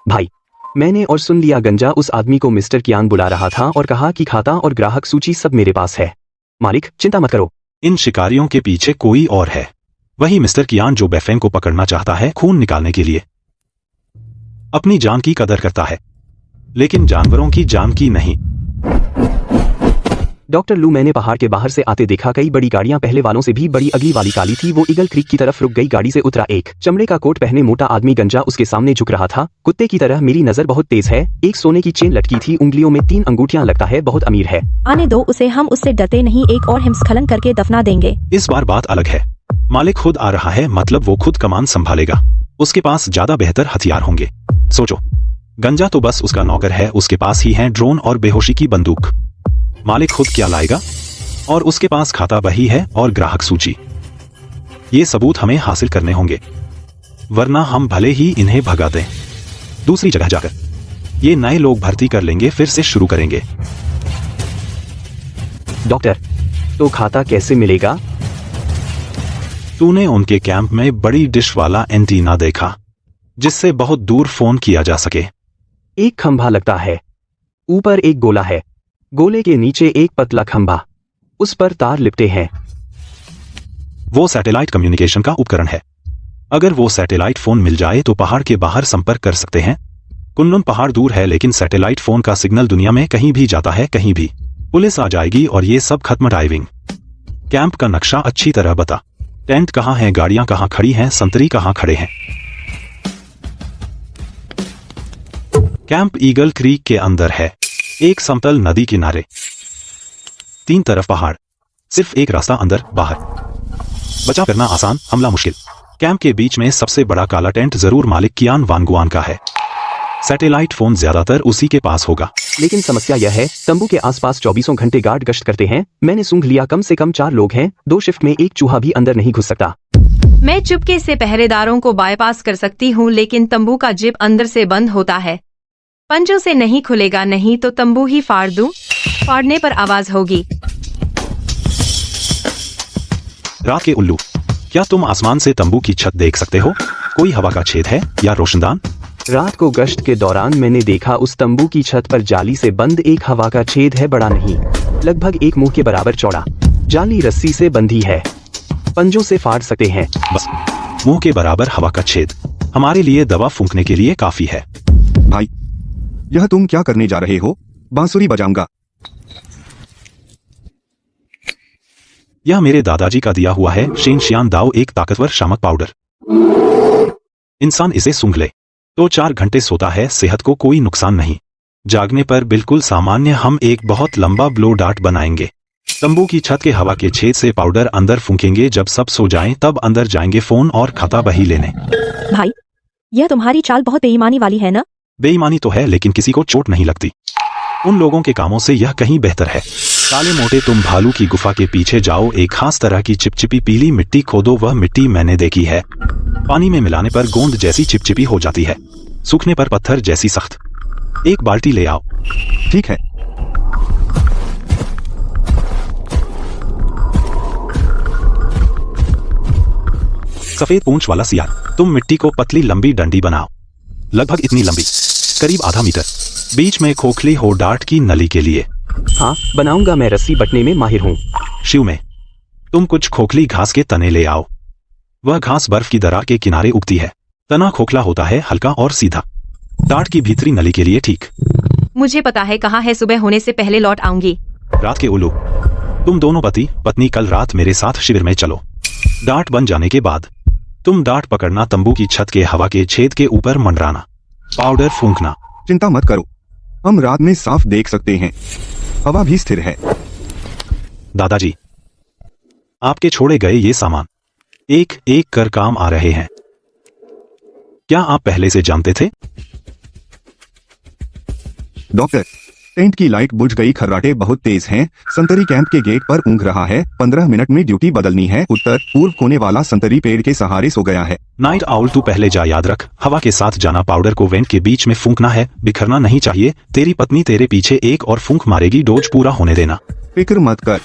भाई, मैंने और सुन लिया। गंजा उस आदमी को मिस्टर कियान बुला रहा था और कहा कि खाता और ग्राहक सूची सब मेरे पास है। मालिक, चिंता मत करो।
इन शिकारियों के पीछे कोई और है, वही मिस्टर कियान जो बैफेंग को पकड़ना चाहता है खून निकालने के लिए। अपनी जान की कदर करता है, लेकिन जानवरों की जान की नहीं।
डॉक्टर लू, मैंने पहाड़ के बाहर से आते देखा। कई बड़ी गाड़ियां, पहले वालों से भी बड़ी। अगली वाली काली थी। वो ईगल क्रीक की तरफ रुक गई। गाड़ी से उतरा एक चमड़े का कोट पहने मोटा आदमी। गंजा उसके सामने झुक रहा था, कुत्ते की तरह। मेरी नजर बहुत तेज है। एक सोने की चेन लटकी थी, उंगलियों में 3 अंगूठियां। लगता है बहुत अमीर है।
आने दो उसे, हम उससे डरते नहीं। एक और हिमस्खलन करके दफना देंगे।
इस बार बात अलग है। मालिक खुद आ रहा है, मतलब वो खुद कमान संभालेगा। उसके पास ज्यादा बेहतर हथियार होंगे। सोचो, गंजा तो बस उसका नौकर है, उसके पास ही है ड्रोन और बेहोशी की बंदूक। मालिक खुद क्या लाएगा? और उसके पास खाता बही है और ग्राहक सूची। ये सबूत हमें हासिल करने होंगे, वरना हम भले ही इन्हें भगा दें। दूसरी जगह जाकर ये नए लोग भर्ती कर लेंगे, फिर से शुरू करेंगे।
डॉक्टर, तो खाता कैसे मिलेगा?
तूने उनके कैंप में बड़ी डिश वाला एंटीना देखा, जिससे बहुत दूर फोन किया जा सके?
एक खंभा लगता है, ऊपर एक गोला है, गोले के नीचे एक पतला खंभा, उस पर तार लिपटे हैं।
वो सैटेलाइट कम्युनिकेशन का उपकरण है। अगर वो सैटेलाइट फोन मिल जाए तो पहाड़ के बाहर संपर्क कर सकते हैं। कुनलुन पहाड़ दूर है, लेकिन सैटेलाइट फोन का सिग्नल दुनिया में कहीं भी जाता है, कहीं भी। पुलिस आ जाएगी और ये सब खत्म। ड्राइविंग कैंप का नक्शा अच्छी तरह बता। टेंट कहाँ है, गाड़ियां कहाँ खड़ी हैं, संतरी कहाँ खड़े हैं। कैंप ईगल क्रीक के अंदर है, एक समतल नदी किनारे, 3 तरफ पहाड़, सिर्फ एक रास्ता अंदर बाहर। बचाव करना आसान, हमला मुश्किल। कैंप के बीच में सबसे बड़ा काला टेंट जरूर मालिक कियान वांगुआन का है। सैटेलाइट फोन ज्यादातर उसी के पास होगा।
लेकिन समस्या यह है, तंबू के आसपास 24 घंटे गार्ड गश्त करते हैं। मैंने सूंघ लिया, कम से कम 4 लोग हैं। 2 शिफ्ट में एक चूहा भी अंदर नहीं घुस सकता।
मैं चुपके से पहरेदारों को बाईपास कर सकती हूँ, लेकिन तंबू का जिप अंदर से बंद होता है। पंजों से नहीं खुलेगा, नहीं तो तंबू ही फाड़ दूं। फाड़ने पर आवाज होगी।
रात के उल्लू, क्या तुम आसमान से तंबू की छत देख सकते हो? कोई हवा का छेद है या रोशनदान?
रात को गश्त के दौरान मैंने देखा उस तंबू की छत पर जाली से बंद एक हवा का छेद है, बड़ा नहीं, लगभग एक मुंह के बराबर चौड़ा। जाली रस्सी से बंधी है, पंजों से फाड़ सकते हैं।
बस मुंह के बराबर हवा का छेद हमारे लिए दवा फूंकने के लिए काफी है।
भाई, यह तुम क्या करने जा रहे हो? बांसुरी बजाऊंगा।
यह मेरे दादाजी का दिया हुआ है, शेनशियान दाओ, एक ताकतवर शामक पाउडर। इंसान इसे सूंघ ले तो 4 घंटे सोता है, सेहत को कोई नुकसान नहीं। जागने पर बिल्कुल सामान्य। हम एक बहुत लंबा ब्लो डार्ट बनाएंगे, तंबू की छत के हवा के छेद से पाउडर अंदर फूंकेंगे। जब सब सो जाएं तब अंदर जाएंगे फोन और खाता बही लेने।
भाई, यह तुम्हारी चाल बहुत बेईमानी वाली है ना?
बेईमानी तो है, लेकिन किसी को चोट नहीं लगती। उन लोगों के कामों से यह कहीं बेहतर है। काले मोटे, तुम भालू की गुफा के पीछे जाओ, एक खास तरह की चिपचिपी पीली मिट्टी खोदो। वह मिट्टी मैंने देखी है, पानी में मिलाने पर गोंद जैसी चिपचिपी हो जाती है, सूखने पर पत्थर जैसी सख्त। एक बाल्टी ले आओ।
ठीक है।
सफेद पूंछ वाला सियार, तुम मिट्टी को पतली लंबी डंडी बनाओ, लगभग इतनी लंबी, करीब आधा मीटर। बीच में खोखली हो डार्ट की नली के लिए।
हाँ, बनाऊंगा, मैं रस्सी बटने में माहिर हूँ।
शिव में तुम कुछ खोखली घास के तने ले आओ। वह घास बर्फ की दरार के किनारे उगती है। तना खोखला होता है, हल्का और सीधा। डार्ट की भीतरी नली के लिए ठीक।
मुझे पता है कहाँ है, सुबह होने से पहले लौट आऊंगी।
रात के उल्लू, तुम दोनों पति पत्नी कल रात मेरे साथ शिविर में चलो। डार्ट बन जाने के बाद तुम डार्ट पकड़ना, तंबू की छत के हवा के छेद के ऊपर मंडराना, पाउडर फूंकना।
चिंता मत करो, हम रात में साफ देख सकते हैं, हवा भी स्थिर है।
दादाजी, आपके छोड़े गए ये सामान एक एक कर काम आ रहे हैं। क्या आप पहले से जानते थे?
डॉक्टर, टेंट की लाइट बुझ गई, खर्राटे बहुत तेज हैं। संतरी कैंप के गेट पर ऊँघ रहा है। 15 मिनट में ड्यूटी बदलनी है। उत्तर पूर्व कोने वाला संतरी पेड़ के सहारे सो गया है।
नाइट आउल, तू पहले जा, याद रख, हवा के साथ जाना। पाउडर को वेंट के बीच में फूंकना है, बिखरना नहीं चाहिए। तेरी पत्नी तेरे पीछे एक और फूंक मारेगी, डोज पूरा होने देना।
फिक्र मत कर।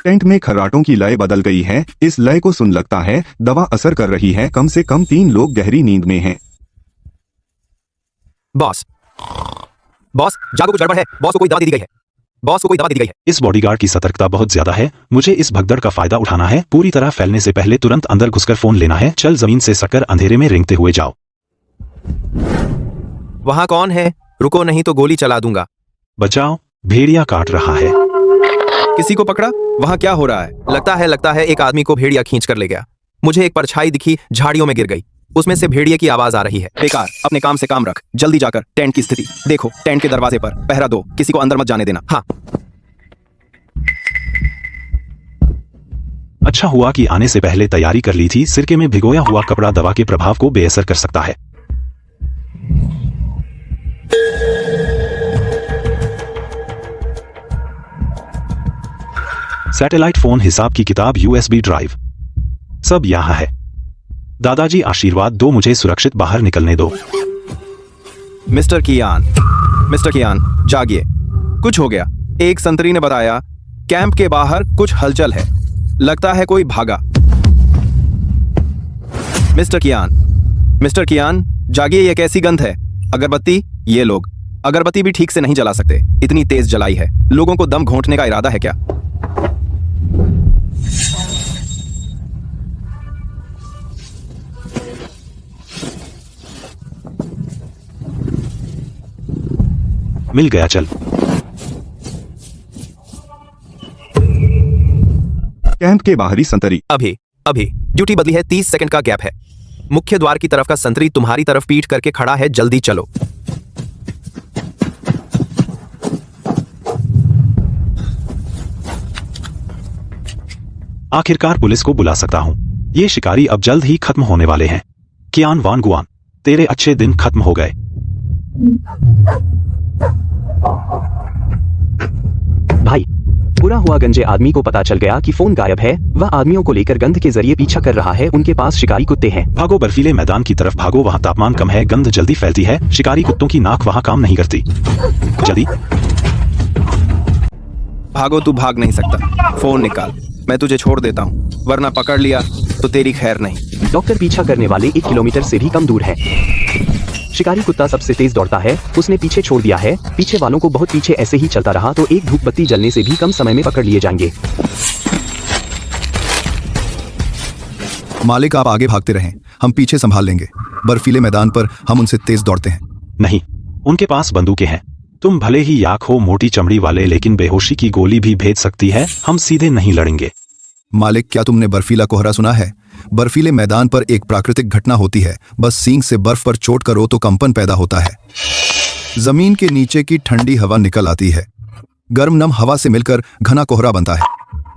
टेंट में खर्राटों की लय बदल गई है। इस लय को सुन लगता है दवा असर कर रही है। कम से कम 3 लोग गहरी नींद में हैं।
बॉस, बॉस, जागो, कुछ गड़बड़ है। बॉस को कोई दवा दे दी गई है। बॉस को कोई दवा दे दी गई है।
इस बॉडीगार्ड की सतर्कता बहुत ज्यादा है। मुझे इस भगदड़ का फायदा उठाना है। पूरी तरह फैलने से पहले तुरंत अंदर घुसकर फोन लेना है। चल, जमीन से सकर अंधेरे में रेंगते हुए जाओ।
वहां कौन है? रुको, नहीं तो गोली चला दूंगा।
बचाओ, भेड़िया काट रहा है।
किसी को पकड़ा? वहां क्या हो रहा है? लगता है एक आदमी को भेड़िया खींच कर ले गया। मुझे एक परछाई दिखी, झाड़ियों में गिर गई। उसमें से भेड़िए की आवाज आ रही है। बेकार, अपने काम से काम रख। जल्दी जाकर टेंट की स्थिति देखो। टेंट के दरवाजे पर पहरा दो, किसी को अंदर मत जाने देना। हाँ।
अच्छा हुआ कि आने से पहले तैयारी कर ली थी। सिरके में भिगोया हुआ कपड़ा दवा के प्रभाव को बेअसर कर सकता है। सैटेलाइट फोन, हिसाब की किताब, यूएसबी ड्राइव, सब यहां है। दादाजी आशीर्वाद दो, मुझे सुरक्षित बाहर निकलने दो।
मिस्टर कियान, जागिए। कुछ हो गया। एक संतरी ने बताया कैंप के बाहर कुछ हलचल है, लगता है कोई भागा। मिस्टर कियान, जागिए, ये कैसी गंध है? अगरबत्ती? ये लोग अगरबत्ती भी ठीक से नहीं जला सकते, इतनी तेज जलाई है। लोगों को दम घोंटने का इरादा है क्या?
मिल गया, चल।
कैंप के बाहरी संतरी।
अभी ड्यूटी बदली है, 30 सेकंड का गैप है। मुख्य द्वार की तरफ का संतरी तुम्हारी तरफ पीठ करके खड़ा है, जल्दी चलो।
आखिरकार पुलिस को बुला सकता हूं। ये शिकारी अब जल्द ही खत्म होने वाले हैं। कियान वान गुआन, तेरे अच्छे दिन खत्म हो गए।
भाई, पूरा हुआ गंजे आदमी को पता चल गया कि फोन गायब है। वह आदमियों को लेकर गंध के जरिए पीछा कर रहा है। उनके पास शिकारी कुत्ते हैं।
भागो, बर्फीले मैदान की तरफ भागो, वहां तापमान कम है, गंध जल्दी फैलती है। शिकारी कुत्तों की नाक वहां काम नहीं करती। जल्दी
भागो, तू भाग नहीं सकता। फोन निकाल, मैं तुझे छोड़ देता हूँ, वरना पकड़ लिया तो तेरी खैर नहीं।
डॉक्टर पीछा करने वाले 1 किलोमीटर से भी कम दूर है। शिकारी कुत्ता सबसे तेज दौड़ता है। उसने पीछे छोड़ दिया है। पीछे वालों को बहुत पीछे ऐसे ही चलता रहा तो एक धूप बत्ती जलने से भी कम समय में पकड़ लिए जाएंगे।
मालिक, आप आगे भागते रहें, हम पीछे संभाल लेंगे। बर्फीले मैदान पर हम उनसे तेज दौड़ते हैं।
नहीं, उनके पास बंदूकें हैं। तुम भले ही याक हो मोटी चमड़ी वाले, लेकिन बेहोशी की गोली भी भेज सकती है। हम सीधे नहीं लड़ेंगे।
मालिक, क्या तुमने बर्फीला कोहरा सुना है? बर्फीले मैदान पर एक प्राकृतिक घटना होती है। बस सींग से बर्फ पर चोट करो तो कंपन पैदा होता है। जमीन के नीचे की ठंडी हवा निकल आती है। गर्म नम हवा से मिलकर घना कोहरा बनता है।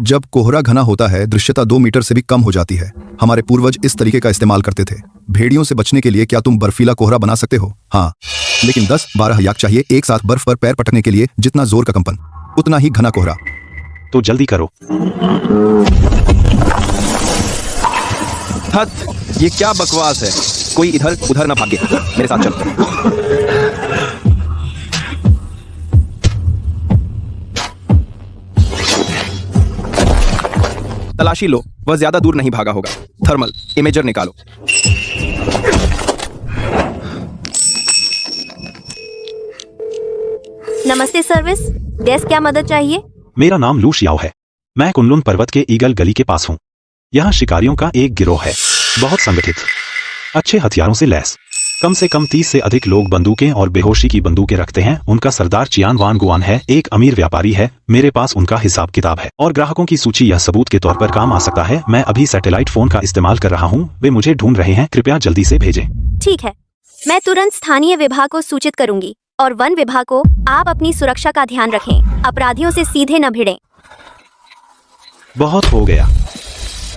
जब कोहरा घना होता है, दृश्यता 2 मीटर से भी कम हो जाती है। हमारे पूर्वज इस तरीके का इस्तेमाल करते थे। भेड़ियों से बचने के लिए क्या तुम बर्फीला कोहरा बना सकते हो? हाँ, लेकिन 10-12 याक चाहिए एक साथ बर्फ पर पैर पटकने के लिए। जितना जोर का कंपन, उतना ही घना कोहरा।
तो जल्दी करो।
हद, ये क्या बकवास है? कोई इधर उधर ना भागे, मेरे साथ चलो। तलाशी लो, वह ज्यादा दूर नहीं भागा होगा। थर्मल इमेजर निकालो।
नमस्ते सर्विस डेस्क, क्या मदद चाहिए?
मेरा नाम लू शियाओ है। मैं कुनलुन पर्वत के ईगल गली के पास हूँ। यहाँ शिकारियों का एक गिरोह है, बहुत संगठित, अच्छे हथियारों से लैस। कम से कम 30 से अधिक लोग बंदूकें और बेहोशी की बंदूकें रखते हैं। उनका सरदार चियान वान गुआन है, एक अमीर व्यापारी है। मेरे पास उनका हिसाब किताब है और ग्राहकों की सूची। यह सबूत के तौर पर काम आ सकता है। मैं अभी सैटेलाइट फोन का इस्तेमाल कर रहा हूँ। वे मुझे ढूंढ रहे हैं, कृपया जल्दी से भेजें।
ठीक है, मैं तुरंत स्थानीय विभाग को सूचित करूंगी। और वन विभाग को, आप अपनी सुरक्षा का ध्यान रखें। अपराधियों से सीधे न भिड़ें।
बहुत हो गया,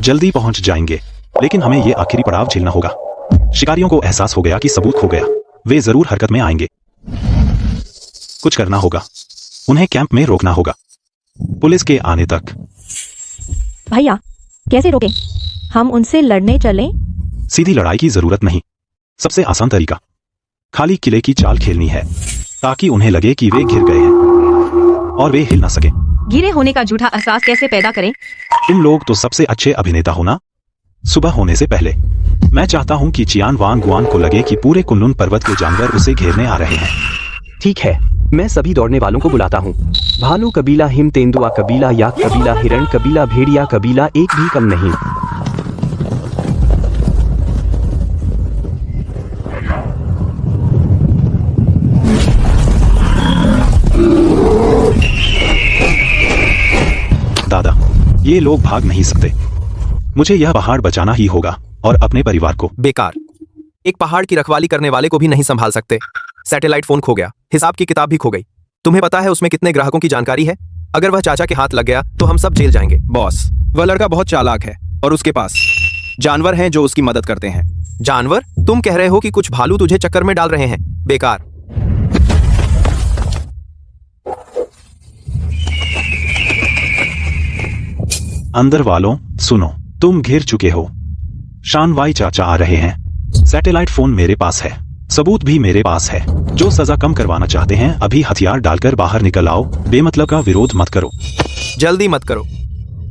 जल्दी पहुंच जाएंगे, लेकिन हमें ये आखिरी पड़ाव झेलना होगा। शिकारियों को एहसास हो गया कि सबूत खो गया। वे जरूर हरकत में आएंगे। कुछ करना होगा, उन्हें कैंप में रोकना होगा, पुलिस के आने तक।
भैया, कैसे रोकें? हम उनसे लड़ने चलें?
सीधी लड़ाई की जरूरत नहीं। सबसे आसान तरीका, खाली किले की चाल खेलनी है, ताकि उन्हें लगे कि वे घिर गए हैं और वे हिल ना सके।
गिरे होने का झूठा एहसास कैसे पैदा करें?
तुम लोग तो सबसे अच्छे अभिनेता हो ना। सुबह होने से पहले मैं चाहता हूं कि चियान वान गुआन को लगे कि पूरे कुनलुन पर्वत के जानवर उसे घेरने आ रहे हैं।
ठीक है, मैं सभी दौड़ने वालों को बुलाता हूँ। भालू कबीला, हिम तेंदुआ कबीला, याक कबीला, हिरण कबीला, भेड़िया कबीला, एक भी कम नहीं।
दादा, ये लोग भाग नहीं सकते। मुझे यह पहाड़ बचाना ही होगा और अपने परिवार को।
बेकार, एक पहाड़ की रखवाली करने वाले को भी नहीं संभाल सकते। सैटेलाइट फोन खो गया, हिसाब की किताब भी खो गई। तुम्हें पता है उसमें कितने ग्राहकों की जानकारी है? अगर वह चाचा के हाथ लग गया तो हम सब जेल जाएंगे। बॉस, वह लड़का बहुत चालाक है और उसके पास जानवर हैं जो उसकी मदद करते हैं। जानवर? तुम कह रहे हो कि कुछ भालू तुझे चक्कर में डाल रहे हैं? बेकार।
अंदर वालों सुनो, तुम घिर चुके हो। शानवाई चाचा आ रहे हैं। सैटेलाइट फोन मेरे पास है, सबूत भी मेरे पास है। जो सजा कम करवाना चाहते हैं अभी हथियार डालकर बाहर निकल आओ। बेमतलब का विरोध मत करो।
जल्दी मत करो,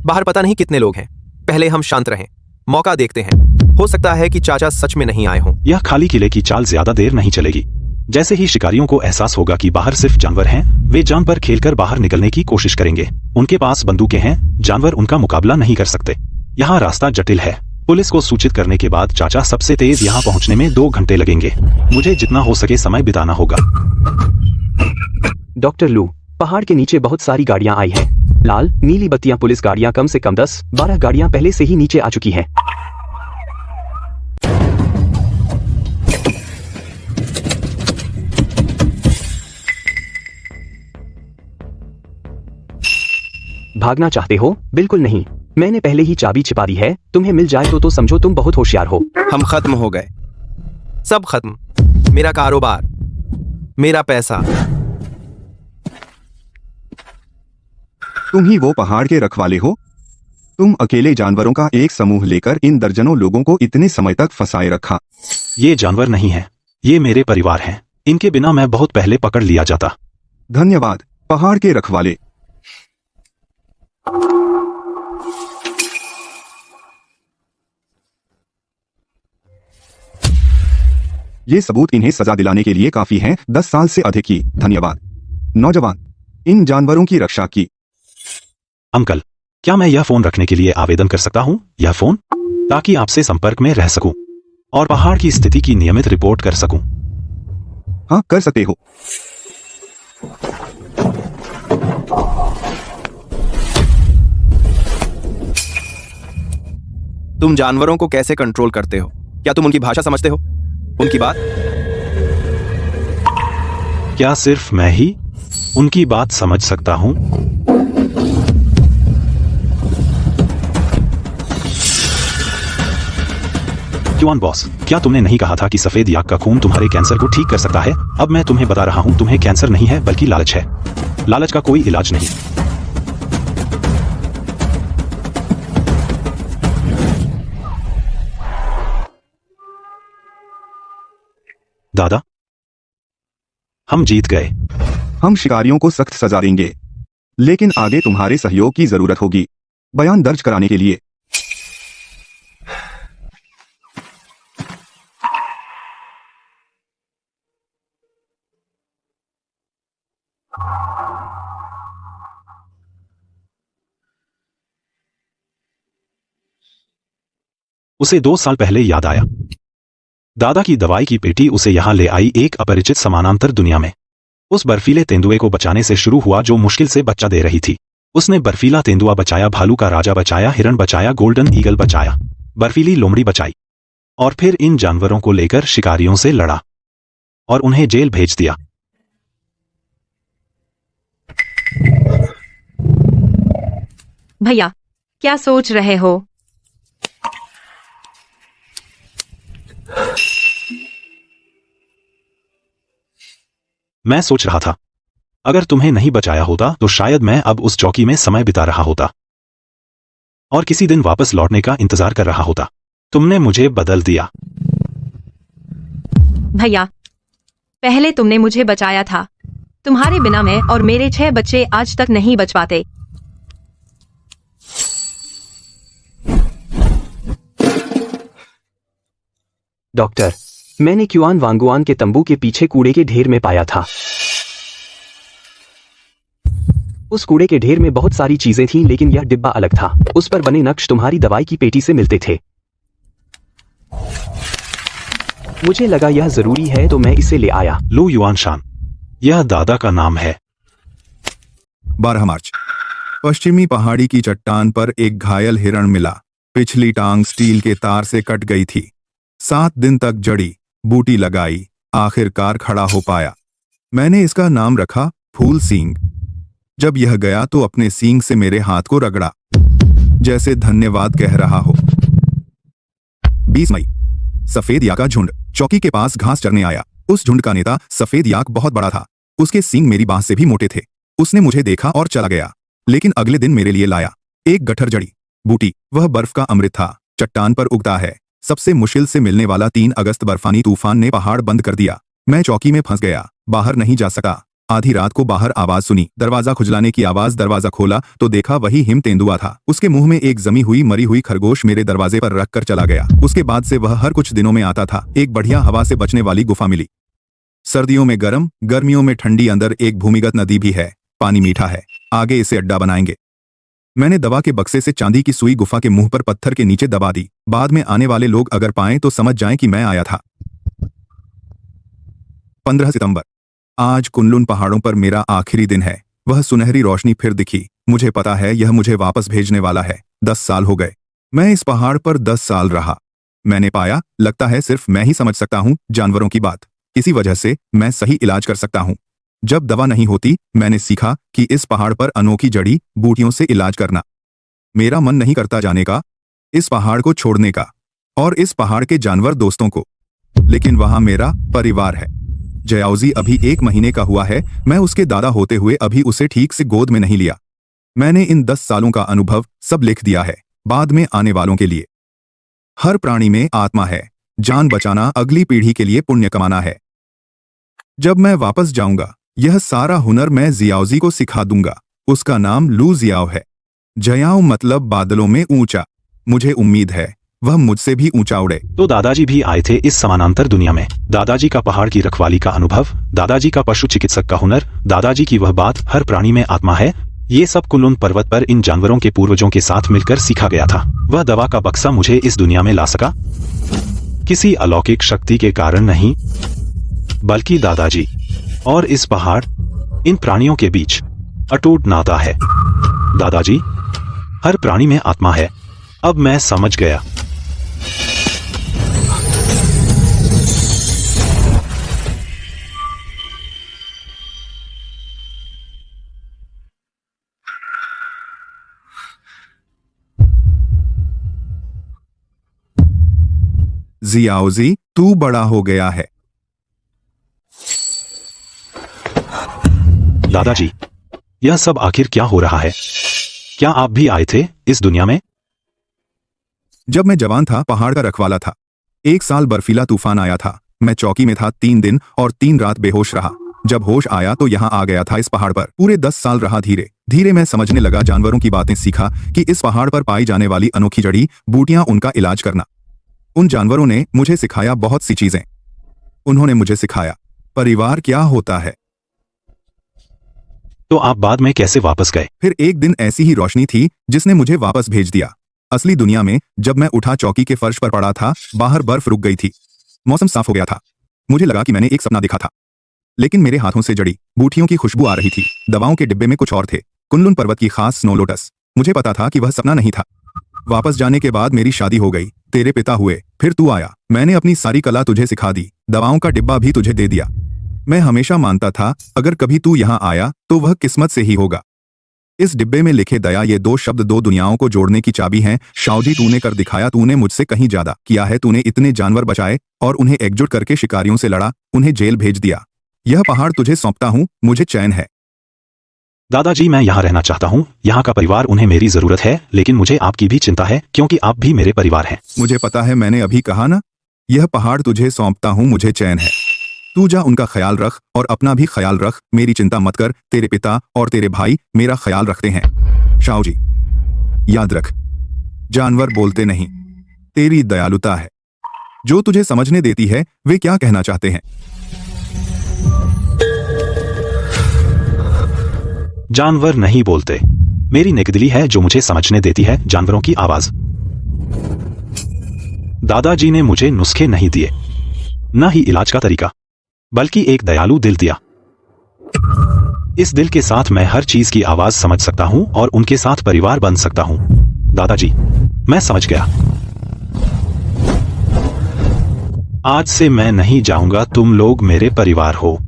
बाहर पता नहीं कितने लोग हैं। पहले हम शांत रहें, मौका देखते हैं। हो सकता है कि चाचा सच में नहीं आए हों।
यह खाली किले की चाल ज्यादा देर नहीं चलेगी। जैसे ही शिकारियों को एहसास होगा कि बाहर सिर्फ जानवर हैं, वे जान पर खेलकर बाहर निकलने की कोशिश करेंगे। उनके पास बंदूकें हैं, जानवर उनका मुकाबला नहीं कर सकते। यहाँ रास्ता जटिल है। पुलिस को सूचित करने के बाद चाचा सबसे तेज यहाँ पहुँचने में 2 घंटे लगेंगे। मुझे जितना हो सके समय बिताना होगा।
डॉक्टर लू, पहाड़ के नीचे बहुत सारी गाड़ियां आई हैं। लाल नीली बत्तियां पुलिस गाड़ियां कम से कम 10-12 गाड़ियां पहले से ही नीचे आ चुकी हैं। भागना चाहते हो? बिल्कुल नहीं, मैंने पहले ही चाबी छिपा दी है। तुम्हें मिल जाए तो समझो तुम बहुत होशियार हो।
हम खत्म हो गए, सब खत्म। मेरा कारोबार, मेरा पैसा।
तुम ही वो पहाड़ के रखवाले हो? तुम अकेले जानवरों का एक समूह लेकर इन दर्जनों लोगों को इतने समय तक फंसाए रखा।
ये जानवर नहीं है, ये मेरे परिवार हैं। इनके बिना मैं बहुत पहले पकड़ लिया जाता।
धन्यवाद पहाड़ के रखवाले। ये सबूत इन्हें सजा दिलाने के लिए काफी हैं। 10 साल से अधिक की। धन्यवाद नौजवान, इन जानवरों की रक्षा की।
अंकल, क्या मैं यह फोन रखने के लिए आवेदन कर सकता हूँ? यह फोन, ताकि आपसे संपर्क में रह सकूं और पहाड़ की स्थिति की नियमित रिपोर्ट कर सकूं।
हाँ, कर सकते हो।
तुम जानवरों को कैसे कंट्रोल करते हो? क्या तुम उनकी भाषा समझते हो? उनकी बात?
क्या सिर्फ मैं ही उनकी बात समझ सकता हूं? जवान बॉस, क्या तुमने नहीं कहा था कि सफेद याक का खून तुम्हारे कैंसर को ठीक कर सकता है? अब मैं तुम्हें बता रहा हूं, तुम्हें कैंसर नहीं है बल्कि लालच है। लालच का कोई इलाज नहीं। दादा, हम जीत गए।
हम शिकारियों को सख्त सजा देंगे, लेकिन आगे तुम्हारे सहयोग की जरूरत होगी बयान दर्ज कराने के लिए।
उसे 2 साल पहले याद आया। दादा की दवाई की पेटी उसे यहां ले आई, एक अपरिचित समानांतर दुनिया में। उस बर्फीले तेंदुए को बचाने से शुरू हुआ जो मुश्किल से बच्चा दे रही थी। उसने बर्फीला तेंदुआ बचाया, भालू का राजा बचाया, हिरण बचाया, गोल्डन ईगल बचाया, बर्फीली लोमड़ी बचाई, और फिर इन जानवरों को लेकर शिकारियों से लड़ा और उन्हें जेल भेज दिया।
भैया, क्या सोच रहे हो?
मैं सोच रहा था, अगर तुम्हें नहीं बचाया होता तो शायद मैं अब उस चौकी में समय बिता रहा होता और किसी दिन वापस लौटने का इंतजार कर रहा होता। तुमने मुझे बदल दिया।
भैया, पहले तुमने मुझे बचाया था। तुम्हारे बिना मैं और मेरे 6 बच्चे आज तक नहीं बच पाते।
डॉक्टर, मैंने क्युआन वांगुआन के तंबू के पीछे कूड़े के ढेर में पाया था। उस कूड़े के ढेर में बहुत सारी चीजें थीं, लेकिन यह डिब्बा अलग था। उस पर बने नक्श तुम्हारी दवाई की पेटी से मिलते थे। मुझे लगा यह जरूरी है तो मैं इसे ले आया।
लू युआनशान, यह दादा का नाम है।
12 मार्च, पश्चिमी पहाड़ी की चट्टान पर एक घायल हिरण मिला। पिछली टांग स्टील के तार से कट गई थी। 7 दिन तक जड़ी बूटी लगाई, आखिरकार खड़ा हो पाया। मैंने इसका नाम रखा फूल सींग। जब यह गया तो अपने सींग से मेरे हाथ को रगड़ा, जैसे धन्यवाद कह रहा हो। 20 मई। सफेद याक का झुंड चौकी के पास घास चरने आया। उस झुंड का नेता सफेद याक बहुत बड़ा था। उसके सींग मेरी बांह से भी मोटे थे। उसने मुझे देखा और चला गया, लेकिन अगले दिन मेरे लिए लाया एक गठर जड़ी बूटी। वह बर्फ का अमृत था, चट्टान पर उगता है। सबसे मुश्किल से मिलने वाला 3 अगस्त बर्फानी तूफान ने पहाड़ बंद कर दिया। मैं चौकी में फंस गया, बाहर नहीं जा सका। आधी रात को बाहर आवाज सुनी, दरवाजा खुजलाने की आवाज। दरवाजा खोला तो देखा वही हिम तेंदुआ था। उसके मुंह में एक जमी हुई मरी हुई खरगोश मेरे दरवाजे पर रख कर चला गया। उसके बाद से वह हर कुछ दिनों में आता था। एक बढ़िया हवा से बचने वाली गुफा मिली। सर्दियों में गर्म, गर्मियों में ठंडी। अंदर एक भूमिगत नदी भी है, पानी मीठा है। आगे इसे अड्डा बनाएंगे। मैंने दवा के बक्से से चांदी की सुई गुफा के मुंह पर पत्थर के नीचे दबा दी। बाद में आने वाले लोग अगर पाएं तो समझ जाएं कि मैं आया था। 15 सितंबर। आज कुनलुन पहाड़ों पर मेरा आखिरी दिन है। वह सुनहरी रोशनी फिर दिखी। मुझे पता है यह मुझे वापस भेजने वाला है। 10 साल हो गए। मैं इस पहाड़ पर 10 साल रहा। मैंने पाया, लगता है सिर्फ मैं ही समझ सकता हूं जानवरों की बात। इसी वजह से मैं सही इलाज कर सकता हूं। जब दवा नहीं होती, मैंने सीखा कि इस पहाड़ पर अनोखी जड़ी बूटियों से इलाज करना। मेरा मन नहीं करता जाने का, इस पहाड़ को छोड़ने का, और इस पहाड़ के जानवर दोस्तों को। लेकिन वहां मेरा परिवार है। जयाउजी अभी 1 महीने का हुआ है। मैं उसके दादा होते हुए अभी उसे ठीक से गोद में नहीं लिया। मैंने इन 10 सालों का अनुभव सब लिख दिया है, बाद में आने वालों के लिए। हर प्राणी में आत्मा है। जान बचाना अगली पीढ़ी के लिए पुण्य कमाना है। जब मैं वापस जाऊंगा, यह सारा हुनर मैं जियाउजी को सिखा दूंगा। उसका नाम लू जियाओ है। जयाओ मतलब बादलों में ऊंचा। मुझे उम्मीद है वह मुझसे भी ऊंचा उड़े।
तो दादाजी भी आए थे इस समानांतर दुनिया में। दादाजी का पहाड़ की रखवाली का अनुभव, दादाजी का पशु चिकित्सक का हुनर, दादाजी की वह बात हर प्राणी में आत्मा है, ये सब कुनलुन पर्वत पर इन जानवरों के पूर्वजों के साथ मिलकर सीखा गया था। वह दवा का बक्सा मुझे इस दुनिया में ला सका किसी अलौकिक शक्ति के कारण नहीं, बल्कि दादाजी और इस पहाड़, इन प्राणियों के बीच अटूट नाता है। दादाजी, हर प्राणी में आत्मा है। अब मैं समझ गया।
जियाओजी, तू बड़ा हो गया है।
दादाजी, यह सब आखिर क्या हो रहा है? क्या आप भी आए थे इस दुनिया में?
जब मैं जवान था, पहाड़ का रखवाला था। 1 साल बर्फीला तूफान आया था। मैं चौकी में था। 3 दिन और 3 रात बेहोश रहा। जब होश आया तो यहाँ आ गया था इस पहाड़ पर। पूरे 10 साल रहा। धीरे धीरे मैं समझने लगा, जानवरों की बातें सीखा कि इस पहाड़ पर पाई जाने वाली अनोखी जड़ी बूटियां, उनका इलाज करना। उन जानवरों ने मुझे सिखाया बहुत सी चीजें। उन्होंने मुझे सिखाया परिवार क्या होता है।
तो आप बाद में कैसे वापस गए?
फिर एक दिन ऐसी ही रोशनी थी जिसने मुझे वापस भेज दिया। असली दुनिया में जब मैं उठा, चौकी के फर्श पर पड़ा था। बाहर बर्फ रुक गई थी। मौसम साफ हो गया था। मुझे लगा कि मैंने एक सपना देखा था, लेकिन मेरे हाथों से जड़ी बूटियों की खुशबू आ रही थी। दवाओं के डिब्बे में कुछ और थे, कुनलुन पर्वत की खास स्नो लोटस। मुझे पता था कि वह सपना नहीं था। वापस जाने के बाद मेरी शादी हो गई, तेरे पिता हुए, फिर तू आया। मैंने अपनी सारी कला तुझे सिखा दी, दवाओं का डिब्बा भी तुझे दे दिया। मैं हमेशा मानता था अगर कभी तू यहाँ आया तो वह किस्मत से ही होगा। इस डिब्बे में लिखे दया, ये 2 शब्द 2 दुनियाओं को जोड़ने की चाबी हैं। शाओजी, तूने कर दिखाया। तूने मुझसे कहीं ज्यादा किया है। तूने इतने जानवर बचाए और उन्हें एकजुट करके शिकारियों से लड़ा, उन्हें जेल भेज दिया। यह पहाड़ तुझे सौंपता हूँ, मुझे चैन है।
दादाजी, मैं यहाँ रहना चाहता हूँ। यहाँ का परिवार, उन्हें मेरी जरूरत है, लेकिन मुझे आपकी भी चिंता है क्योंकि आप भी मेरे परिवार हैं।
मुझे पता है, मैंने अभी कहा ना, यह पहाड़ तुझे सौंपता हूँ, मुझे चैन है। तू जा, उनका ख्याल रख और अपना भी ख्याल रख। मेरी चिंता मत कर। तेरे पिता और तेरे भाई मेरा ख्याल रखते हैं। शाओजी, याद रख, जानवर बोलते नहीं, तेरी दयालुता है जो तुझे समझने देती है वे क्या कहना चाहते हैं।
जानवर नहीं बोलते, मेरी नेकदिली है जो मुझे समझने देती है जानवरों की आवाज। दादाजी ने मुझे नुस्खे नहीं दिए, न ही इलाज का तरीका, बल्कि एक दयालु दिल दिया। इस दिल के साथ मैं हर चीज की आवाज समझ सकता हूं और उनके साथ परिवार बन सकता हूं। दादाजी, मैं समझ गया। आज से मैं नहीं जाऊंगा, तुम लोग मेरे परिवार हो।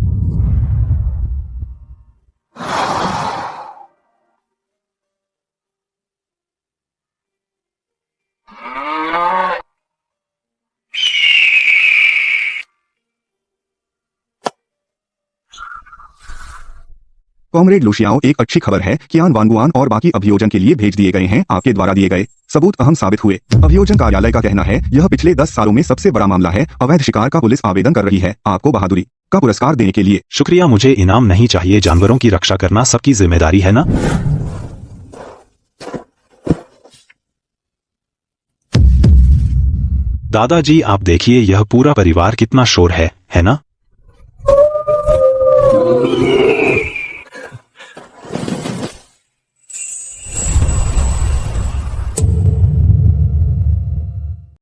कॉमरेड लुशियाओ, एक अच्छी खबर है कि आन वांगुआन और बाकी अभियोजन के लिए भेज दिए गए हैं। आपके द्वारा दिए गए सबूत अहम साबित हुए। अभियोजन कार्यालय का कहना है यह पिछले 10 सालों में सबसे बड़ा मामला है। अवैध शिकार का पुलिस आवेदन कर रही है आपको बहादुरी का पुरस्कार देने के लिए।
शुक्रिया, मुझे इनाम नहीं चाहिए। जानवरों की रक्षा करना सबकी जिम्मेदारी है ना। दादाजी, आप देखिए यह पूरा परिवार कितना शोर है ना।